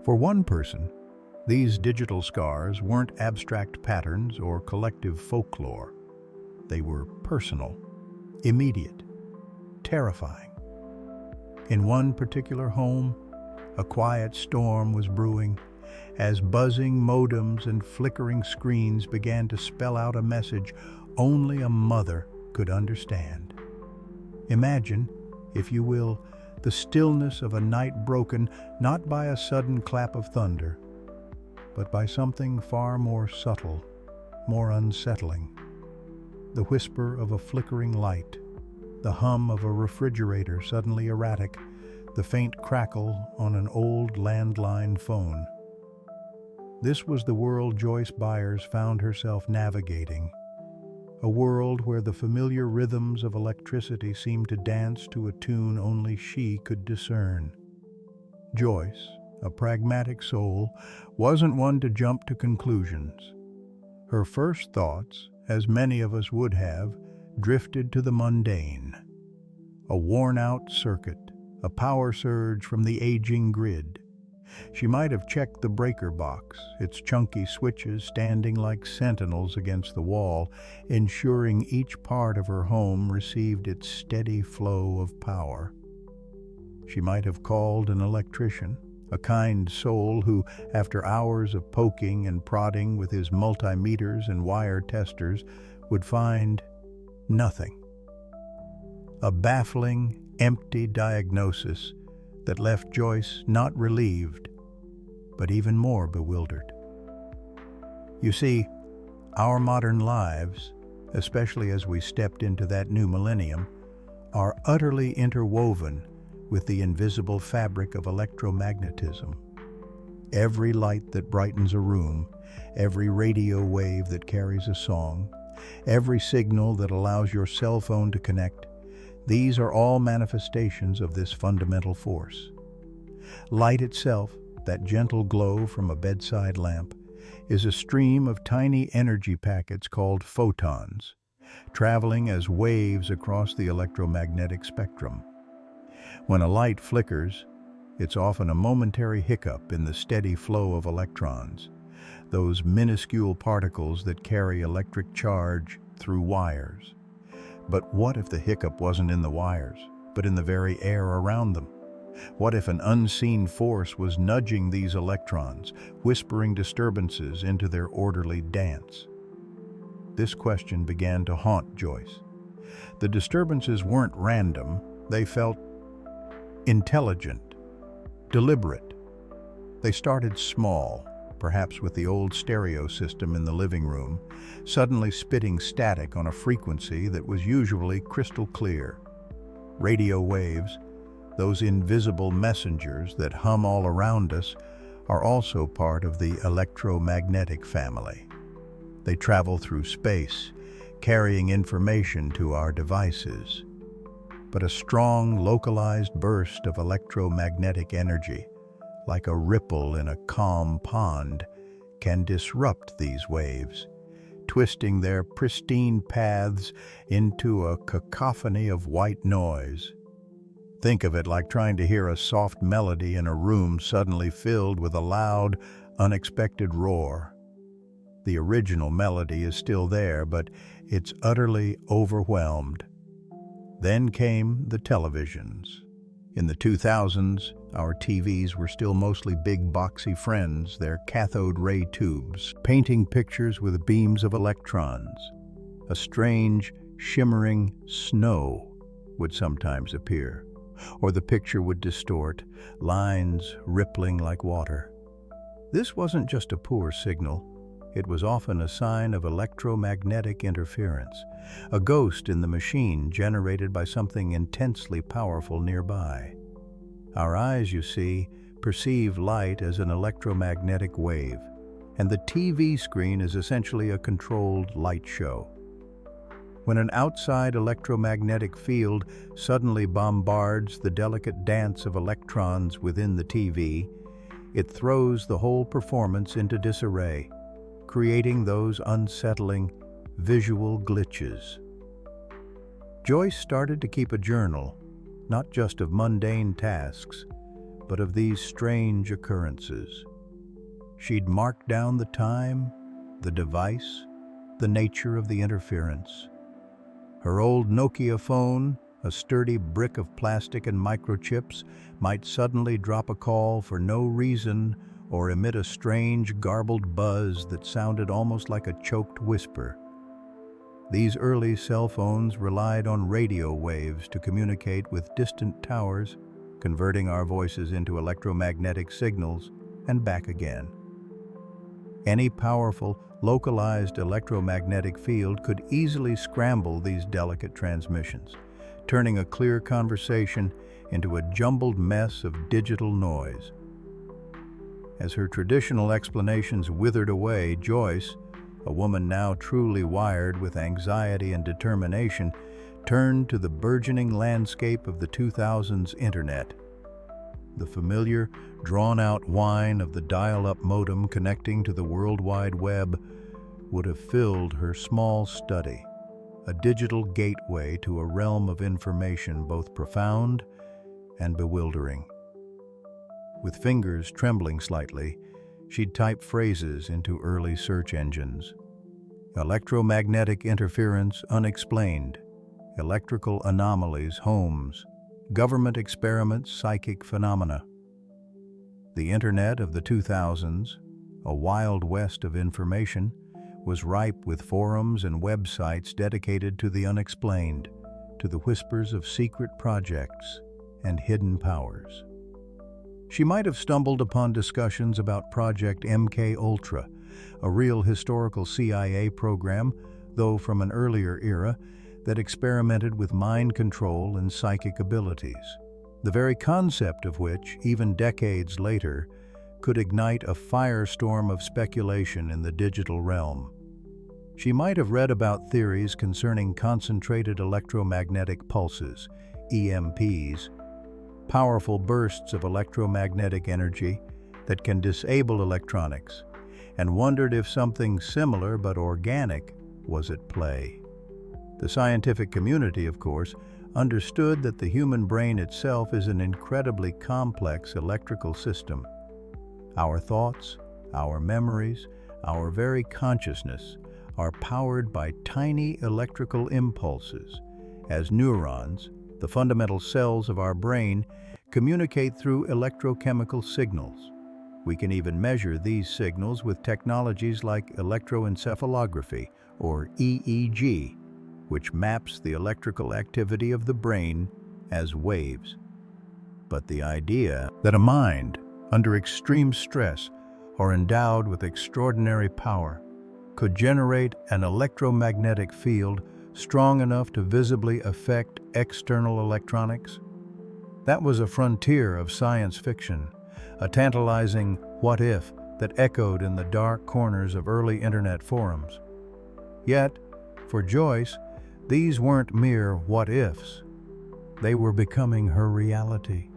For one person, these digital scars weren't abstract patterns or collective folklore. They were personal, immediate, terrifying. In one particular home, a quiet storm was brewing as buzzing modems and flickering screens began to spell out a message only a mother could understand. Imagine, if you will, the stillness of a night broken not by a sudden clap of thunder, but by something far more subtle, more unsettling. The whisper of a flickering light, the hum of a refrigerator suddenly erratic, the faint crackle on an old landline phone. This was the world Joyce Byers found herself navigating, a world where the familiar rhythms of electricity seemed to dance to a tune only she could discern. Joyce, a pragmatic soul, wasn't one to jump to conclusions. Her first thoughts, as many of us would have, drifted to the mundane. A worn-out circuit, a power surge from the aging grid. She might have checked the breaker box, its chunky switches standing like sentinels against the wall, ensuring each part of her home received its steady flow of power. She might have called an electrician, a kind soul who, after hours of poking and prodding with his multimeters and wire testers, would find nothing. A baffling, empty diagnosis that left Joyce not relieved, but even more bewildered. You see, our modern lives, especially as we stepped into that new millennium, are utterly interwoven with the invisible fabric of electromagnetism. Every light that brightens a room, every radio wave that carries a song, every signal that allows your cell phone to connect, these are all manifestations of this fundamental force. Light itself, that gentle glow from a bedside lamp, is a stream of tiny energy packets called photons, traveling as waves across the electromagnetic spectrum. When a light flickers, it's often a momentary hiccup in the steady flow of electrons, those minuscule particles that carry electric charge through wires. But what if the hiccup wasn't in the wires, but in the very air around them? What if an unseen force was nudging these electrons, whispering disturbances into their orderly dance? This question began to haunt Joyce. The disturbances weren't random, they felt intelligent, deliberate. They started small, perhaps with the old stereo system in the living room, suddenly spitting static on a frequency that was usually crystal clear. Radio waves, those invisible messengers that hum all around us, are also part of the electromagnetic family. They travel through space, carrying information to our devices. But a strong, localized burst of electromagnetic energy, like a ripple in a calm pond, can disrupt these waves, twisting their pristine paths into a cacophony of white noise. Think of it like trying to hear a soft melody in a room suddenly filled with a loud, unexpected roar. The original melody is still there, but it's utterly overwhelmed. Then came the televisions. In the 2000s, our TVs were still mostly big boxy friends, their cathode ray tubes, painting pictures with beams of electrons. A strange, shimmering snow would sometimes appear, or the picture would distort, lines rippling like water. This wasn't just a poor signal. It was often a sign of electromagnetic interference, a ghost in the machine generated by something intensely powerful nearby. Our eyes, you see, perceive light as an electromagnetic wave, and the TV screen is essentially a controlled light show. When an outside electromagnetic field suddenly bombards the delicate dance of electrons within the TV, it throws the whole performance into disarray, creating those unsettling visual glitches. Joyce started to keep a journal, not just of mundane tasks, but of these strange occurrences. She'd mark down the time, the device, the nature of the interference. Her old Nokia phone, a sturdy brick of plastic and microchips, might suddenly drop a call for no reason or emit a strange, garbled buzz that sounded almost like a choked whisper. These early cell phones relied on radio waves to communicate with distant towers, converting our voices into electromagnetic signals and back again. Any powerful, localized electromagnetic field could easily scramble these delicate transmissions, turning a clear conversation into a jumbled mess of digital noise. As her traditional explanations withered away, Joyce, a woman now truly wired with anxiety and determination, turned to the burgeoning landscape of the 2000s internet. The familiar, drawn-out whine of the dial-up modem connecting to the World Wide Web would have filled her small study, a digital gateway to a realm of information both profound and bewildering. With fingers trembling slightly, she'd type phrases into early search engines. Electromagnetic interference unexplained, electrical anomalies, homes, government experiments, psychic phenomena. The internet of the 2000s, a wild west of information, was ripe with forums and websites dedicated to the unexplained, to the whispers of secret projects and hidden powers. She might have stumbled upon discussions about Project MK Ultra, a real historical CIA program, though from an earlier era, that experimented with mind control and psychic abilities, the very concept of which, even decades later, could ignite a firestorm of speculation in the digital realm. She might have read about theories concerning concentrated electromagnetic pulses, EMPs, powerful bursts of electromagnetic energy that can disable electronics, and wondered if something similar but organic was at play. The scientific community, of course, understood that the human brain itself is an incredibly complex electrical system. Our thoughts, our memories, our very consciousness are powered by tiny electrical impulses, as neurons, the fundamental cells of our brain, communicate through electrochemical signals. We can even measure these signals with technologies like electroencephalography, or EEG, which maps the electrical activity of the brain as waves. But the idea that a mind, under extreme stress or endowed with extraordinary power, could generate an electromagnetic field strong enough to visibly affect external electronics? That was a frontier of science fiction, a tantalizing what-if that echoed in the dark corners of early internet forums. Yet, for Joyce, these weren't mere what-ifs. They were becoming her reality.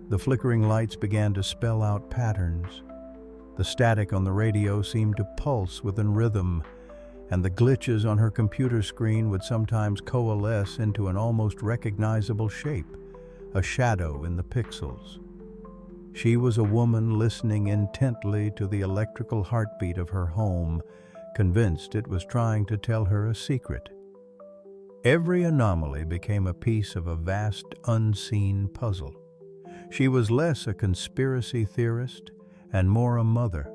The flickering lights began to spell out patterns. The static on the radio seemed to pulse within rhythm, and the glitches on her computer screen would sometimes coalesce into an almost recognizable shape, a shadow in the pixels. She was a woman listening intently to the electrical heartbeat of her home, convinced it was trying to tell her a secret. Every anomaly became a piece of a vast, unseen puzzle. She was less a conspiracy theorist and more a mother,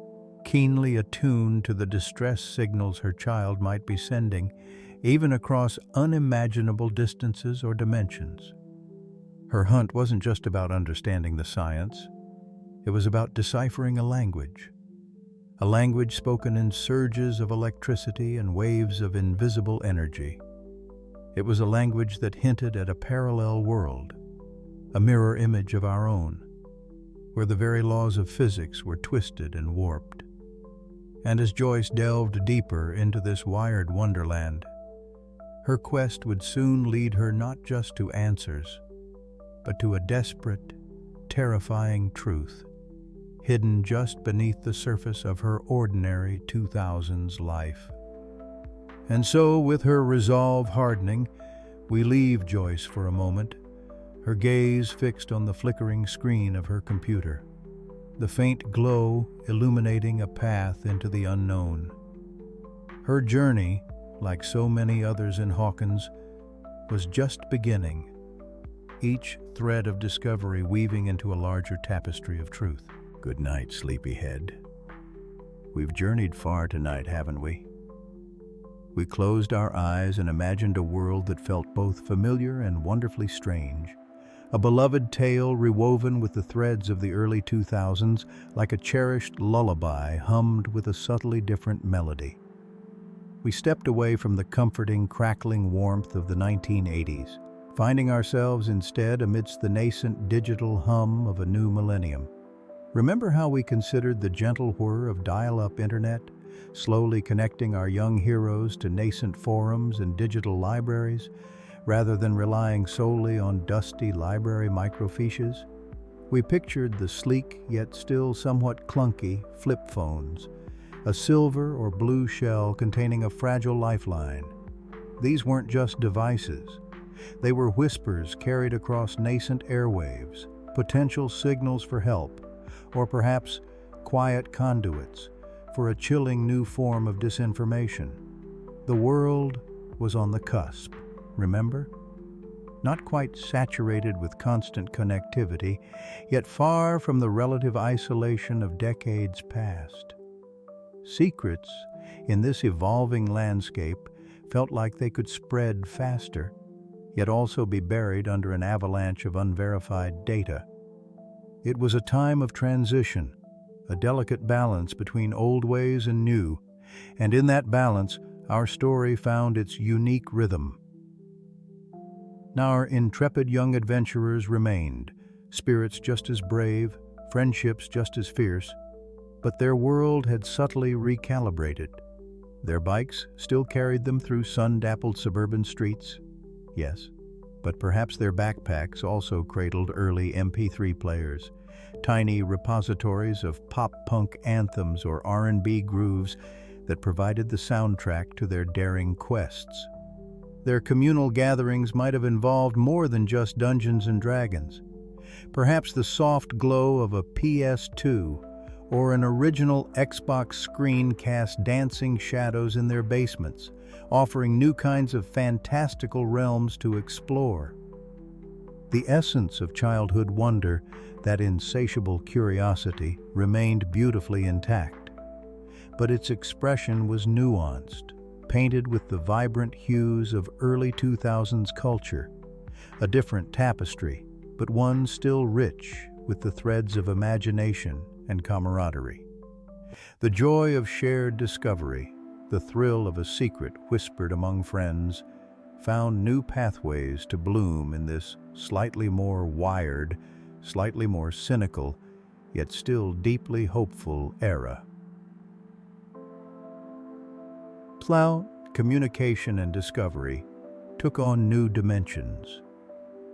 keenly attuned to the distress signals her child might be sending, even across unimaginable distances or dimensions. Her hunt wasn't just about understanding the science. It was about deciphering a language spoken in surges of electricity and waves of invisible energy. It was a language that hinted at a parallel world, a mirror image of our own, where the very laws of physics were twisted and warped. And as Joyce delved deeper into this wired wonderland, her quest would soon lead her not just to answers, but to a desperate, terrifying truth, hidden just beneath the surface of her ordinary 2000s life. And so, with her resolve hardening, we leave Joyce for a moment, her gaze fixed on the flickering screen of her computer, the faint glow illuminating a path into the unknown. Her journey, like so many others in Hawkins, was just beginning, each thread of discovery weaving into a larger tapestry of truth. Good night, sleepyhead. We've journeyed far tonight, haven't we? We closed our eyes and imagined a world that felt both familiar and wonderfully strange, a beloved tale rewoven with the threads of the early 2000s like a cherished lullaby hummed with a subtly different melody. We stepped away from the comforting, crackling warmth of the 1980s, finding ourselves instead amidst the nascent digital hum of a new millennium. Remember how we considered the gentle whir of dial-up internet, slowly connecting our young heroes to nascent forums and digital libraries, rather than relying solely on dusty library microfiches? We pictured the sleek yet still somewhat clunky flip phones, a silver or blue shell containing a fragile lifeline. These weren't just devices. They were whispers carried across nascent airwaves, potential signals for help, or perhaps quiet conduits for a chilling new form of disinformation. The world was on the cusp, remember? Not quite saturated with constant connectivity, yet far from the relative isolation of decades past. Secrets in this evolving landscape felt like they could spread faster, yet also be buried under an avalanche of unverified data. It was a time of transition, a delicate balance between old ways and new, and in that balance, our story found its unique rhythm. Our intrepid young adventurers remained, spirits just as brave, friendships just as fierce, but their world had subtly recalibrated. Their bikes still carried them through sun-dappled suburban streets, yes, but perhaps their backpacks also cradled early MP3 players, tiny repositories of pop-punk anthems or R&B grooves that provided the soundtrack to their daring quests. Their communal gatherings might have involved more than just Dungeons and Dragons. Perhaps the soft glow of a PS2 or an original Xbox screen cast dancing shadows in their basements, offering new kinds of fantastical realms to explore. The essence of childhood wonder, that insatiable curiosity, remained beautifully intact, but its expression was nuanced, painted with the vibrant hues of early 2000s culture, a different tapestry, but one still rich with the threads of imagination and camaraderie. The joy of shared discovery, the thrill of a secret whispered among friends, found new pathways to bloom in this slightly more wired, slightly more cynical, yet still deeply hopeful era. Cloud, communication, and discovery took on new dimensions.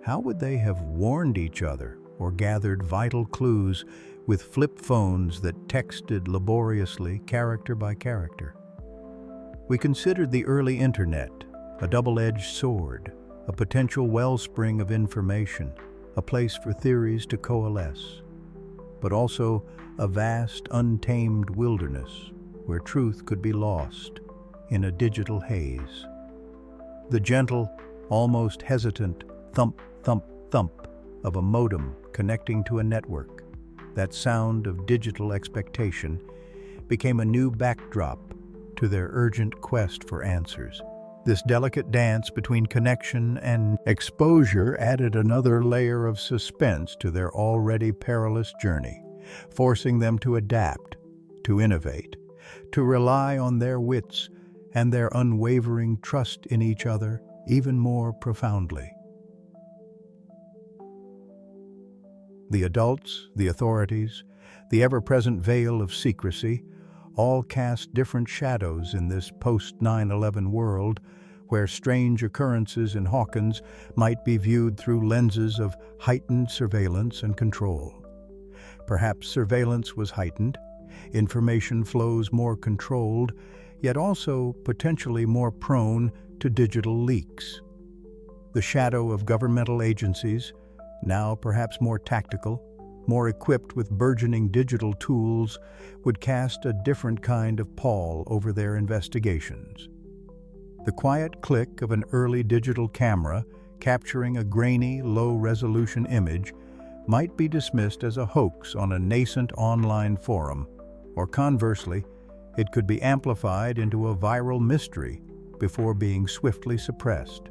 How would they have warned each other or gathered vital clues with flip phones that texted laboriously, character by character? We considered the early internet a double-edged sword, a potential wellspring of information, a place for theories to coalesce, but also a vast, untamed wilderness where truth could be lost in a digital haze. The gentle, almost hesitant thump, thump, thump of a modem connecting to a network, that sound of digital expectation, became a new backdrop to their urgent quest for answers. This delicate dance between connection and exposure added another layer of suspense to their already perilous journey, forcing them to adapt, to innovate, to rely on their wits and their unwavering trust in each other even more profoundly. The adults, the authorities, the ever-present veil of secrecy, all cast different shadows in this post-9/11 world where strange occurrences in Hawkins might be viewed through lenses of heightened surveillance and control. Perhaps surveillance was heightened, information flows more controlled, yet also potentially more prone to digital leaks. The shadow of governmental agencies, now perhaps more tactical, more equipped with burgeoning digital tools, would cast a different kind of pall over their investigations. The quiet click of an early digital camera capturing a grainy, low-resolution image might be dismissed as a hoax on a nascent online forum, or conversely, it could be amplified into a viral mystery before being swiftly suppressed.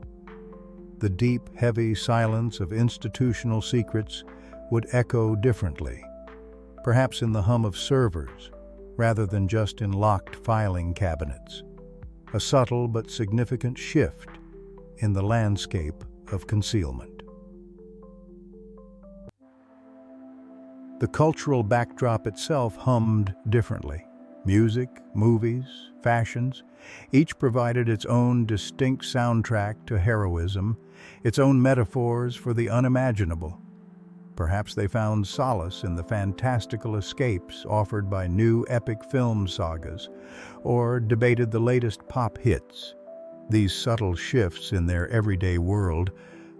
The deep, heavy silence of institutional secrets would echo differently, perhaps in the hum of servers, rather than just in locked filing cabinets. A subtle but significant shift in the landscape of concealment. The cultural backdrop itself hummed differently. Music, movies, fashions, each provided its own distinct soundtrack to heroism, its own metaphors for the unimaginable. Perhaps they found solace in the fantastical escapes offered by new epic film sagas, or debated the latest pop hits. These subtle shifts in their everyday world,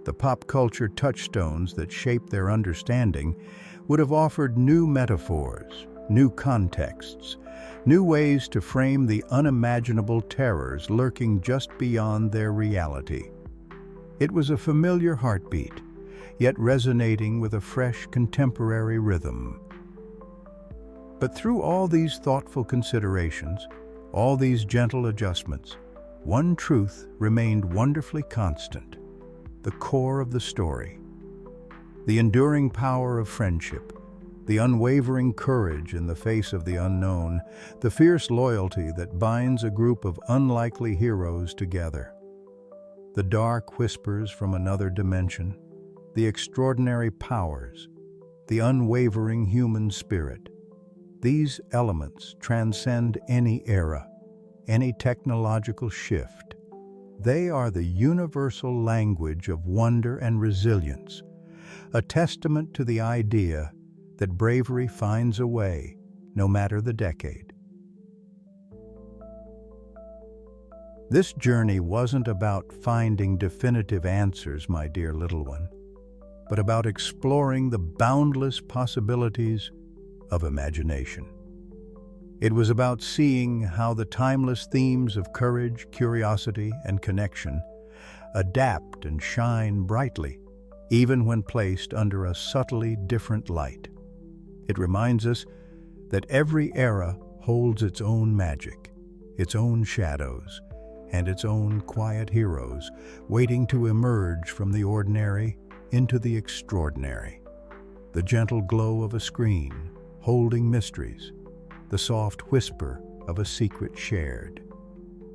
the pop culture touchstones that shaped their understanding, would have offered new metaphors, new contexts, new ways to frame the unimaginable terrors lurking just beyond their reality. It was a familiar heartbeat, yet resonating with a fresh contemporary rhythm. But through all these thoughtful considerations, all these gentle adjustments, one truth remained wonderfully constant: the core of the story. The enduring power of friendship, the unwavering courage in the face of the unknown, the fierce loyalty that binds a group of unlikely heroes together. The dark whispers from another dimension, the extraordinary powers, the unwavering human spirit. These elements transcend any era, any technological shift. They are the universal language of wonder and resilience, a testament to the idea that bravery finds a way, no matter the decade. This journey wasn't about finding definitive answers, my dear little one, but about exploring the boundless possibilities of imagination. It was about seeing how the timeless themes of courage, curiosity, and connection adapt and shine brightly, even when placed under a subtly different light. It reminds us that every era holds its own magic, its own shadows, and its own quiet heroes, waiting to emerge from the ordinary into the extraordinary. The gentle glow of a screen, holding mysteries, the soft whisper of a secret shared.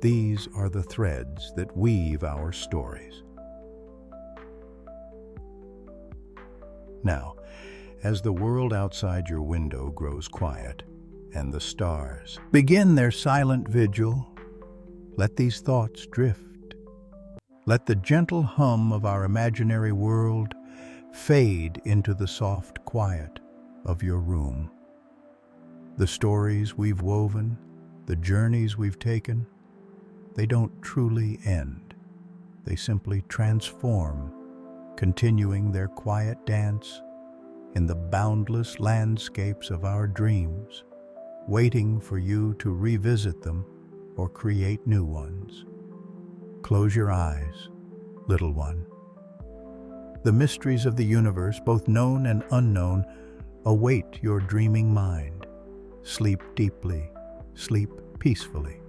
These are the threads that weave our stories. Now, as the world outside your window grows quiet and the stars begin their silent vigil, let these thoughts drift. Let the gentle hum of our imaginary world fade into the soft quiet of your room. The stories we've woven, the journeys we've taken, they don't truly end. They simply transform, continuing their quiet dance in the boundless landscapes of our dreams, waiting for you to revisit them or create new ones. Close your eyes, little one. The mysteries of the universe, both known and unknown, await your dreaming mind. Sleep deeply, sleep peacefully.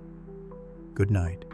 Good night.